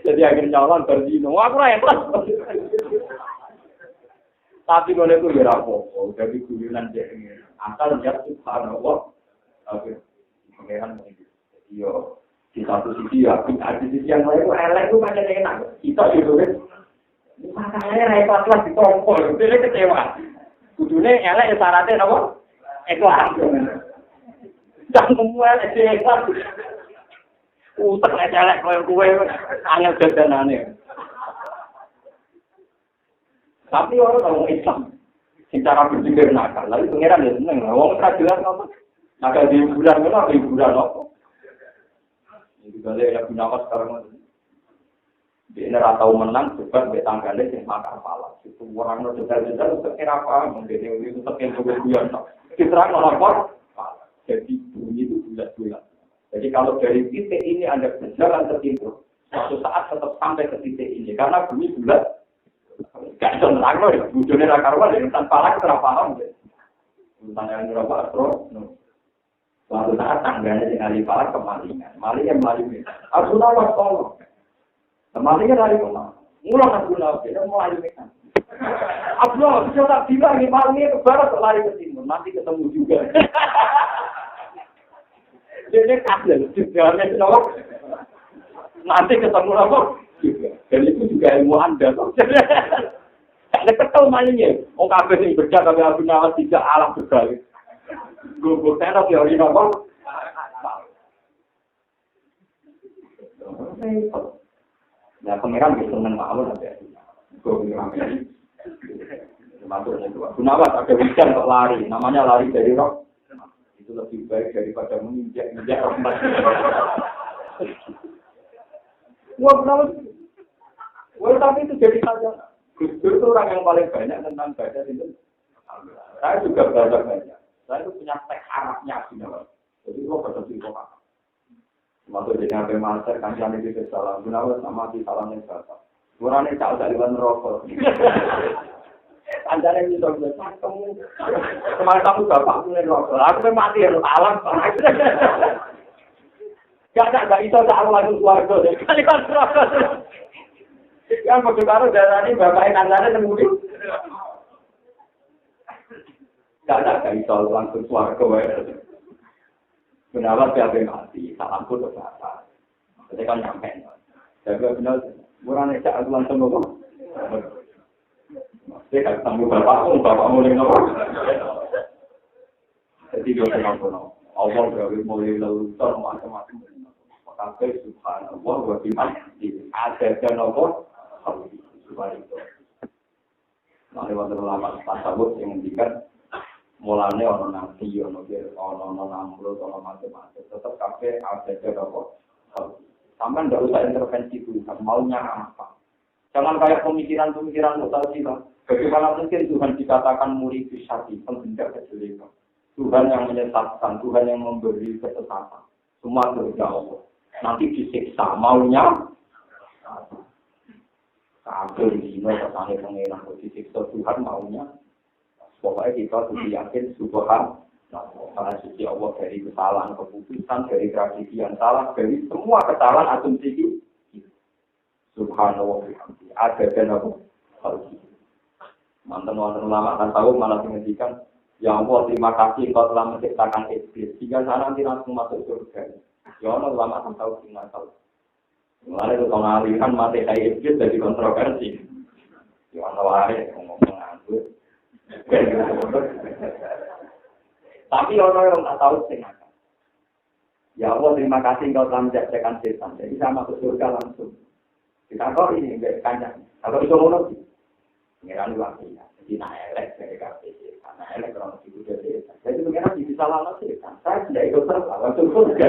Jadi akhirnya nyalon berzino, aku raya kelas. Tapi kalau itu ya rapopo, jadi guyonan dia ini. Asal dia subhanallah, oke, pengeran begitu. Yo, di satu sisi ya, di sisi yang lain itu elek itu macam enak. Kita itu kan, masalahnya repot lah ditompol, itu kecewa. Kudunya elek ya syaratnya apa? Ikhlas. Jangan semua ikhlas. Utek elek kowe angel dadanane. Tapi orang Islam secara berpikir nakal, lalu pengiran ya seneng. Wong ora jelas apa. Nakal di bulan ngono di bulan apa. Ini balik ya gunawan sekarang. Dia ora tau menang sebab betanggane sing makar pala. Itu orang no detail-detail kira apa mungkin itu tekan kebuyan. Diterang lapor. Jadi bunyi itu bulat-bulat. Jadi kalau dari titik ini Anda berjalan ke timur, suatu saat tetap sampai ke titik ini. Karena bumi bulat, gak bisa nerang loh, wujudnya rakarwan, jadi tanpa lagi terapaham. Tanya berapa astro, suatu saat tangganya dengan palak ke malingan. Malingan. Harus tahu tolong. Temannya dari rumah. Ngulang aku nabi, dia mulai mekan. Abdul, saya tak bilang ini malamnya ke barat, lari ke timur, nanti ketemu juga. Dia kaget, jalannya kenapa? Nanti ketemu apa? Dan itu juga ilmu Anda. Karena ketemu mainnya, orang kabeh ini berjaga kabeh Abu Nawas tidak alam berbalik. Gue teras ya ini apa? Nah, pengiran bisa senang malu nanti. Gue pengiran ini. Maksudnya itu. Gunawan ada hujan kok lari. Namanya lari dari roh. Itu lebih baik daripada menginjak rahmat. Wah, kenapa? Wah, tapi itu jadi saja. Gusdur itu orang yang paling banyak tentang baca itu. Saya juga belajar banyak. Saya itu punya teks Arabnya. Jadi, gue baca di kota. Masuk jadi sampai master kancam itu salam. Gunawan sama di salam yang salah. Kurangnya cak dari luar rokok. Anda yang bisa bilang kamu. Kemarin kamu bapak punya rokok. Aku mati ya alam. Gak bisa tak langsung keluarga. Kali kan rokok. Yang mau karo darah ini bapak yang Anda nemudi. Gak bisa langsung keluarga. Benar siapa yang mati, salamku ke bapak. Jadi kan nyampe. Jaga benar, murah necak aku langsung ngomong. Saya kan tamu bapak mulai ngomong. Jadi dia ngomong, Allah berarti mulai lelucon macam-macam. Maka subhanallah wa bihamdihi. Ada nopo subhanallah itu. Nah, lewat ulama tasawuf yang mendikan mulane ana nabi ana namrud ana macam-macam tetap kabeh ada apa sampean ndak usah intervensi Tuhan maunya apa jangan kayak pemikiran-pemikiran mutazilah bagaimana mungkin Tuhan dikatakan murid syar'i penghendak kejelekan Tuhan yang menyesatkan Tuhan yang memberi kesesatan semua kehendak Allah nanti disiksa maunya kabeh dino kesane pengenan disiksa Tuhan maunya. Pokoknya kita harus yakin subhanallah karena suci Allah dari kesalahan keputusan, dari tradisi yang salah, dari semua kesalahan asumsi subhanallah ada dan apa mantan-mantan ulama kan tahu malah menghentikan ya Allah terima kasih kau telah menciptakan iblis sehingga sana nanti langsung masuk surga ya Allah ulama kan tahu tinggal tahu mulai itu pengalihan mati kayak iblis jadi kontroversi ya Allah ngomong nganggur. Tapi orang yang tak tahu sengaja. Ya Allah terima kasih engkau telah menjadikan setan. Jadi saya masuk surga langsung. Kita kok ini enggak kandang. Kalau itu ngono sih. Pengiran lagi ya. Jadi naik dari KPC. Karena elek orang itu jadi setan. Jadi pengiran bisa langsung setan. Saya tidak ikut serta langsung surga.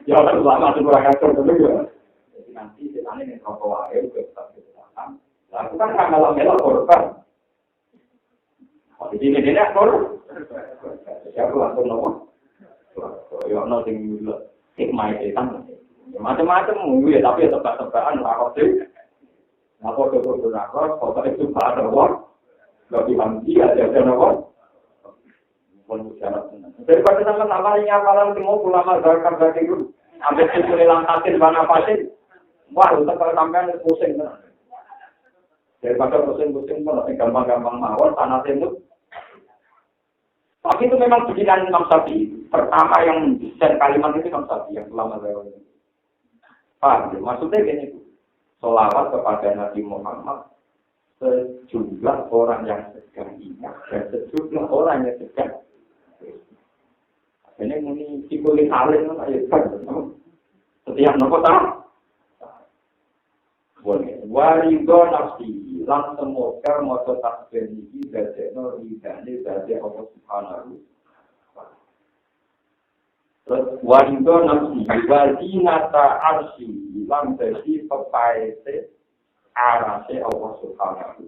Ya Allah lama surga kacau dulu ya. Jadi nanti setan ini rokok wae juga tetap setan. Lalu kan kalau melok korban. Di sini dia aktor. Siapa langsung nomor? Ya, nanti hikmah setan. Macam-macam ya, tapi tebak-tebakan rakor sih. Rakor itu rakor, kota itu pada rakor. Lebih hamdi ada rakor. Daripada sama-sama ini apalan timur ulama zakar dari itu, ambil simpul langkatin mana pasin. Wah, untuk sampean pusing. Daripada pusing-pusing pun gampang-gampang mawon tanah timur. Tapi itu memang bikinan Imam Syafi'i. Pertama yang mendesain kalimat itu Imam Syafi'i yang ulama saya. Paham? Maksudnya gini, sholawat kepada Nabi Muhammad sejumlah orang yang sedang ingat dan sejumlah orang yang sedang. Ini muni simbolin alim ayat setiap nopo tahu. Boleh. Warido nafsi lan semoga moto tasbih iki dadekno ridane dadi Allah Subhanahu. Terus warido nafsi wadinata arsi lan dadi pepaete arase Allah Subhanahu.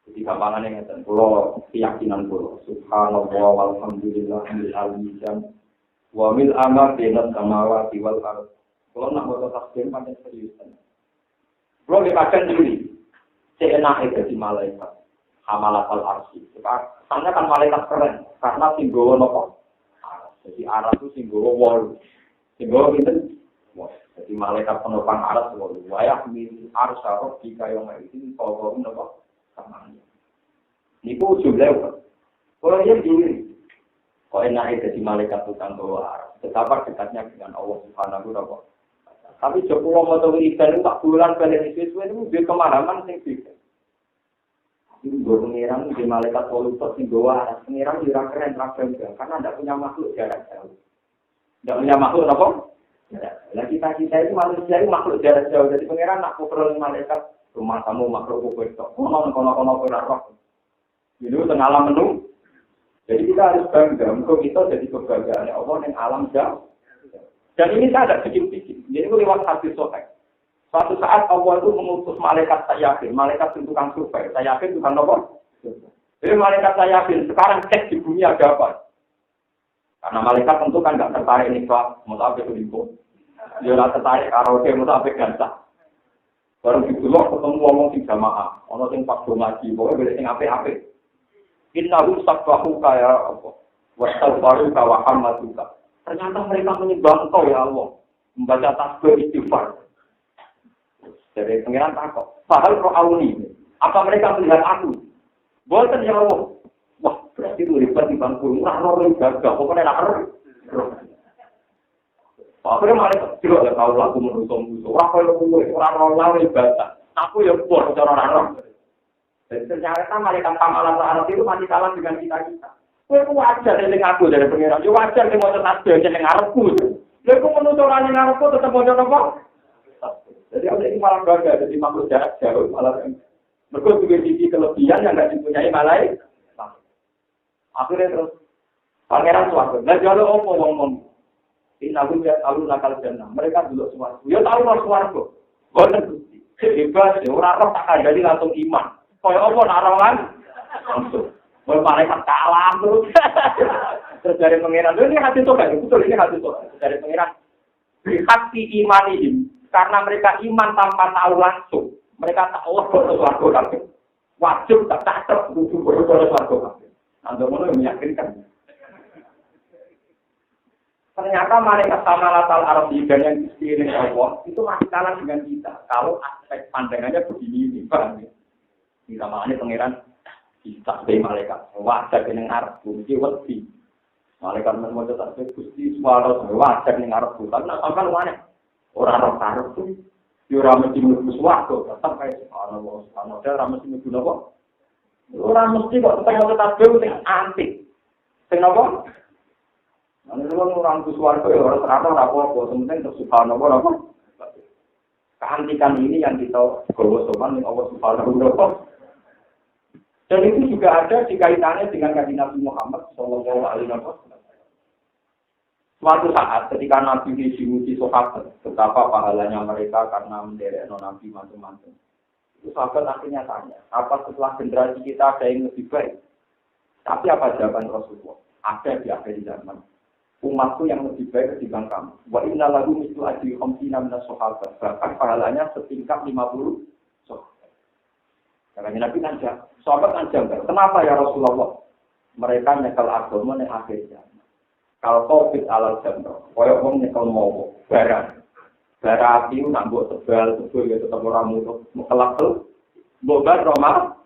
Jadi gampangannya ngeten, kula keyakinan kula subhanallah walhamdulillahil azim wa mil amr bina samawati wal ardh. Kalau nak buat tasbih pakai seriusan. Kalau dipakaikan diri, seenak itu di malaikat, hamalat al-arsi. Karena kan malaikat keren, karena simbol nopo. Jadi arah itu simbol wall, simbol itu Jadi malaikat penopang aras semua. Wayah min arsarok jika yang itu kalau nopo sama. Niku jumlah. Kalau dia diri, kok enak jadi malaikat tukang bawa aras. Betapa dekatnya dengan Allah Subhanahu wa Ta'ala. Tapi Jokowi mau tahu ikan 4 bulan kalian itu dia kemarahan sing beda. Ini gue pengirang di malaikat polutor sing bawa aras. Pengirang dirang keren karena tidak punya makhluk jarak jauh. Tidak punya makhluk apa? Nah kita itu manusia itu makhluk jarak jauh. Jadi pengiran nak pukul malaikat rumah kamu makhluk pukul itu. Kono roh. Jadi tengah alam menu. Jadi kita harus bangga. Untuk kita jadi kebanggaan Allah yang alam jauh. Dan ini saya ada bikin-bikin. Jadi itu lewat hadis sahih. Suatu saat Allah itu mengutus malaikat Sayyafin. Malaikat itu tukang survei. Sayyafin tukang apa? Jadi malaikat Sayyafin sekarang cek di bumi ada apa? Karena malaikat tentu kan nggak tertarik nih Pak, mau apa itu info. Dia nggak tertarik karaoke, mau apa gantah. Baru gitu loh ketemu ngomong sing jamaah, ono sing pas ngaji, pokoknya beda sing ape-ape. Innahu sabbahu kaya apa? Wastaghfaru ka wa hamduka. Ternyata mereka menyembah Engkau ya Allah, membaca tasbih istighfar. Jadi pengiran takut. Fahal ro'auni. Apa mereka melihat aku? Boten ya Allah. Wah, berarti itu ribet di bangku. Murah-murah yang gagah. Pokoknya nak akhirnya malah tidak ada tahu lagu menusuk-musuk. Orang-orang yang baca. Aku ya buat orang-orang. Jadi ternyata malaikat kamalan Arab itu masih kalah dengan kita-kita. Itu wajar yang aku dari pengiran. Itu wajar yang mau tasbih yang Arabku. Itu menusuk orang yang Arabku tetap mau apa? Jadi ada ini malah bangga. Jadi makhluk jarak jauh. Malah mereka juga sisi kelebihan yang tidak dipunyai malaikat. Akhirnya terus pangeran suatu. Nah kalau ngomong ini aku lihat tahu nakal jannah. Mereka dulu suatu. Ya tahu lah suatu. Boten hebat. Orang roh tak ada langsung iman. Kaya apa narongan? Langsung. Wah malaikat kalah terus. Terus dari pangeran ini hati tobat. Betul ini hati tobat. Dari pangeran hati imanihim karena mereka iman tanpa tahu langsung. Mereka tahu suatu kali. Wajib tak cocok untuk suatu kali. Anda mana yang meyakinkan? Ternyata malaikat sama latar Arab dan yang sekeliling Allah itu masih kalah dengan kita. Kalau aspek pandangannya begini ini, paham ya? Kita makanya pangeran kita sebagai malaikat. Wajar dengan Arab, ini wedi. Malaikat mau tasbih Gusti suara wajar dengan Arab. Karena sampai mana? Orang Arab itu ora mesti mlebu swarga, tetep kaya subhanallah, subhanallah, ora mesti mlebu napa? Ora mesti kok tetep tasbih sing antik. Sing napa? Ana orang mlebu swarga ya ora terang ora apa-apa, penting terus subhanallah napa? Keantikan ini yang kita gawa sopan ning Allah Subhanahu wa taala. Dan itu juga ada dikaitannya dengan Kanjeng Nabi Muhammad sallallahu alaihi wasallam. Suatu saat ketika Nabi diuji sahabat, betapa pahalanya mereka karena menderek Nabi macam-macam. Itu sahabat akhirnya tanya, apa setelah generasi kita ada yang lebih baik? Tapi apa jawaban Rasulullah? Ada di akhir zaman. Umatku yang lebih baik ketimbang kamu. Wa inna lahu mislu ajri khamsina minas sahabat. Bahkan pahalanya setingkat 50 sahabat. Karena Nabi kan sahabat kan janggal. Kenapa ya Rasulullah? Mereka nyekel agama yang akhir zaman. Kalau COVID alal jambro, koyok wong nyekel mau barang api nambah tebal ya tetap orang mutu kelak tuh, bobar Roma,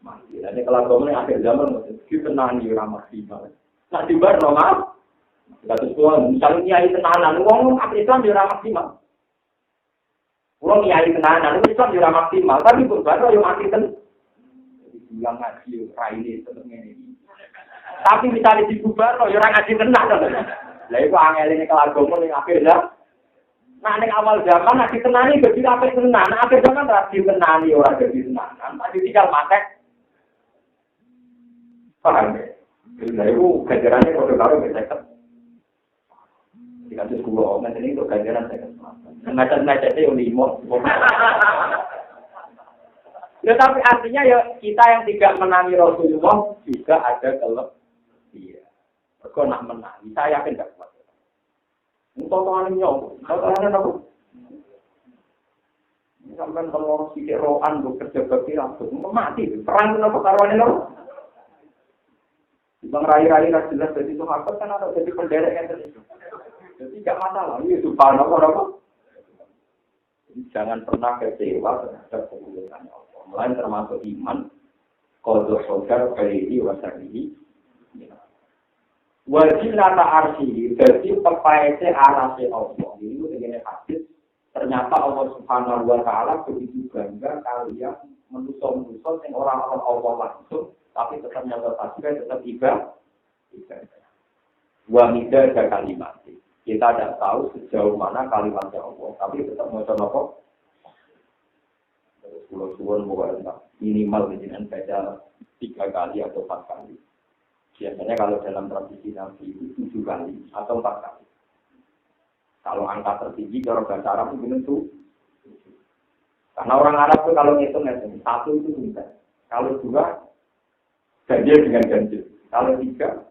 mati. Jadi kalau kamu yang akhir zaman kita tenang di ramah tiba. Nah di bar Roma, kita semua misalnya nyai tenanan, wong Islam di ramah tiba. Wong nyai tenanan, Islam di ramah tiba. Tapi bobar yang mati kan, bilang ngaji raine sebenarnya ini. Tapi misalnya di bubar, ya orang ngaji tenang. Lah itu angel ini kelagomo ning akhir ya. Nah ning awal zaman ngaji tenang iki dadi ape tenang. Nah akhir zaman ra tenang ora dadi tenang. Tapi tinggal matek. Paham ya? Lah itu ganjarannya kok karo besek. Dikasih kulo men ini kok ganjaran saya. Macam-macam itu limo. Ya tapi artinya ya kita yang tidak menangi Rasulullah juga ada kelebihan. Iya. Kau nak menang, saya yakin tak kuat. Untuk orang nyok, orang apa? Sampai kalau sikit rohan bekerja bakti langsung mati. Perang apa karuan itu? Bang rai-rai jelas jadi itu apa kan ada jadi penderek yang terjadi. Jadi tidak masalah. Ini subhanallah apa? Jangan pernah kecewa terhadap keputusan Allah. Mulai termasuk iman, qadha qadar khairi wa syarrihi. Wajilata arsi, jadi pepaese arase Allah. Ini begini hadis. Ternyata Allah Subhanahu wa Ta'ala begitu bangga kalian manusia-manusia yang orang-orang Allah langsung, tapi tetap nyata tasbih, tetap ibadah. Wa midada kalimat. Kita tidak tahu sejauh mana kalimatnya Allah, tapi tetap mau coba. Terus pulau-pulau minimal dengan baca 3 kali atau 4 kali. Biasanya kalau dalam tradisi Nabi itu 7 kali atau 4 kali. Kalau angka tertinggi kalau bahasa Arab itu benar tuh. Karena orang Arab itu kalau ngitung 1 itu benar. Kalau 2 ganjil dengan ganjil. Kalau 3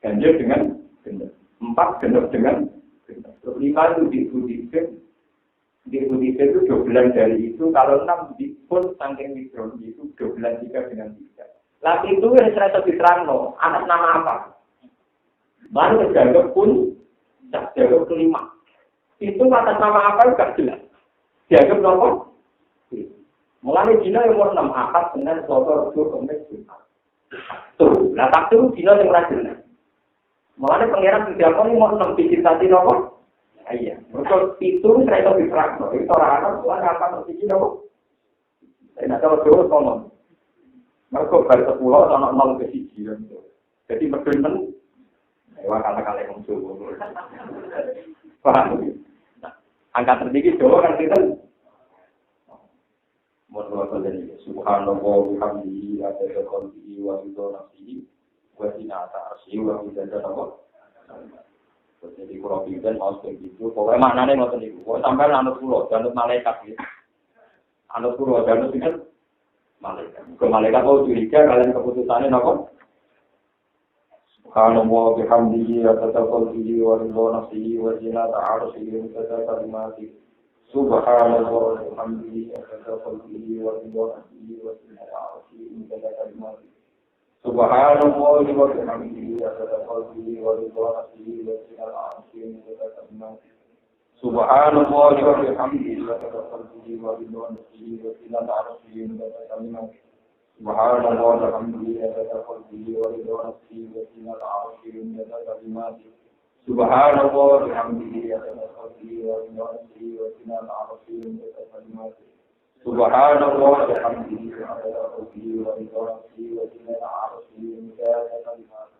ganjil dengan benar. 4 genap dengan benar. 5 itu diikuti itu 12 dari itu. Kalau 6 pun saking mikron itu 12 3 dengan 3. Lagi itu yang saya terang loh, atas nama apa? Baru terjaga pun terjaga kelima. Itu atas nama apa juga jelas. Dianggap nomor. Mulai Cina yang nomor 6 akad dengan sotor itu kemis. Tuh, nah tak tuh Cina yang rajin. Mulai pangeran tidak kau ini mau 6 biji tadi nomor. Iya, betul itu saya lebih terang loh. Itu orang-orang tuh apa tertinggi nomor. Saya nak tahu dulu ngomong. Mereka baru 10 atau 0 ke 1. Jadi berdua kata-kata yang muncul. Paham? Angka tertinggi Jawa kan kita. Mohon dari Subhanallah wa bihamdihi adada khalqihi wa ridha nafsihi wa zinata arsyihi wa midada Allah. Jadi kalau bidan mau begitu, pokoknya maknanya ngoten niku. Kok sampai anut kula, anut malaikat ya. Anut kula, anut sinten? Malaikat. Ke malaikat mau curiga kalian keputusannya napa? Subhanallah wa bihamdihi adada khalqihi wa ridha nafsihi wa zinata arsyihi wa midada kalimatihi. Subhanallah wa bihamdihi adada khalqihi wa ridha nafsihi wa zinata arsyihi wa midada kalimatihi. Subhanallah wa bihamdihi adada khalqihi wa ridha nafsihi wa zinata arsyihi wa midada kalimatihi. Subhanallah wa bihamdihi adada khalqihi wa ridha nafsihi wa zinata arsyihi wa midada kalimatihi. Subhanallah wa bihamdihi adada khalqihi wa ridha nafsihi wa zinata arsyihi wa midada kalimatihi. Subhanallah wa bihamdihi adada khalqihi wa ridha nafsihi wa zinata arsyihi wa midada kalimatihi. Subhanallah wa bihamdihi adada khalqihi wa ridha nafsihi wa zinata arsyihi wa midada kalimatihi.